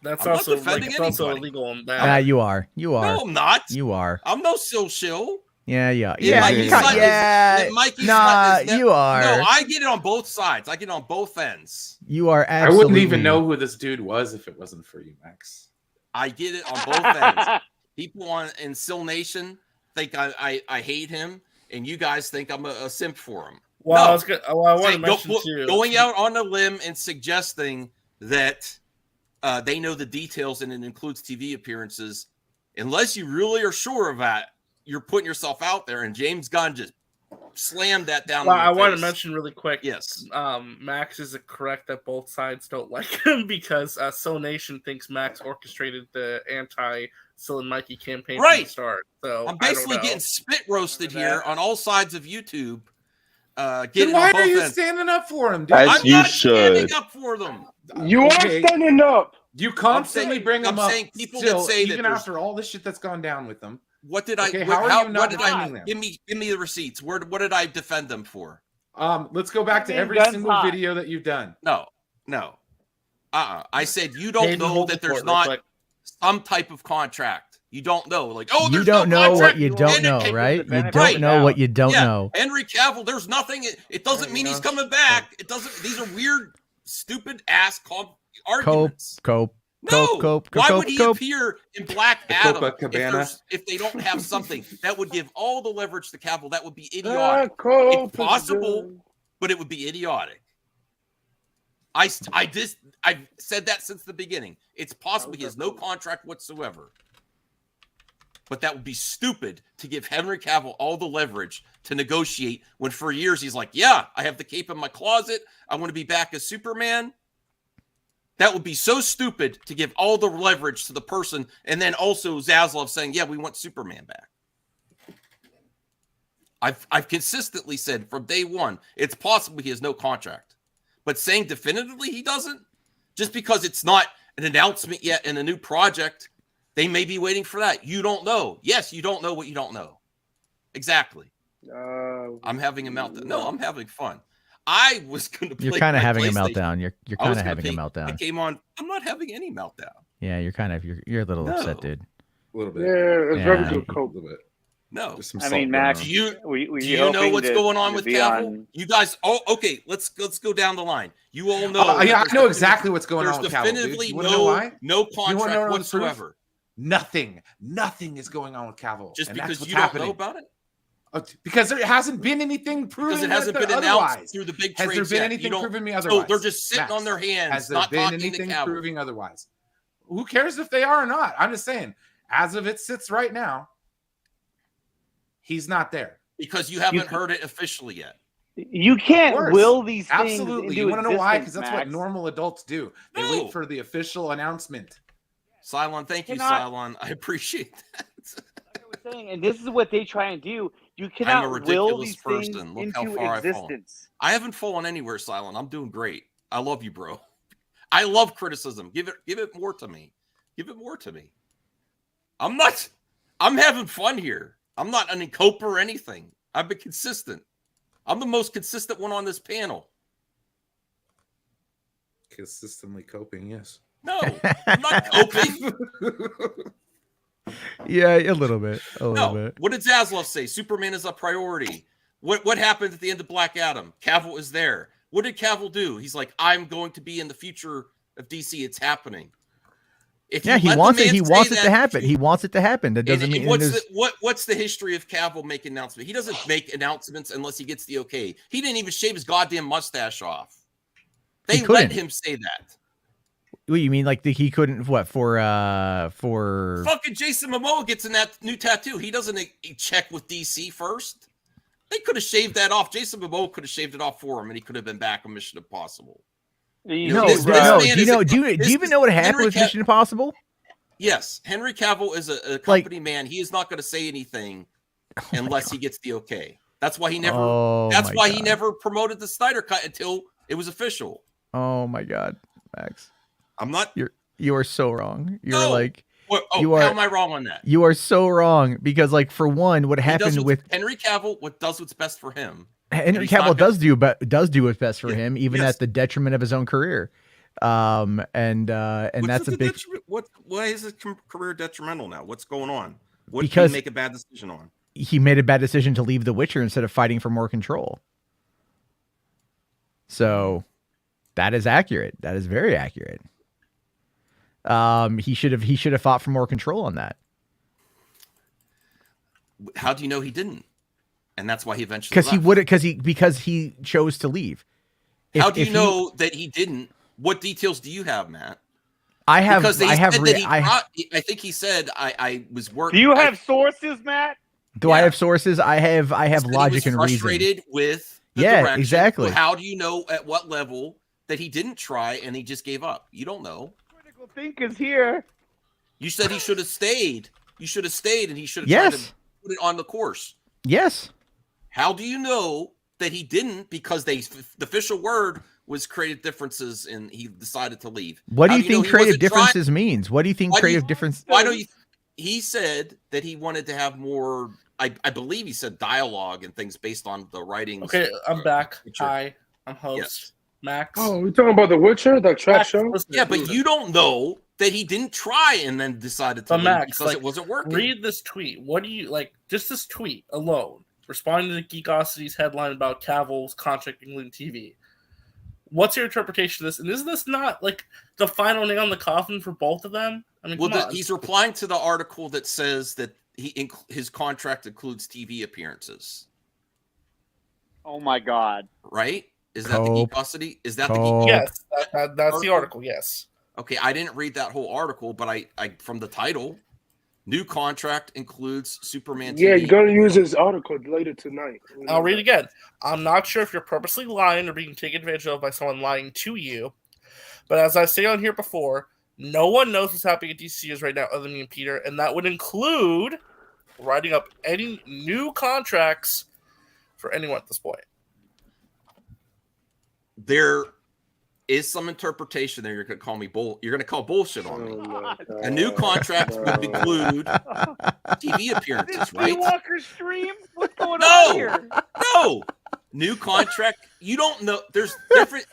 That's I'm not also defending it's also anybody. illegal on Yeah, that. you are. You are. No, I'm not. You are. I'm no shill. Yeah. Mikey's You are. No, I get it on both sides. I get it on both ends. You are I absolutely. wouldn't even know who this dude was if it wasn't for you, Max. I get it on both ends. People in Sill Nation think I hate him, and you guys think I'm a simp for him. Well, No. I want to mention too. Going out on a limb and suggesting that they know the details and it includes TV appearances, unless you really are sure of that, you're putting yourself out there. And James Gunn just slammed that down. Well, I want to mention really quick. Yes. Max is correct that both sides don't like him because Soul Nation thinks Max orchestrated the anti-Sill and Mikey campaign from the start. So I'm basically getting spit roasted here on all sides of YouTube. Then why are you standing up for him, dude? As I'm you not should. standing up for them. You are standing up. You constantly bring them up. saying people still, that say even that after all the shit that's gone down with them. What did I? Okay, what, how are you not what did I? defending them? Give me the receipts. What did I defend them for? Let's go back to every single video that you've done. No. I said you don't Hayden, know hold that the there's fort real not quick. some type of contract. You don't know. Like, oh, You there's don't no know contract. what you don't know, right? You don't know what you don't know. Henry Cavill, there's nothing. It doesn't mean he's coming back. It doesn't. These are weird, stupid ass arguments. Cope. Why would he appear in Black Adam Copacabana. if they don't have something that would give all the leverage to Cavill? That would be idiotic. It's possible, but it would be idiotic. I've said that since the beginning. It's possible he has no contract whatsoever. But that would be stupid to give Henry Cavill all the leverage to negotiate when for years he's like, yeah, I have the cape in my closet. I want to be back as Superman. That would be so stupid to give all the leverage to the person, and then also Zaslav saying, yeah, we want Superman back. I've consistently said from day one, it's possible he has no contract. But saying definitively he doesn't, just because it's not an announcement yet in a new project, they may be waiting for that. You don't know. Yes, you don't know what you don't know. Exactly. I'm having a meltdown. No, I'm having fun. I was going to play. You're kind of my having a PlayStation. meltdown. You're kind of having a meltdown. I came on. I'm not having any meltdown. Yeah, you're a little upset, dude. A little bit. Yeah, it's very good. A little bit. No, I mean, Max, do you know what's going on with Cavill? You guys, okay, let's go down the line. You all know. Yeah, I know exactly what's going on with Cavill. There's definitively know no contract whatsoever. Nothing is going on with Cavill. Just and that's because what's you don't happening. know about it? Because there hasn't been anything proven. Because it hasn't been announced through the big trades. Has there been yet. anything proving me otherwise? No, they're just sitting on their hands. Has there not been talking anything to Cavill. proving otherwise? Who cares if they are or not? I'm just saying, as of it sits right now, he's not there. Because you haven't heard it officially yet. You can't will these things. Absolutely. You want to know why? Because that's what normal adults do. They wait for the official announcement. Cylon, thank you, Cylon. I appreciate that. And this is what they try and do. You I'm a cannot will ridiculous these person. things Look how into far I've fallen. existence. I haven't fallen anywhere, Cylon. I'm doing great. I love you, bro. I love criticism. Give it more to me. Give it more to me. I'm having fun here. I'm not an cope or anything. I've been consistent. I'm the most consistent one on this panel. Consistently coping, yes. No, I'm not coping. Yeah, a little bit. A little No. bit. What did Zaslav say? Superman is a priority. What happened at the end of Black Adam? Cavill is there. What did Cavill do? He's like, I'm going to be in the future of DC. It's happening. If Yeah, he wants it. He wants it to happen. He wants it to happen. That doesn't mean what's the history of Cavill making announcements? He doesn't make announcements unless he gets the okay. He didn't even shave his goddamn mustache off. They let him say that. What you mean? Like he couldn't? What for? Fucking Jason Momoa gets in that new tattoo. He doesn't check with DC first. They could have shaved that off. Jason Momoa could have shaved it off for him, and he could have been back on Mission Impossible. Do you even know what happened with Mission Impossible? Yes, Henry Cavill is a company man. He is not going to say anything unless he gets the okay. That's why he never. He never promoted the Snyder Cut until it was official. Oh my God, Max! I'm not. You are so wrong. You're how am I wrong on that? You are so wrong because, like, for one, what happened with Henry Cavill? What does what's best for him? Henry Cavill does do what's best for him, even at the detriment of his own career. And that's a big. Why is his career detrimental now? What's going on? What did Because he make a bad decision on? He made a bad decision to leave The Witcher instead of fighting for more control. So that is accurate. That is very accurate. He should have fought for more control on that. How do you know he didn't? And that's why he eventually because he chose to leave. How do you know that he didn't? What details do you have, Matt? I think he said I was working. Do you have sources, Matt? Do I have sources? I have logic and reason. Frustrated with the direction. Exactly. Well, how do you know at what level that he didn't try and he just gave up? You don't know. Critical thinkers here. You said he should have stayed. You should have stayed, and he should have tried to put it on the course. Yes. How do you know that he didn't? Because the official word was creative differences, and he decided to leave. What do you think creative differences means? What do you think creative difference? Why don't you? He said that he wanted to have more. I believe he said dialogue and things based on the writings. Okay, I'm back. Hi, I'm host Max. Oh, we're talking about The Witcher, the track show. Yeah, but you don't know that he didn't try and then decided to leave Max, because it wasn't working. Read this tweet. What do you like? Just this tweet alone, responding to Geekosity's headline about Cavill's contract including TV. What's your interpretation of this? And is this not like the final nail in the coffin for both of them? I mean, he's replying to the article that says that his contract includes TV appearances. Oh my God! Right? Is that the Geekosity? Is that the Geekosity? Yes, that's the article. Yes. Okay, I didn't read that whole article, but I from the title, new contract includes Superman TV. Yeah, you're gonna use this article later tonight. I'll read again. I'm not sure if you're purposely lying or being taken advantage of by someone lying to you, but as I say on here before, no one knows what's happening at DC right now other than me and Peter, and that would include writing up any new contracts for anyone at this point. There is some interpretation there. You're going to call me you're going to call bullshit on me. A new contract would include TV appearances, right? Walker stream? What's going on here? No. New contract. You don't know. There's different.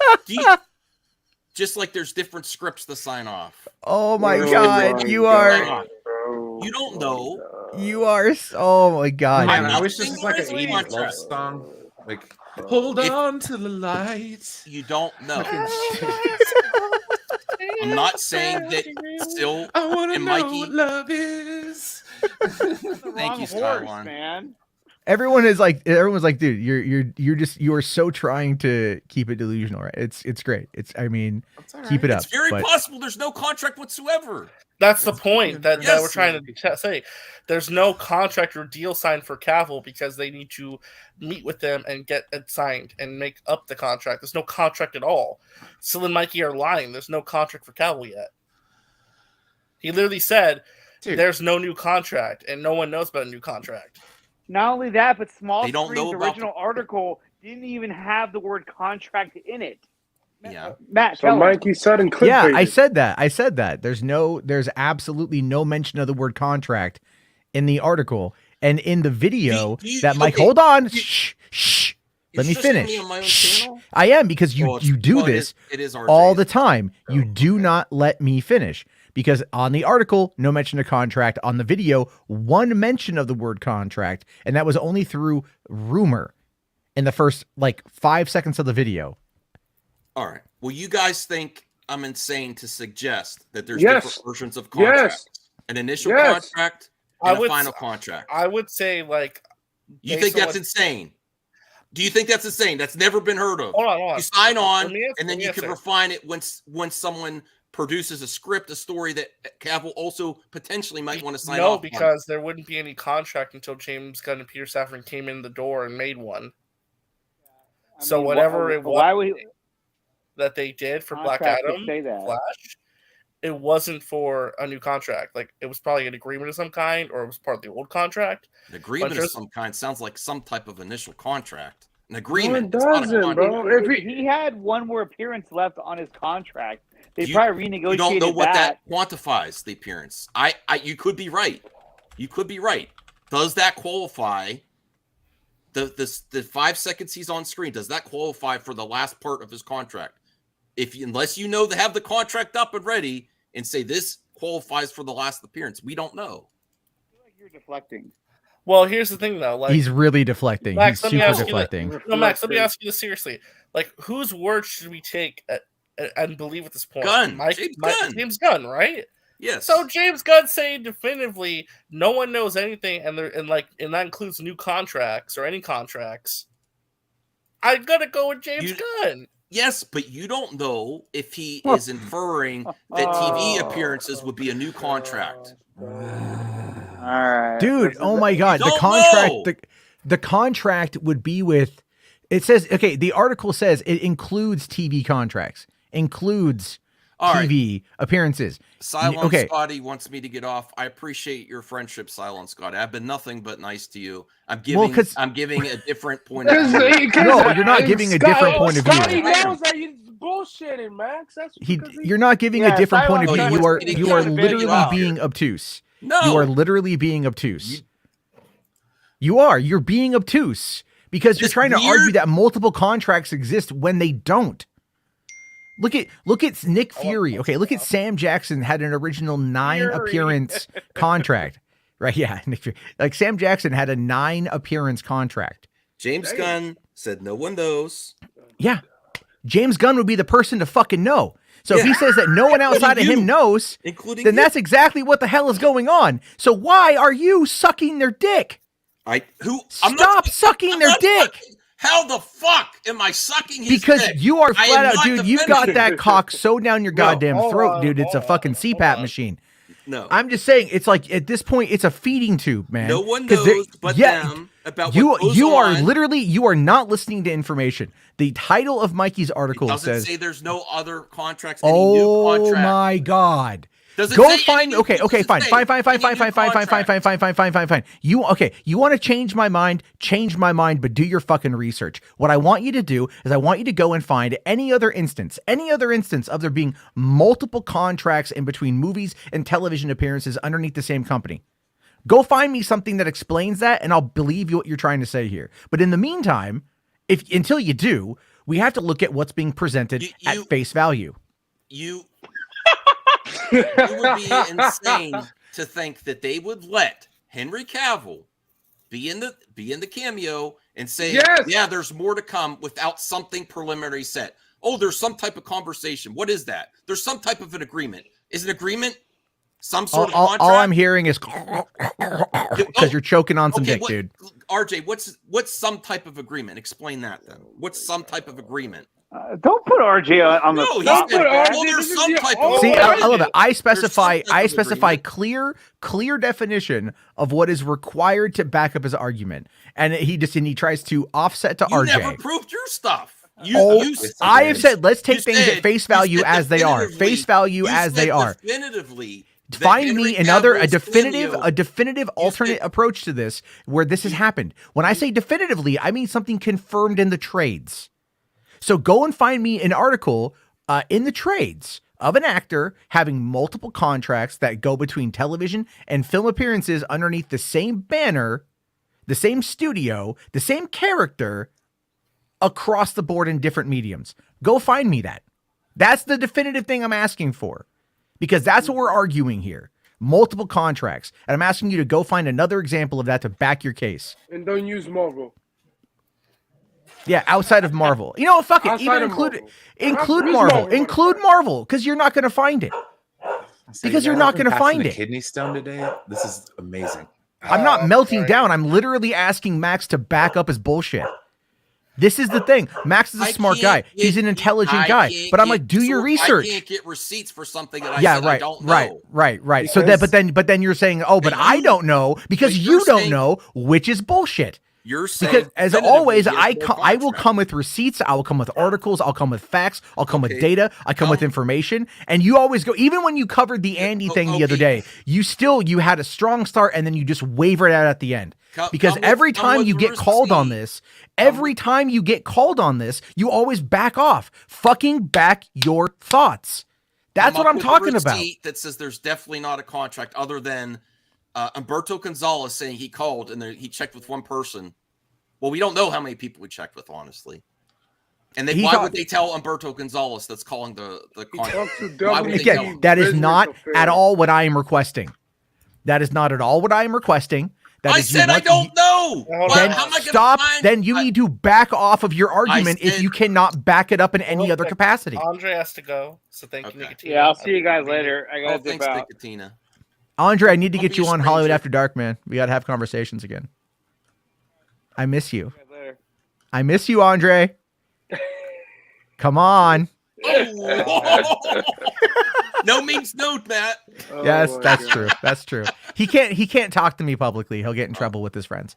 Just like there's different scripts to sign off. Oh my God. You are. You don't know. You are. Oh my God. I wish this was like an 80s love song. Like, hold on to the lights. You don't know. I'm not saying that still. I want to know Mikey, what love is. Thank you, Skywon. Man. Everyone's like, dude, you are so trying to keep it delusional, right? It's great. Keep it up. It's very possible there's no contract whatsoever. That's the point that we're trying to say. There's no contract or deal signed for Cavill because they need to meet with them and get it signed and make up the contract. There's no contract at all. Syl and Mikey are lying. There's no contract for Cavill yet. He literally said, there's no new contract, and no one knows about a new contract. Not only that, but Small They don't know Screen's about original article didn't even have the word contract in it. Yeah, Matt. So Mikey Sutton clickbaited. Yeah, I said that. There's absolutely no mention of the word contract in the article, and in the video Mike. Hold on. Shh. Let me shushing finish. me on my own Shh. channel? I am, because you do well, this it is RJ. all the time. You do not let me finish, because on the article, no mention of contract. On the video, one mention of the word contract, and that was only through rumor in the first 5 seconds of the video. All right. Well, you guys think I'm insane to suggest that there's Yes. different versions of contracts? An initial contract and a final contract. I would say You think that's insane? Do you think that's insane? That's never been heard of. Hold on. You sign on, Let me answer- and then let me you can answer. refine it when someone produces a script, a story that Cavill also potentially might want to sign No, off on. because there wouldn't be any contract until James Gunn and Peter Safran came in the door and made one. So mean, whatever it was why would that they did for Black contract would Adam, say that? Flash, it wasn't for a new contract. It was probably an agreement of some kind, or it was part of the old contract. An agreement But of some kind sounds like some type of initial contract. An No, agreement. it It's not a doesn't, contract. bro. If he had one more appearance left on his contract, they You- probably renegotiated You don't know what that. that quantifies the appearance. You could be right. You could be right. Does that qualify? The 5 seconds he's on screen, does that qualify for the last part of his contract? Unless you know they have the contract up and ready and say this qualifies for the last appearance, we don't know. You're deflecting. Well, here's the thing, though. He's really deflecting. Max, He's let me super ask you deflecting. No, Max, let me ask you this seriously. Whose word should we take and believe at this point? Gunn. Gunn. James Gunn, right? Yes. So James Gunn saying definitively no one knows anything, and that includes new contracts or any contracts. I'm gonna go with James Gunn. Yes, but you don't know if he is inferring that TV appearances would be a new contract. All right, Dude, oh my God. You The don't contract, know. the contract would be with, it says, okay, the article says it includes TV contracts, includes All right. TV appearances. Silence Okay. Scotty wants me to get off. I appreciate your friendship, Silence Scotty. I've been nothing but nice to you. I'm giving a different point of view. No, you're not giving a different point of Scotty view. knows that you're bullshitting, Max. That's You're not giving a different point of view. Silence You are Scotty you are wants me to literally get off. being obtuse. No. You are literally being obtuse. You are. You're being obtuse because you're trying to argue that multiple contracts exist when they don't. Look at Nick Fury. Okay, look at Sam Jackson had an original 9 appearance contract. Right, yeah. Nick Fury. Sam Jackson had a 9 appearance contract. James Gunn said no one knows. Yeah. James Gunn would be the person to fucking know. So if he says that no one outside of him knows, Including then you. that's exactly what the hell is going on. So why are you sucking their dick? Stop sucking their dick. How the fuck am I sucking his Because dick? you are I am flat out, not dude. You've got defending that him. cock so down your goddamn hold throat, on, dude. It's a fucking CPAP machine. No. I'm just saying, it's at this point, it's a feeding tube, man. No one 'Cause knows but them about you. what goes You are on. literally, you are not listening to information. The title of Mikey's article Doesn't says, say there's no other contracts, any new "Oh contract. my god." Does it Go say find any- okay, does it fine. say Fine. any new Fine. You want to change my mind, but do your fucking research. What I want you to do is I want you to go and find any other instance of there being multiple contracts in between movies and television appearances underneath the same company. Go find me something that explains that, and I'll believe you what you're trying to say here. But in the meantime, until you do, we have to look at what's being presented at face value. You would be insane to think that they would let Henry Cavill be in the cameo and say, Yes. yeah, there's more to come without something preliminary set. Oh, there's some type of conversation. What is that? There's some type of an agreement. Is an agreement some sort of contract? All I'm hearing is because you're choking on some dick, dude. RJ, what's some type of agreement? Explain that then. What's some type of agreement? Don't put RJ on the No, spot. he's like that. well, there's some type of See, I love it. I There's some specify type of clear definition of what is required to back up his argument, and he tries to offset to You RJ. never proved your stuff. I have said let's take things at face you value said as they are. definitively- Face value you as said they are. Definitively. that Find Henry me another Cavill's a definitive cameo- alternate approach to this where this has happened. When I say definitively, I mean something confirmed in the trades. So go and find me an article in the trades of an actor having multiple contracts that go between television and film appearances underneath the same banner, the same studio, the same character, across the board in different mediums. Go find me that. That's the definitive thing I'm asking for, because that's what we're arguing here. Multiple contracts. And I'm asking you to go find another example of that to back your case. And don't use Marvel. Yeah, outside of Marvel. You know what? Fuck it. Outside Even of include Marvel. Marvel. Include Marvel, because you're not going to find it. Because you're not going to find it. Kidney stone today. This is amazing. I'm not melting down. I'm literally asking Max to back up his bullshit. This is the thing. Max is a smart guy. He's an intelligent guy. But I'm like, do your research. I can't get receipts for something that I said I don't know. Right. So that, but then you're saying, oh, but I don't know because you don't know, which is bullshit. You're saying because as always, I will come with receipts. I will come with articles. I'll come with facts. I'll come with data. I come with information. And you always go, even when you covered the Andy thing the other day, you had a strong start and then you just wavered out at the end. Because every time you get called on this, you always back off. Fucking back your thoughts. That's what I'm talking about. That says there's definitely not a contract other than Humberto Gonzalez saying he called and he checked with one person. Well, we don't know how many people we checked with, honestly. And why would they tell Humberto Gonzalez that's calling the contract? Again, that is not at all what I am requesting. That is not at all what I am requesting. I said I don't know. Then stop. Then you need to back off of your argument if you cannot back it up in any other capacity. Andre has to go, so thank you, Nicotina. Yeah, I'll see you guys later. I gotta dip out. Nicotina. Andre, I need to get you on Hollywood After Dark, man. We got to have conversations again. I miss you. I miss you, Andre. Come on. No means no, Matt. Yes, that's true. That's true. He can't talk to me publicly. He'll get in trouble with his friends.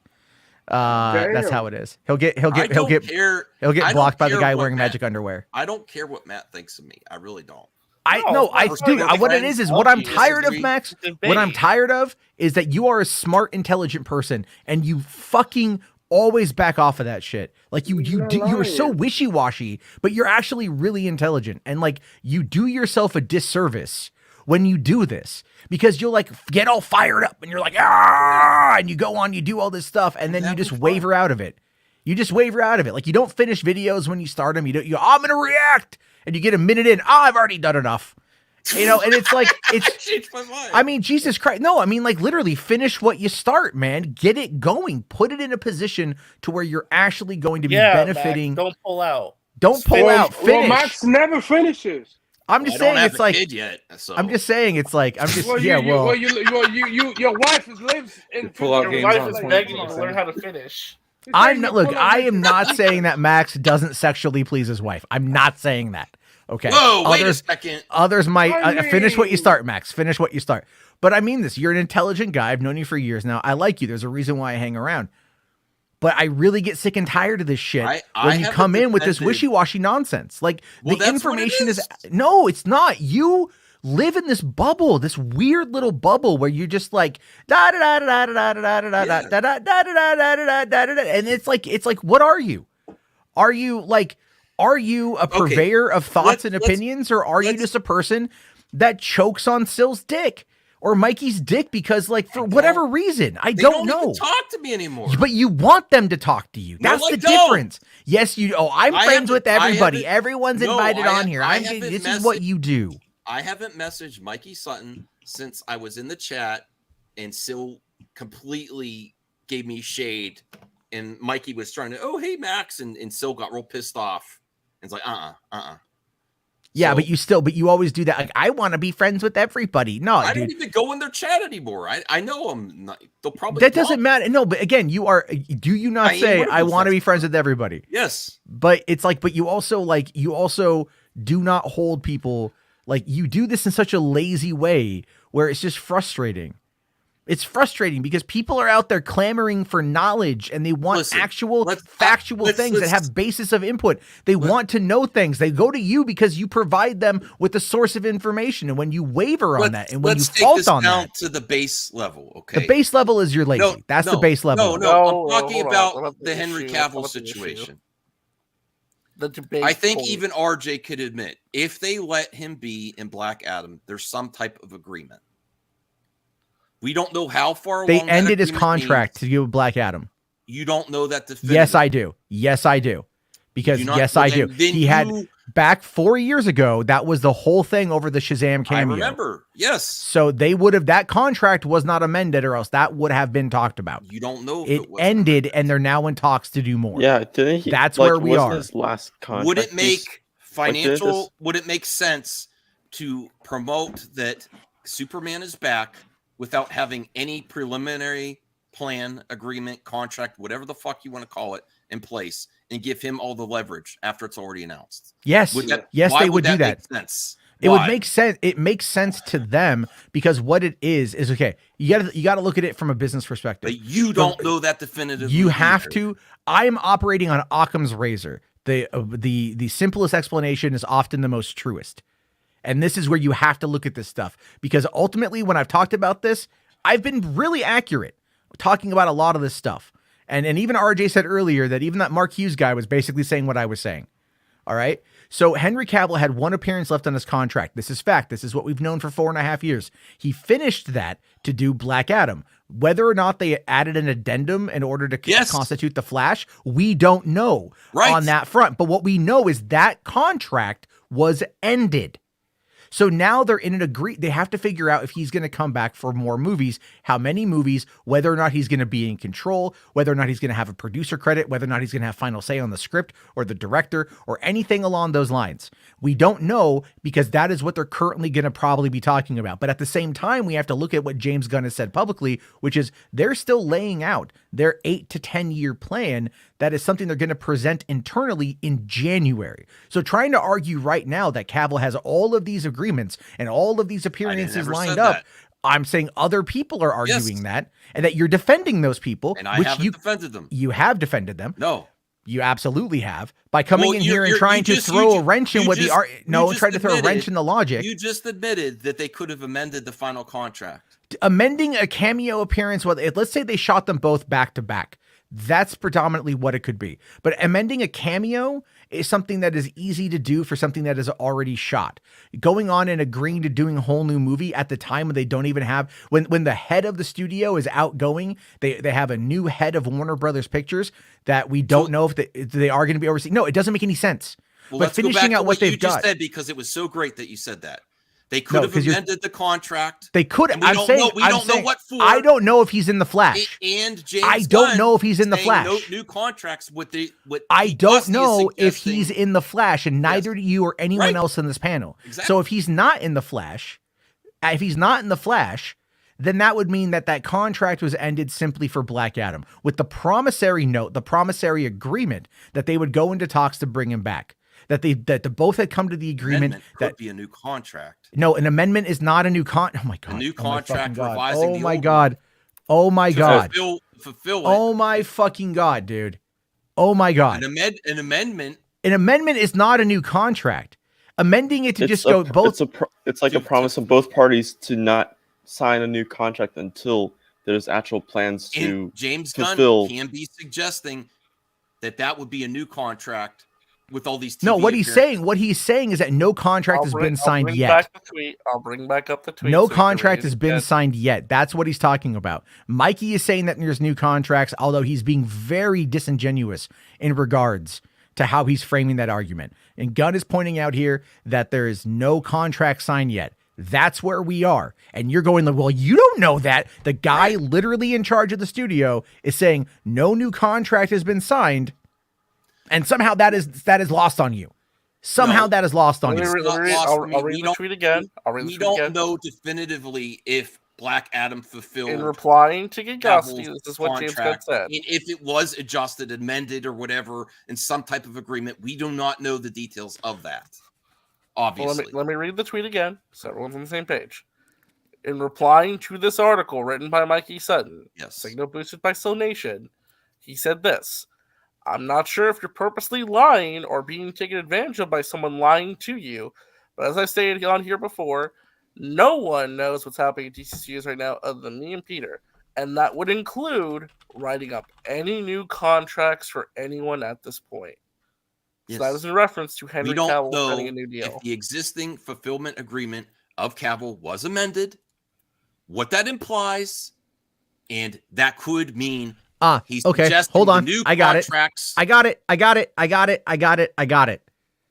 That's how it is. He'll get blocked by the guy wearing magic underwear. I don't care what Matt thinks of me. I really don't. What it is what I'm tired of, Max. What I'm tired of is that you are a smart, intelligent person and you fucking always back off of that shit. Like you are so wishy-washy, but you're actually really intelligent. And like you do yourself a disservice when you do this, because you'll like get all fired up and you're like, ah, and you go on, you do all this stuff, and then you just waver out of it. You just waver out of it. Like you don't finish videos when you start them. I'm gonna react. And you get a minute in, I've already done enough. You know, and it's like, I mean, Jesus Christ. No, I mean, like literally finish what you start, man. Get it going. Put it in a position to where you're actually going to be benefiting. Max, don't pull out. Don't pull out. Finish. Well, Max never finishes. I'm just saying it's like. Yet, so. I'm just saying it's like. I'm just your wife lives in. Your wife is begging you to learn how to finish. I am not saying that Max doesn't sexually please his wife. I'm not saying that. Okay. Whoa, wait a second. Others might finish what you start, Max. Finish what you start. But I mean this. You're an intelligent guy. I've known you for years now. I like you. There's a reason why I hang around. But I really get sick and tired of this shit when you come in with this wishy-washy nonsense. Like the information is no, it's not. You live in this bubble, this weird little bubble where you're just like da da da da da da da da da da da da da da da, and it's like, what are you? Are you a purveyor of thoughts and opinions, or are you just a person that chokes on Sill's dick or Mikey's dick because, like, for whatever reason, I don't know. Even talk to me anymore. But you want them to talk to you. That's the difference. Yes, you. Oh, I'm friends with everybody. Everyone's invited on here. This is what you do. I haven't messaged Mikey Sutton since I was in the chat, and Sill completely gave me shade. And Mikey was trying to, oh, hey, Max. And Sill got real pissed off. And it's like, Yeah, so, but you always do that. Like, I want to be friends with everybody. No, I don't even go in their chat anymore. I know them. They'll probably. That doesn't matter. No, but again, you are. Do you not say I want to be friends with everybody? Yes. But it's like, but you also do not hold people. Like, you do this in such a lazy way where it's just frustrating. It's frustrating because people are out there clamoring for knowledge and they want factual things that have basis of input. They want to know things. They go to you because you provide them with a source of information. And when you waver on that and when you fault on that, to the base level, okay? The base level is you're lazy. That's the base level. No, I'm talking about the Henry Cavill situation. The debate. I think even RJ could admit if they let him be in Black Adam, there's some type of agreement. We don't know how far they ended his contract to do Black Adam. You don't know that definitively. Yes, I do. Because do not- yes, well, I do. then He had you- back 4 years ago. That was the whole thing over the Shazam cameo. I remember. Yes. So they would have, that contract was not amended, or else that would have been talked about. You don't know if It it was ended, and they're now in talks to do more. Yeah, didn't he? That's like, where we wasn't are. His last contract. Would it make like, didn't financial? this- Would it make sense to promote that Superman is back without having any preliminary plan, agreement, contract, whatever the fuck you want to call it, in place, and give him all the leverage after it's already announced? Yes, yes, why they would do that. Make sense? It Why? would make sense. It makes sense to them because what it is okay. You got to look at it from a business perspective. But you don't know that definitively. You have either. to. I'm operating on Occam's razor. The simplest explanation is often the most truest, and this is where you have to look at this stuff because ultimately, when I've talked about this, I've been really accurate talking about a lot of this stuff. And even RJ said earlier that even that Mark Hughes guy was basically saying what I was saying. All right. So Henry Cavill had one appearance left on his contract. This is fact. This is what we've known for 4.5 years. He finished that to do Black Adam. Whether or not they added an addendum in order to constitute the Flash, we don't know on that front. But what we know is that contract was ended. So now they're in an they have to figure out if he's going to come back for more movies, how many movies, whether or not he's going to be in control, whether or not he's going to have a producer credit, whether or not he's going to have final say on the script or the director or anything along those lines. We don't know because that is what they're currently going to probably be talking about. But at the same time, we have to look at what James Gunn has said publicly, which is they're still laying out their 8 to 10 year plan. That is something they're going to present internally in January. So trying to argue right now that Cavill has all of these agreements and all of these appearances lined up, I'm saying other people are arguing that, and that you're defending those people. And I haven't defended them. You have defended them. No. You absolutely have by coming in here and trying to throw a wrench in what the art. No, trying to throw a wrench in the logic. You just admitted that they could have amended the final contract. Amending a cameo appearance, let's say they shot them both back to back. That's predominantly what it could be. But amending a cameo is something that is easy to do for something that is already shot. Going on and agreeing to doing a whole new movie at the time when they don't even have, when the head of the studio is outgoing, they have a new head of Warner Brothers Pictures that we don't know if they are going to be overseeing. No, it doesn't make any sense. Well, but let's finishing go back out to what what they've you just got. said because it was so great that you said that. They could have amended the contract. They could. We don't know what for. I don't know if he's in the Flash. And James I don't Gunn know if he's in the saying Flash. No new contracts with the. I don't know if he's in the Flash, and neither do you or anyone else in this panel. Exactly. So if he's not in the Flash, then that would mean that contract was ended simply for Black Adam, with the promissory note, the promissory agreement that they would go into talks to bring him back. That the both had come to the agreement that be a new contract. No, an amendment is not a new Oh my god! A new contract God. revising. Oh my god! Oh my god! Fulfill it. Oh my fucking god, dude! Oh my god! An amendment. An amendment is not a new contract. Amending it to just go both. It's like a promise of both parties to not sign a new contract until there's actual plans to And James fulfill. Gunn can be suggesting that would be a new contract. With all these No, what he's saying is that no contract has been signed yet. I'll bring back up the tweet. No contract has been signed yet. That's what he's talking about. Mikey is saying that there's new contracts, although he's being very disingenuous in regards to how he's framing that argument. And Gunn is pointing out here that there is no contract signed yet. That's where we are. And you're going like, well, you don't know that. The guy literally in charge of the studio is saying no new contract has been signed. And somehow that is lost on you. That is lost on you. I'll read the tweet again. We don't know definitively if Black Adam fulfilled. In replying to Gigasti, this is what James Gunn said. If it was adjusted, amended, or whatever in some type of agreement, we do not know the details of that. Obviously. Well, let me read the tweet again so everyone's on the same page. In replying to this article written by Mikey Sutton, signal boosted by Soul Nation, he said this. I'm not sure if you're purposely lying or being taken advantage of by someone lying to you, but as I stated on here before, no one knows what's happening at DC Studios right now other than me and Peter, and that would include writing up any new contracts for anyone at this point. Yes. So that is in reference to Henry We don't Cavill know signing a new deal. if the existing fulfillment agreement of Cavill was amended, what that implies, and that could mean He's Okay, suggesting hold the on. new I got it. contracts. I got it.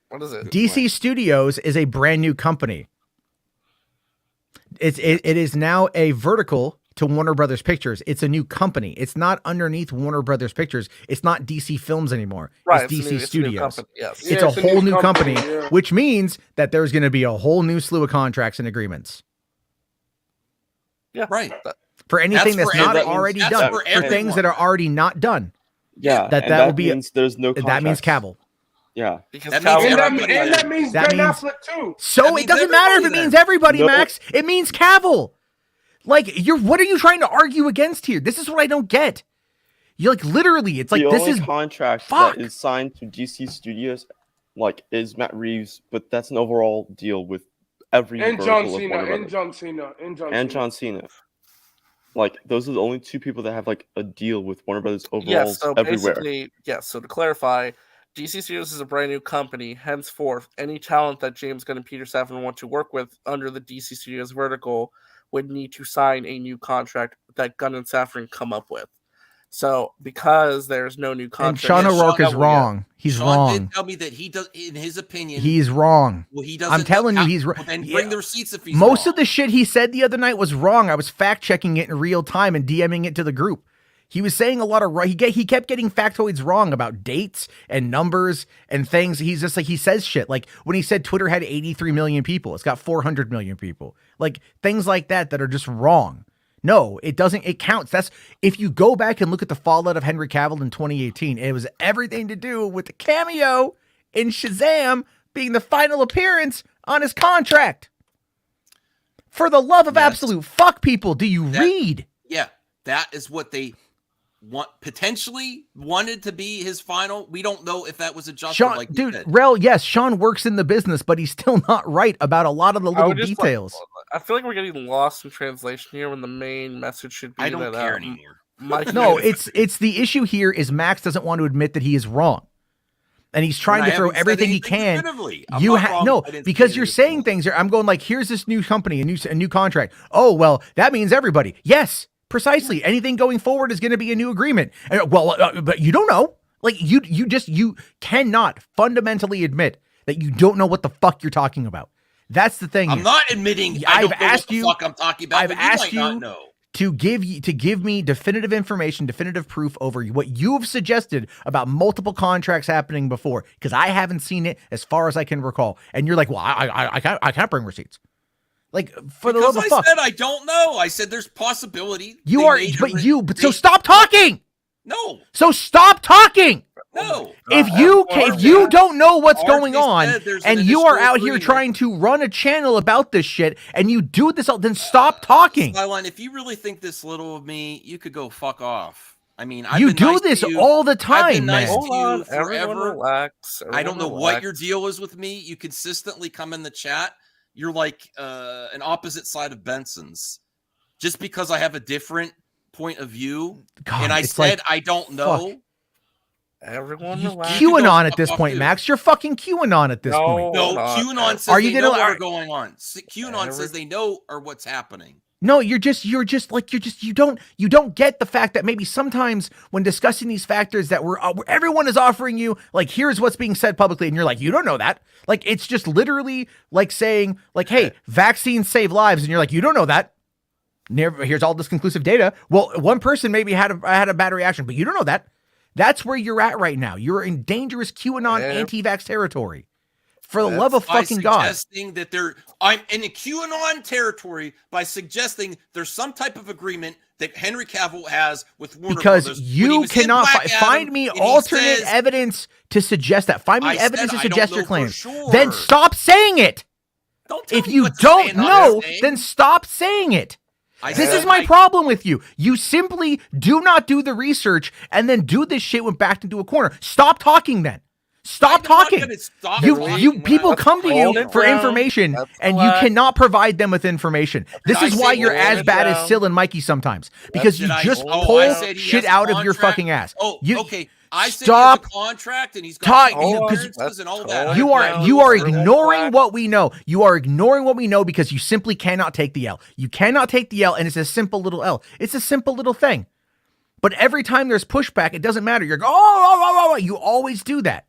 What is it? DC Studios is a brand new company. It is now a vertical to Warner Brothers Pictures. It's a new company. It's not underneath Warner Brothers Pictures. It's not DC Films anymore. Right, It's it's a DC new- it's a new Studios. company, yes. It's Yeah, a it's a whole new new company, company, yeah. which means that there's going to be a whole new slew of contracts and agreements Yeah, right. for anything That's that's for not everyone. already That's done. for For things everyone. that are already not done. Yeah, that and that that will be means there's no that means contracts. Cavill. Yeah, because That means everybody. that means That Ben means- Affleck too. So it doesn't matter if it means everybody, No. Max. It means Cavill. Like what are you trying to argue against here? This is what I don't get. You're like literally, it's like the this only is contract fuck. that is signed to DC Studios, like, is Matt Reeves, but that's an overall deal with every And vertical John of Cena. Warner And Brothers. John Cena. And John Cena. Like, those are the only two people that have like a deal with Warner Brothers overall Yes, so everywhere. basically, yes. So to clarify, DC Studios is a brand new company. Henceforth, any talent that James Gunn and Peter Safran want to work with under the DC Studios vertical would need to sign a new contract that Gunn and Safran come up with. So because there's no new And contract, Sean O'Rourke is wrong. He's Sean wrong. did tell me that he does, in his opinion. He's wrong. Well, he doesn't. I'm telling you, he's Well, wrong. then bring the receipts if he's Most wrong. of the shit he said the other night was wrong. I was fact checking it in real time and DMing it to the group. He was saying a lot of right. He kept getting factoids wrong about dates and numbers and things. He's just like, he says shit like when he said Twitter had 83 million people, it's got 400 million people. Like things like that are just wrong. No, it doesn't. It counts. That's if you go back and look at the fallout of Henry Cavill in 2018, it was everything to do with the cameo in Shazam being the final appearance on his contract. For the love of absolute fuck, people, do you read? Yeah, that is what they potentially wanted to be his final. We don't know if that was adjusted. Sean, like dude, Rel, yes, Sean works in the business, but he's still not right about a lot of the little details. I feel like we're getting lost in translation here when the main message should be I don't that, care anymore. No, it's the issue here is Max doesn't want to admit that he is wrong. And he's trying And to I throw haven't said everything he anything can. definitively. I'm You not wrong. no, I didn't because say you're anything. saying things there. I'm going like, here's this new company, a new contract. Oh, well, that means everybody. Yes, precisely. Anything going forward is going to be a new agreement. But you don't know. Like you cannot fundamentally admit that you don't know what the fuck you're talking about. That's the thing. I'm here. not admitting. I don't know what the fuck I'm talking about. I've but asked you might you not know. to give me definitive information, definitive proof over what you've suggested about multiple contracts happening before, because I haven't seen it as far as I can recall. And you're like, well, I can't bring receipts. Like for the love of fuck. I said I don't know. I said there's possibility. You They are, made but so stop talking. No. So stop talking. No. If you don't know what's going on said there's and an you are additional out here agreement. trying to run a channel about this shit and you do this all, then stop talking. Skyline, if you really think this little of me, you could go fuck off. I mean, I've You been do nice to this you. all the I've time, been nice man. to you Hold on, everyone forever. relax, I don't know everyone what relax. your deal is with me. You consistently come in the chat. You're like an opposite side of Benson's. Just because I have a different point of view, God, and I it's said like, I don't know. fuck. Everyone relax. QAnon at this point, Max. You're fucking QAnon at this point. No, QAnon says Are you they gonna know are- what's going on. QAnon says they know or what's happening. No, you don't get the fact that maybe sometimes when discussing these factors that everyone is offering you, like, here's what's being said publicly, and you're like, you don't know that. Like, it's just literally like saying, like, hey, vaccines save lives, and you're like, you don't know that. Here's all this conclusive data. Well, one person maybe had a bad reaction, but you don't know that. That's where you're at right now. You're in dangerous QAnon anti-vax territory. For the love of fucking God. Suggesting that I'm in a QAnon territory by suggesting there's some type of agreement that Henry Cavill has with Warner Because Brothers. When he you was in cannot Black find Adam me and he alternate says, evidence to suggest that. Find me I evidence said to I don't suggest know your for claims. sure. Then stop saying it. If you don't know, then stop saying it. This is my problem with you. You simply do not do the research and then do this shit when backed into a corner. Stop talking then. Stop talking. People come to you for information and you cannot provide them with information. This is why you're as bad as Sil and Mikey sometimes, because you just pull shit out of your fucking ass. Oh, okay. I said Stop he has a contract and he's got appearances and all that. You are ignoring what we know. You are ignoring what we know because you simply cannot take the L. You cannot take the L, and it's a simple little L. It's a simple little thing. But every time there's pushback, it doesn't matter. You're going, oh, you always do that.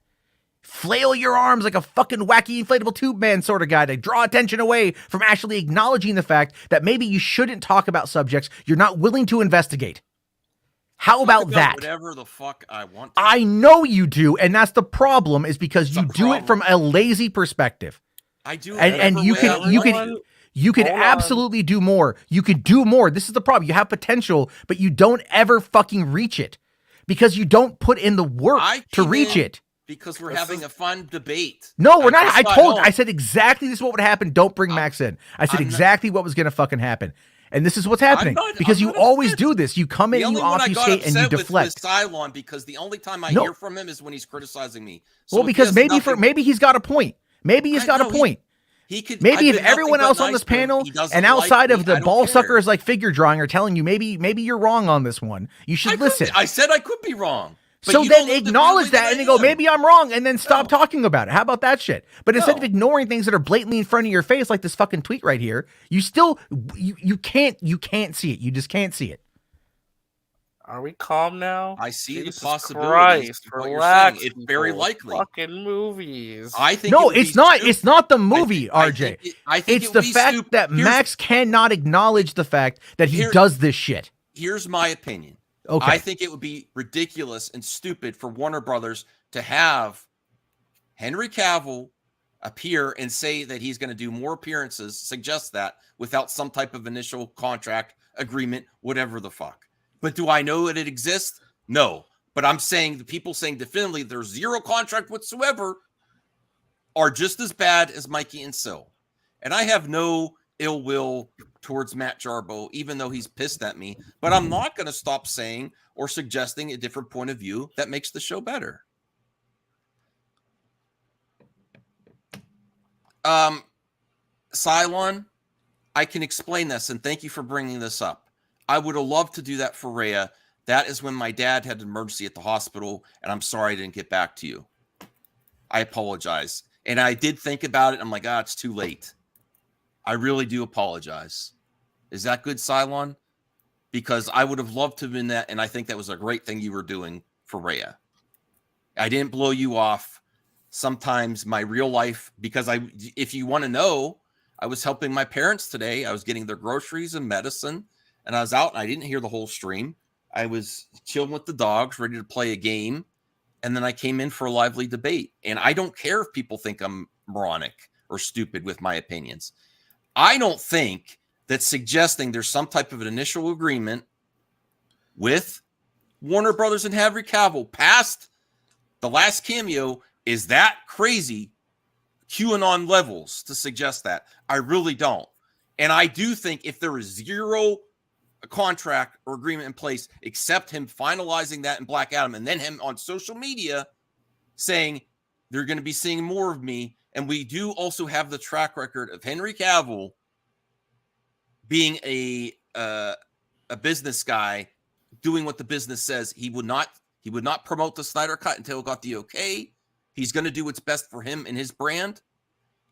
Flail your arms like a fucking wacky inflatable tube man sort of guy to draw attention away from actually acknowledging the fact that maybe you shouldn't talk about subjects you're not willing to investigate. How about that? Whatever the fuck I want. I know you do, and that's the problem, is because you do it from a lazy perspective. I do, and you could absolutely do more. You could do more. This is the problem. You have potential, but you don't ever fucking reach it because you don't put in the work to reach it. Because we're having a fun debate. No, we're not. I said exactly this is what would happen. Don't bring Max in. I said exactly what was going to fucking happen. And this is what's happening because you always do this. You come in and you obfuscate and you deflect. Cylon, because the only time I hear from him is when he's criticizing me. So well, because maybe he's got a point. Maybe he's got a point. He could. Maybe if everyone else on this panel and outside of the ball suckers like figure drawing are telling you maybe you're wrong on this one, you should listen. I said I could be wrong. So then acknowledge that and then go, maybe I'm wrong, and then stop talking about it. How about that shit? But instead of ignoring things that are blatantly in front of your face, like this fucking tweet right here, you still you can't see it. You just can't see it. Are we calm now? I see Jesus the possibilities. Christ, relax. It's very likely. Fucking movies. I think no, it's not. It's not the movie, RJ. I think it's the fact that Max cannot acknowledge the fact that he does this shit. Here's my opinion. Okay. I think it would be ridiculous and stupid for Warner Brothers to have Henry Cavill appear and say that he's going to do more appearances, suggest that, without some type of initial contract agreement, whatever the fuck. But do I know that it exists? No. But I'm saying the people saying definitively there's zero contract whatsoever are just as bad as Mikey and Sil. And I have no ill will towards Matt Jarbo, even though he's pissed at me. But I'm not going to stop saying or suggesting a different point of view that makes the show better. Cylon, I can explain this, and thank you for bringing this up. I would have loved to do that for Rhea. That is when my dad had an emergency at the hospital, and I'm sorry I didn't get back to you. I apologize. And I did think about it. I'm like, it's too late. I really do apologize. Is that good, Cylon? Because I would have loved to have been that, and I think that was a great thing you were doing for Rhea. I didn't blow you off. Sometimes my real life, because if you want to know, I was helping my parents today. I was getting their groceries and medicine, and I was out, and I didn't hear the whole stream. I was chilling with the dogs, ready to play a game, and then I came in for a lively debate. And I don't care if people think I'm moronic or stupid with my opinions. I don't think that suggesting there's some type of an initial agreement with Warner Brothers and Henry Cavill past the last cameo is that crazy QAnon levels to suggest that. I really don't. And I do think if there is zero contract or agreement in place, except him finalizing that in Black Adam and then him on social media saying they're going to be seeing more of me. And we do also have the track record of Henry Cavill being a business guy, doing what the business says. He would not promote the Snyder Cut until it got the okay. He's going to do what's best for him and his brand.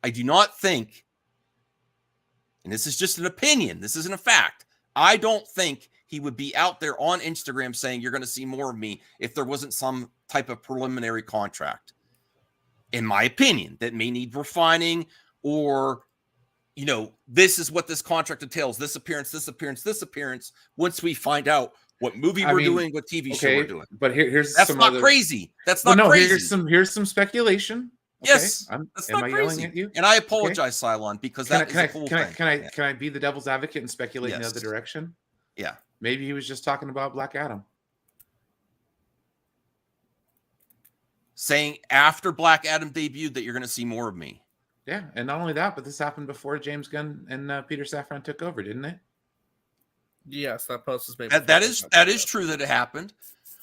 I do not think, and this is just an opinion, this isn't a fact, I don't think he would be out there on Instagram saying you're going to see more of me if there wasn't some type of preliminary contract. In my opinion, that may need refining, or, this is what this contract entails. This appearance, this appearance, this appearance. Once we find out what movie we're doing, what TV show we're doing. But here's that's not crazy. That's not crazy. Here's some speculation. Okay? Yes, that's am not I crazy. yelling at you? And I apologize, Cylon, because that is a cool thing. Can I be the devil's advocate and speculate in the other direction? Yeah. Maybe he was just talking about Black Adam. Saying after Black Adam debuted that you're going to see more of me. Yeah, and not only that, but this happened before James Gunn and Peter Safran took over, didn't it? Yes, that post was made. That is true that it happened.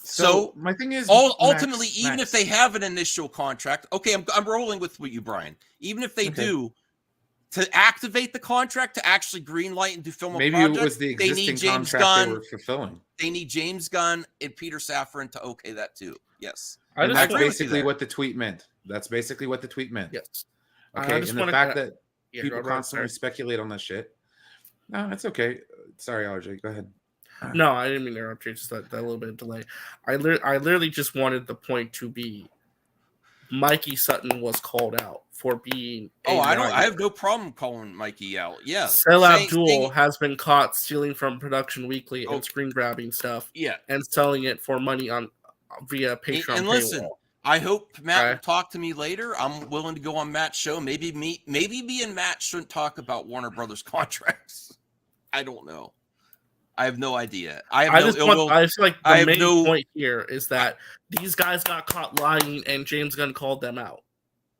So my thing is, ultimately, even if they have an initial contract, okay, I'm rolling with you, Brian. Even if they do, to activate the contract to actually greenlight and do film a project, it was the existing contract they were fulfilling. They need James Gunn and Peter Safran to okay that too. Yes, and that's basically what the tweet meant. That's basically what the tweet meant. Yes. Okay, and the fact that people constantly speculate on that shit. No, it's okay. Sorry, RJ. Go ahead. No, I didn't mean to interrupt you. Just that little bit of delay. I literally just wanted the point to be Mikey Sutton was called out for being. I have no problem calling Mikey out. Yeah. Sel Abdul has been caught stealing from Production Weekly and screen grabbing stuff. Yeah. And selling it for money via Patreon. And listen, I hope Matt will talk to me later. I'm willing to go on Matt's show. Maybe me and Matt shouldn't talk about Warner Brothers contracts. I don't know. I have no idea. I just like the main point here is that these guys got caught lying and James Gunn called them out.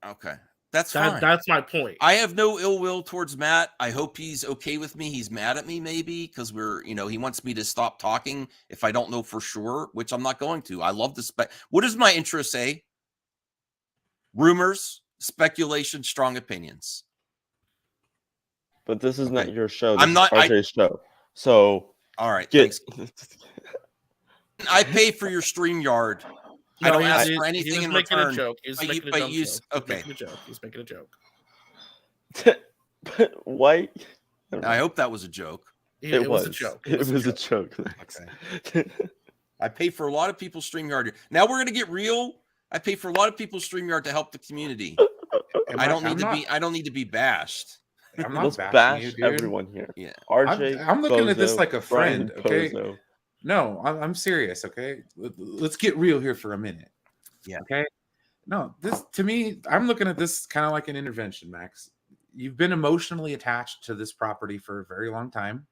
Okay. That's fine. That's my point. I have no ill will towards Matt. I hope he's okay with me. He's mad at me maybe because he wants me to stop talking if I don't know for sure, which I'm not going to. I love the What does my intro say? Rumors, speculation, strong opinions. But this is not your show. I'm not RJ's show. So all right, thanks. I pay for your StreamYard. I don't ask for anything in return. He's making a joke. But why? I hope that was a joke. It was a joke. It was a joke. Okay. I pay for a lot of people's StreamYard. Now we're gonna get real. I pay for a lot of people's StreamYard to help the community. I don't need to be bashed. I'm not Let's bashing bash you, dude. everyone here. Yeah. RJ, I'm looking Bozo, at this like a friend. Brian, Okay. Bozo. No, I'm serious. Okay. Let's get real here for a minute. Yeah. Okay. No, this to me, I'm looking at this kind of like an intervention, Max. You've been emotionally attached to this property for a very long time,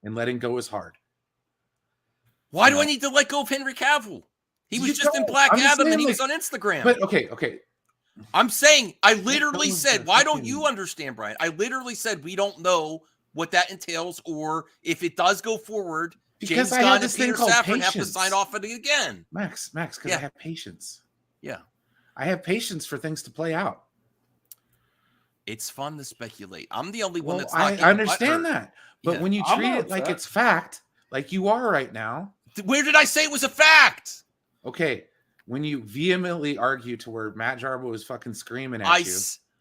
and letting go is hard. Why do I need to let go of Henry Cavill? He was just in Black Adam and he was on Instagram. But okay. I'm saying, I literally said, why don't you understand, Brian? I literally said we don't know what that entails, or if it does go forward, because James I Gunn have this and Peter thing called Safran have to patience. sign off on it again. Max, because I have patience. Yeah. I have patience for things to play out. It's fun to speculate. I'm the only one that's not I getting understand butthurt. that. But when you treat it like it's fact, like you are right now. Where did I say it was a fact? Okay. When you vehemently argue to where Matt Jarbo is fucking screaming at you.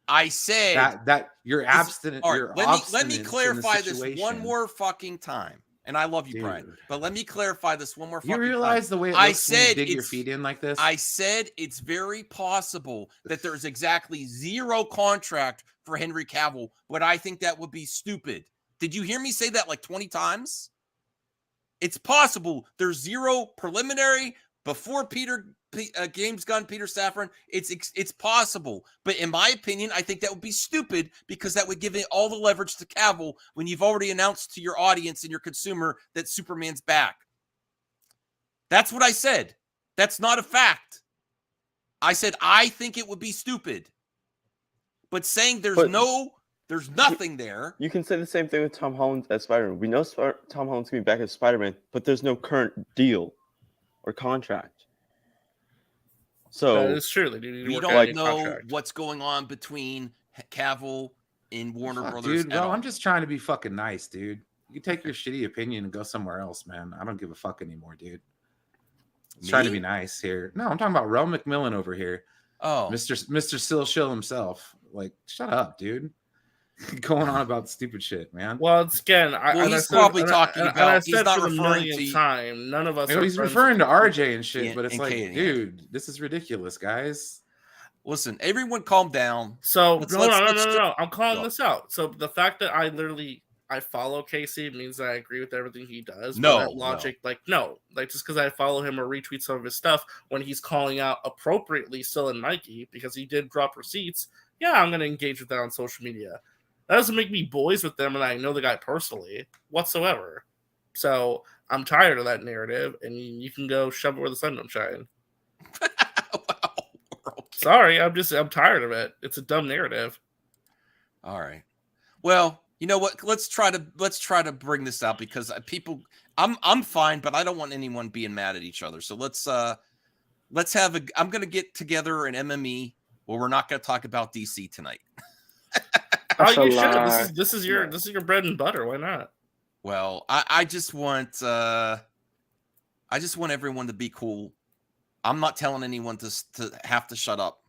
I said that you're abstinent. All right, you're let me clarify this one more fucking time. And I love you, Dude. Brian. But let me clarify this one more fucking You time. realize the way it looks when you dig your feet in like this? I said it's very possible that there's exactly zero contract for Henry Cavill, but I think that would be stupid. Did you hear me say that like 20 times? It's possible there's zero preliminary before James Gunn, Peter Safran. It's possible, but in my opinion, I think that would be stupid because that would give it all the leverage to Cavill when you've already announced to your audience and your consumer that Superman's back. That's what I said. That's not a fact. I said I think it would be stupid, but saying there's nothing there. You can say the same thing with Tom Holland as Spider-Man. We know Tom Holland's going to be back as Spider-Man, but there's no current deal or contract. So that is true. We don't know what's going on between Cavill and Warner Brothers. Dude, I'm just trying to be fucking nice, dude. You take your shitty opinion and go somewhere else, man. I don't give a fuck anymore, dude. I'm trying to be nice here. No, I'm talking about Rel McMillan over here. Oh, Mr. Still Shill himself. Like, shut up, dude. Going on about stupid shit, man. Well, it's again. He's probably talking about. He's not referring to time. None of us. He's referring to RJ and shit, but it's like, dude, this is ridiculous, guys. Listen, everyone, calm down. So no. I'm calling this out. So the fact that I follow Casey means that I agree with everything he does. No that logic, like just because I follow him or retweet some of his stuff when he's calling out appropriately still in Mikey because he did drop receipts. Yeah, I'm gonna engage with that on social media. That doesn't make me boys with them, and I know the guy personally whatsoever. So I'm tired of that narrative, and you can go shove it where the sun don't shine. Sorry, I'm tired of it. It's a dumb narrative. All right. Well, you know what? Let's try to bring this out because I'm fine, but I don't want anyone being mad at each other. So let's have I'm gonna get together an MME where we're not gonna talk about DC tonight. Oh, you should. This is your bread and butter. Why not? Well, I just want everyone to be cool. I'm not telling anyone to have to shut up.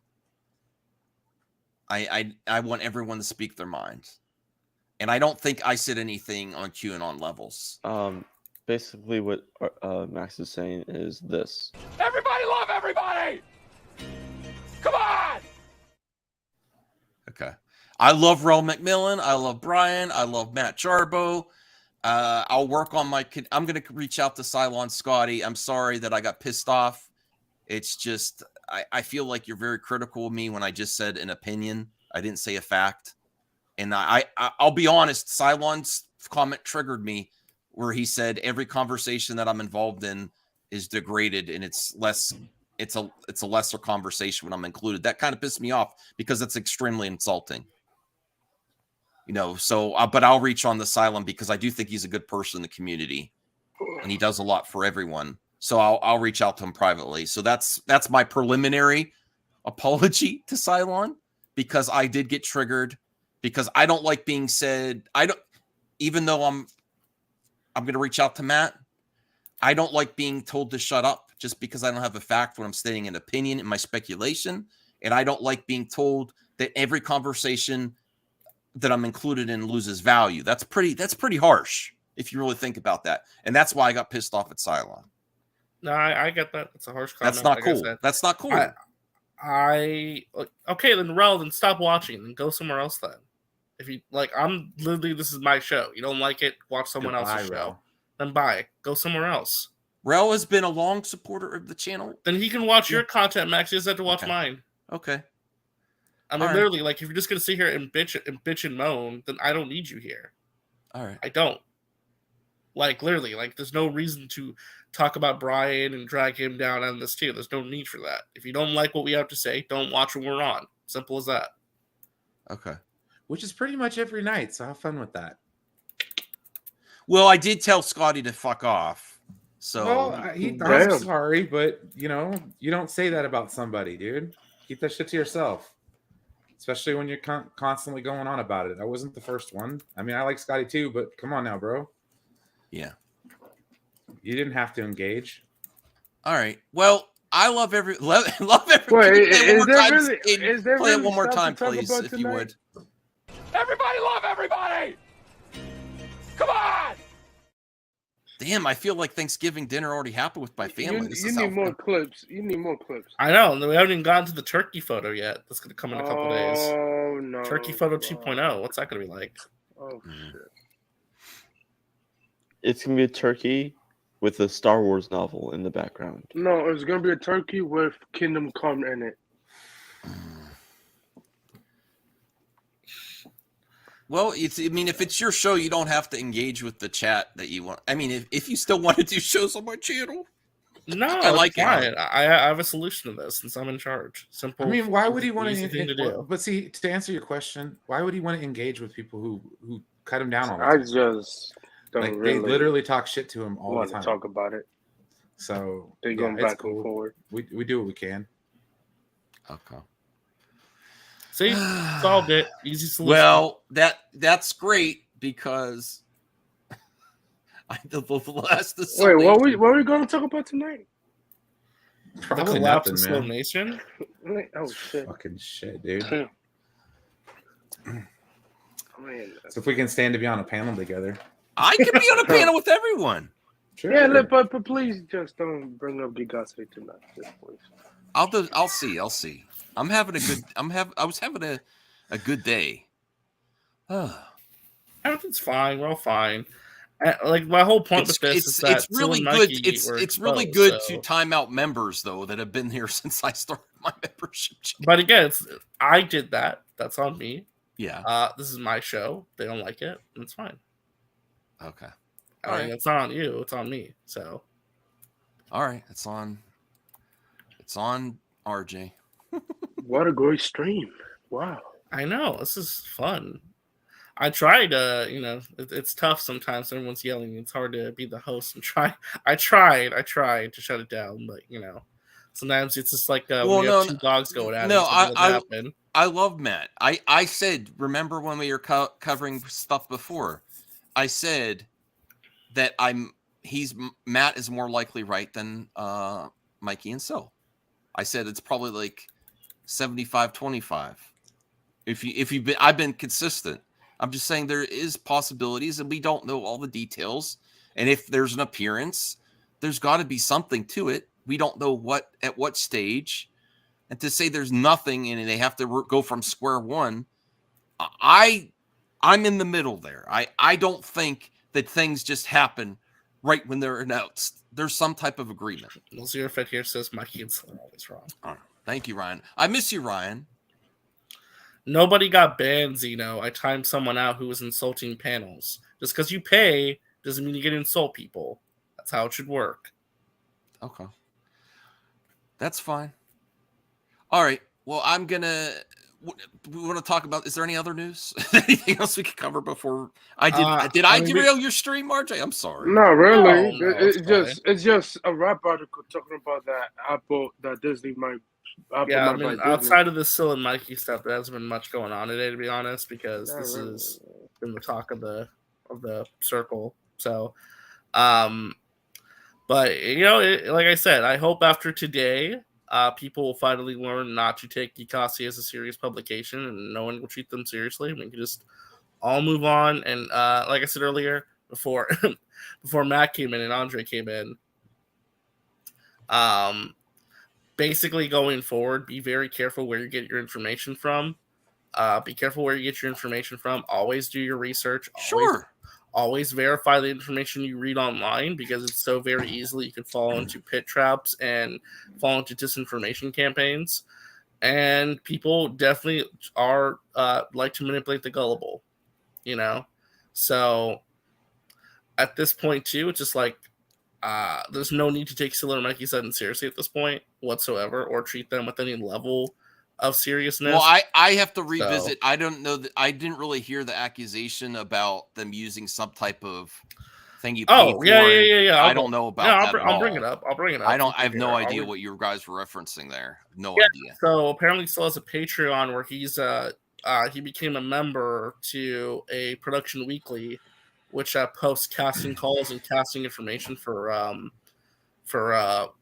I want everyone to speak their mind, and I don't think I said anything on QAnon levels. basically what Max is saying is this. Everybody love everybody. Come on. Okay. I love Rel McMillan. I love Brian. I love Matt Jarbo. I'll work on I'm going to reach out to Cylon Scotty. I'm sorry that I got pissed off. It's just, I feel like you're very critical of me when I just said an opinion. I didn't say a fact. And I'll be honest, Cylon's comment triggered me where he said every conversation that I'm involved in is degraded and it's a lesser conversation when I'm included. That kind of pissed me off because it's extremely insulting. So, but I'll reach on the Cylon because I do think he's a good person in the community and he does a lot for everyone. So I'll reach out to him privately. So that's my preliminary apology to Cylon because I did get triggered because I don't like being said. Even though I'm going to reach out to Matt. I don't like being told to shut up just because I don't have a fact when I'm stating an opinion in my speculation. And I don't like being told that every conversation that I'm included in loses value. That's pretty harsh if you really think about that. And that's why I got pissed off at Cylon. No, I get that. It's a harsh comment. That's not cool. That's not cool. Okay, then Rel, then stop watching and go somewhere else then. If you I'm literally, this is my show. You don't like it, watch someone else's show. Rel. Then bye. Go somewhere else. Rel has been a long supporter of the channel. Then he can watch your content, Max. He doesn't have to watch mine. Okay. I mean, literally, if you're just gonna sit here and bitch and moan, then I don't need you here. All right. I don't. Literally, there's no reason to talk about Brian and drag him down on this too. There's no need for that. If you don't like what we have to say, don't watch when we're on. Simple as that. Okay. Which is pretty much every night, so have fun with that. Well, I did tell Scotty to fuck off. So I'm sorry, but you don't say that about somebody, dude. Keep that shit to yourself. Especially when you're constantly going on about it. I wasn't the first one. I mean, I like Scotty too, but come on now, bro. Yeah. You didn't have to engage. All right. Well, I love every. Wait, is there play it really one more stuff time, to talk please, about if you tonight? would. Everybody love everybody. Come on. Damn, I feel like Thanksgiving dinner already happened with my family. You need more clips. You need more clips. I know. We haven't even gotten to the turkey photo yet. That's going to come in a couple days. Oh, no. Turkey photo 2.0. What's that going to be like? Oh, shit. It's going to be a turkey with a Star Wars novel in the background. No, it's going to be a turkey with Kingdom Come in it. Well, if it's your show, you don't have to engage with the chat that you want. I mean, if you still want to do shows on my channel, no, I like it. I have a solution to this since I'm in charge. Simple. I mean, why would he want easy thing to do? But see, to answer your question, why would he want to engage with people who cut him down all the I time? just don't really they literally talk shit to him all want the time. to talk about it. So They're going back and forward. We do what we can. Okay. See, solved it. Easy solution. Well, that's great because the last. Wait, what are we going to talk about tonight? Probably the collapse nothing, of Slow man. Nation. Oh shit! Fucking shit, dude. Man. So if we can stand to be on a panel together, I can be on a panel with everyone. Sure. Yeah, but please just don't bring up Gigosity tonight, please. I'll see. I was having a good day. Everything's fine. We're all fine. My whole point with this is that it's really good. It's really good to time out members though that have been here since I started my membership. But again, I did that. That's on me. Yeah. This is my show. They don't like it, and it's fine. Okay. I mean, it's not on you. It's on me. So. All right. It's on RJ. What a great stream! Wow. I know, this is fun. I try to, it's tough sometimes. Everyone's yelling. It's hard to be the host and try. I tried to shut it down, but sometimes it's just like we have two dogs going at it. No, I love Matt. I said, remember when we were covering stuff before? I said that Matt is more likely right than Mikey and Sil. I said it's probably like 75-25. I've been consistent. I'm just saying there is possibilities, and we don't know all the details. And if there's an appearance, there's got to be something to it. We don't know at what stage. And to say there's nothing and they have to go from square one, I'm in the middle there. I don't think that things just happen right when they're announced. There's some type of agreement. Well, Zero Fit here says Mikey and Slim are always wrong. Thank you, Ryan. I miss you, Ryan. Nobody got banned, Zeno. I timed someone out who was insulting panels. Just because you pay doesn't mean you get to insult people. That's how it should work. Okay. That's fine. All right. Well, I'm going to... We want to talk about... Is there any other news? Anything else we could cover before... Did I derail your stream, RJ? I'm sorry. No, really. No, it's just a rap article talking about that Disney might... Yeah, I mean, outside of the Sil and Mikey stuff, there hasn't been much going on today, to be honest, because this has been the talk of the circle. So, but you know, like I said, I hope after today, people will finally learn not to take Geekasi as a serious publication, and no one will treat them seriously. We can just all move on. And like I said earlier, before Matt came in and Andre came in, basically going forward, be very careful where you get your information from. Be careful where you get your information from. Always do your research. Always verify the information you read online, because it's so very easily you can fall into pit traps and fall into disinformation campaigns. And people definitely are like to manipulate the gullible, you know? So at this point too, it's just like, there's no need to take Scylla or Mikey Sutton seriously at this point whatsoever, or treat them with any level of seriousness. Well, I have to revisit. I don't know that I didn't really hear the accusation about them using some type of thing you pay for. Yeah. I don't know about that. I'll bring it up. I have no idea what you guys were referencing there. No idea. So apparently still has a Patreon where he became a member to a Production Weekly, which posts casting calls and casting information for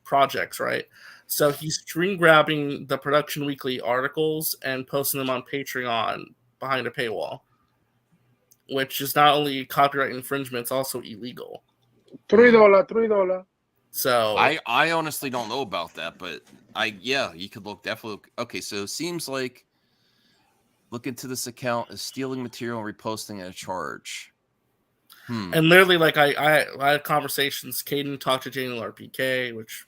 projects, right? So he's screen grabbing the Production Weekly articles and posting them on Patreon behind a paywall, which is not only copyright infringement, it's also illegal. $3. So I honestly don't know about that, but you could definitely. Okay, so it seems like look into this account as stealing material and reposting at a charge. And literally, like I had conversations. Caden talked to Jane RPK, which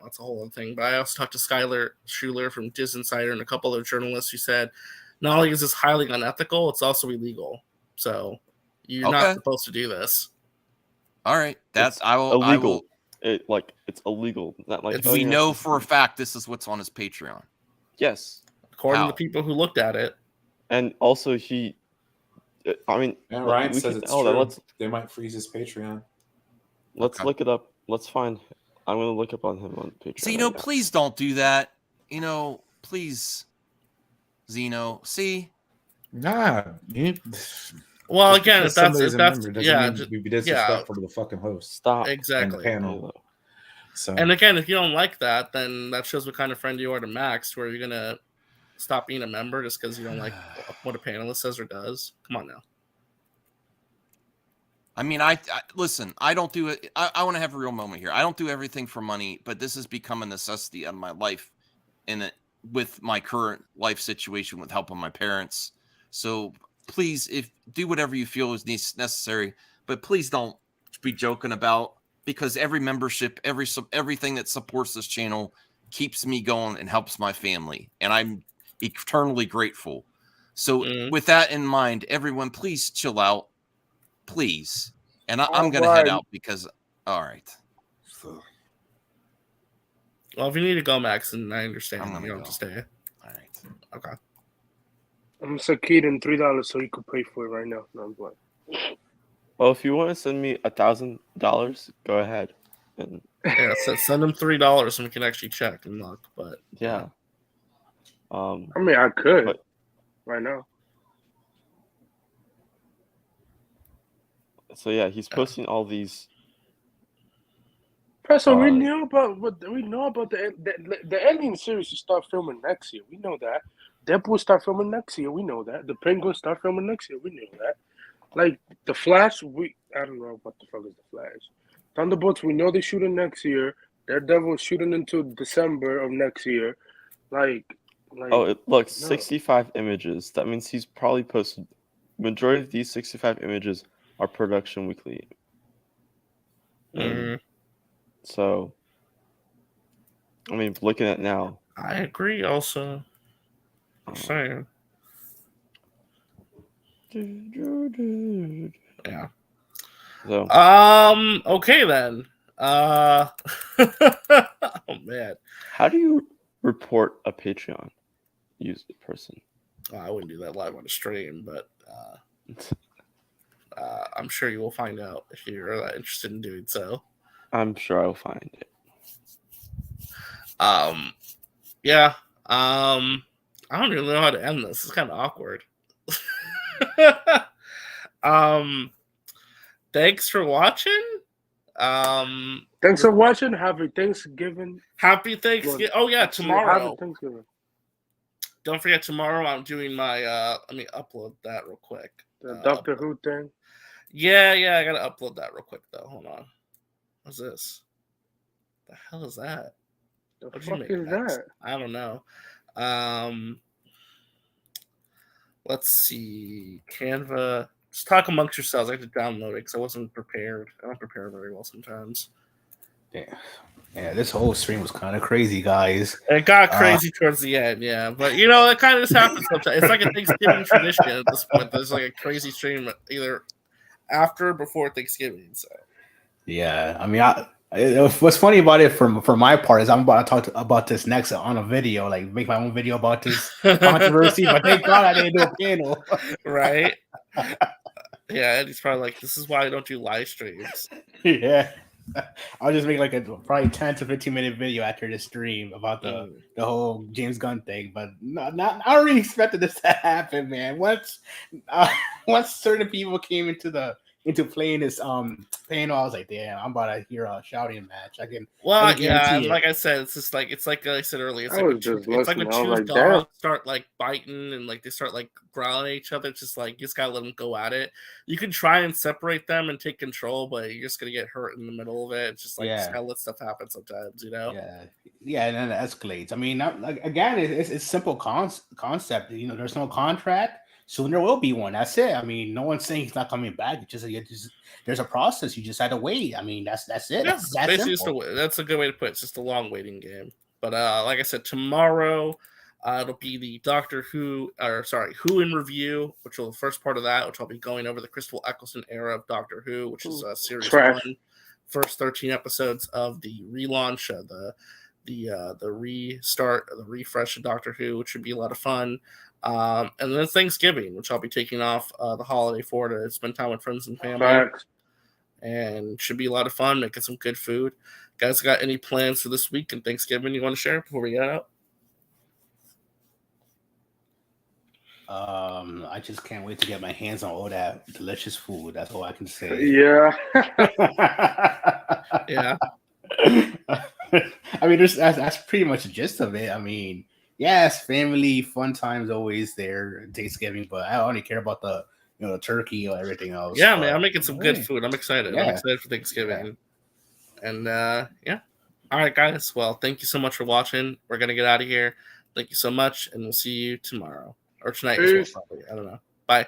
that's a whole other thing. But I also talked to Skylar Schuler from Diz Insider and a couple other journalists who said not only is this highly unethical, it's also illegal. So you're not supposed to do this. All right, that's illegal. It's illegal. Not like we know for a fact this is what's on his Patreon. Yes, according to the people who looked at it, and also Ryan says it's true. They might freeze his Patreon. Let's look it up. Let's find. I'm going to look up on him on Patreon. Zeno, please don't do that. Please, Zeno. See, nah. Well, again, if that's be disrespectful to the fucking host. Stop exactly. And the panel. So, and again, if you don't like that, then that shows what kind of friend you are to Max, where you're gonna stop being a member just because you don't like what a panelist says or does. Come on now. I mean, I listen. I don't do it. I want to have a real moment here. I don't do everything for money, but this has become a necessity of my life, with my current life situation with helping my parents. So please, do whatever you feel is necessary, but please don't be joking about, because every membership, everything that supports this channel keeps me going and helps my family, and I'm eternally grateful. So with that in mind, everyone, please chill out, please. And I'm going to head out because, all right. Well, if you need to go, Max, and I understand, you don't have to stay. All right. Okay. I'm going to send Keaton $3 so he could pay for it right now. No, I'm playing. Well, if you want to send me $1,000, go ahead. And send him $3 and we can actually check and look. But yeah. I mean, I could right now. So yeah, he's posting all these. So we know about the Alien series will start filming next year. We know that. Deadpool start filming next year. We know that. The Penguin start filming next year. We know that. Like the Flash, I don't know what the fuck is the Flash. Thunderbolts, we know they're shooting next year. Daredevil is shooting until December of next year. Look, 65 images. That means he's probably posted. Majority of these 65 images are production weekly. So, I mean, looking at now. I agree. Also, I'm saying. Yeah. So. Okay then. Oh man. How do you report a Patreon user person? I wouldn't do that live on a stream, but I'm sure you will find out if you're interested in doing so. I'm sure I'll find it. Yeah. I don't even know how to end this. It's kind of awkward. Thanks for watching. Thanks for watching. Happy Thanksgiving. Happy Thanksgiving. Oh yeah, tomorrow. Happy Thanksgiving. Don't forget, tomorrow I'm doing my let me upload that real quick. The Doctor Who thing. Yeah, I gotta upload that real quick though. Hold on. What's this? The hell is that? The What'd fuck you make is next? that? I don't know. Let's see. Canva. Just talk amongst yourselves. I have to download it because I wasn't prepared. I don't prepare very well sometimes. Yeah, this whole stream was kind of crazy, guys. It got crazy towards the end, yeah. But you know, it kind of just happens sometimes. It's like a Thanksgiving tradition at this point. There's like a crazy stream either after or before Thanksgiving. So Yeah, I mean, what's funny about it for my part is I'm about to talk about this next on a video, like make my own video about this controversy. But thank God I didn't do a panel. Right? Yeah, and he's probably like, "This is why I don't do live streams." Yeah. I'll just make like a probably 10 to 15-minute video after the stream about the whole James Gunn thing, but not I already expected this to happen, man. Once certain people came into playing this panel, I was like, damn, I'm about to hear a shouting match. I can Yeah, it. like I said, it's just like I said earlier, it's I like was just it's like when listening. I two was like, dogs start like biting and like they start like growling at each other. It's just like you just gotta let them go at it. You can try and separate them and take control, but you're just gonna get hurt in the middle of it. It's just like just gotta let stuff happen sometimes, you know? Yeah, and then it escalates. I mean, again, it's simple concept. You know, there's no contract. Soon there will be one. That's it. I mean, no one's saying he's not coming back. It's just there's a process. You just had to wait. I mean, that's it. That's Basically simple. that's a good way to put it. It's just a long waiting game. But like I said, tomorrow it'll be the Who in review, which will the first part of that, which I'll be going over the Christopher Eccleston era of Doctor Who, which is series Trash. 1, first 13 episodes of the relaunch, the restart, the refresh of Doctor Who, which should be a lot of fun. And then Thanksgiving, which I'll be taking off the holiday for to spend time with friends and family. Facts. And should be a lot of fun, making some good food. Guys, got any plans for this week and Thanksgiving you want to share before we get out? I just can't wait to get my hands on all that delicious food. That's all I can say. Yeah. Yeah. I mean, that's pretty much the gist of it. I mean, yes, family, fun times always there, Thanksgiving, but I only care about the turkey or everything else. Yeah, man, I'm making some good food. I'm excited. Yeah. I'm excited for Thanksgiving. Yeah. And yeah. All right, guys. Well, thank you so much for watching. We're gonna get out of here. Thank you so much, and we'll see you tomorrow or tonight as well, probably. I don't know. Bye.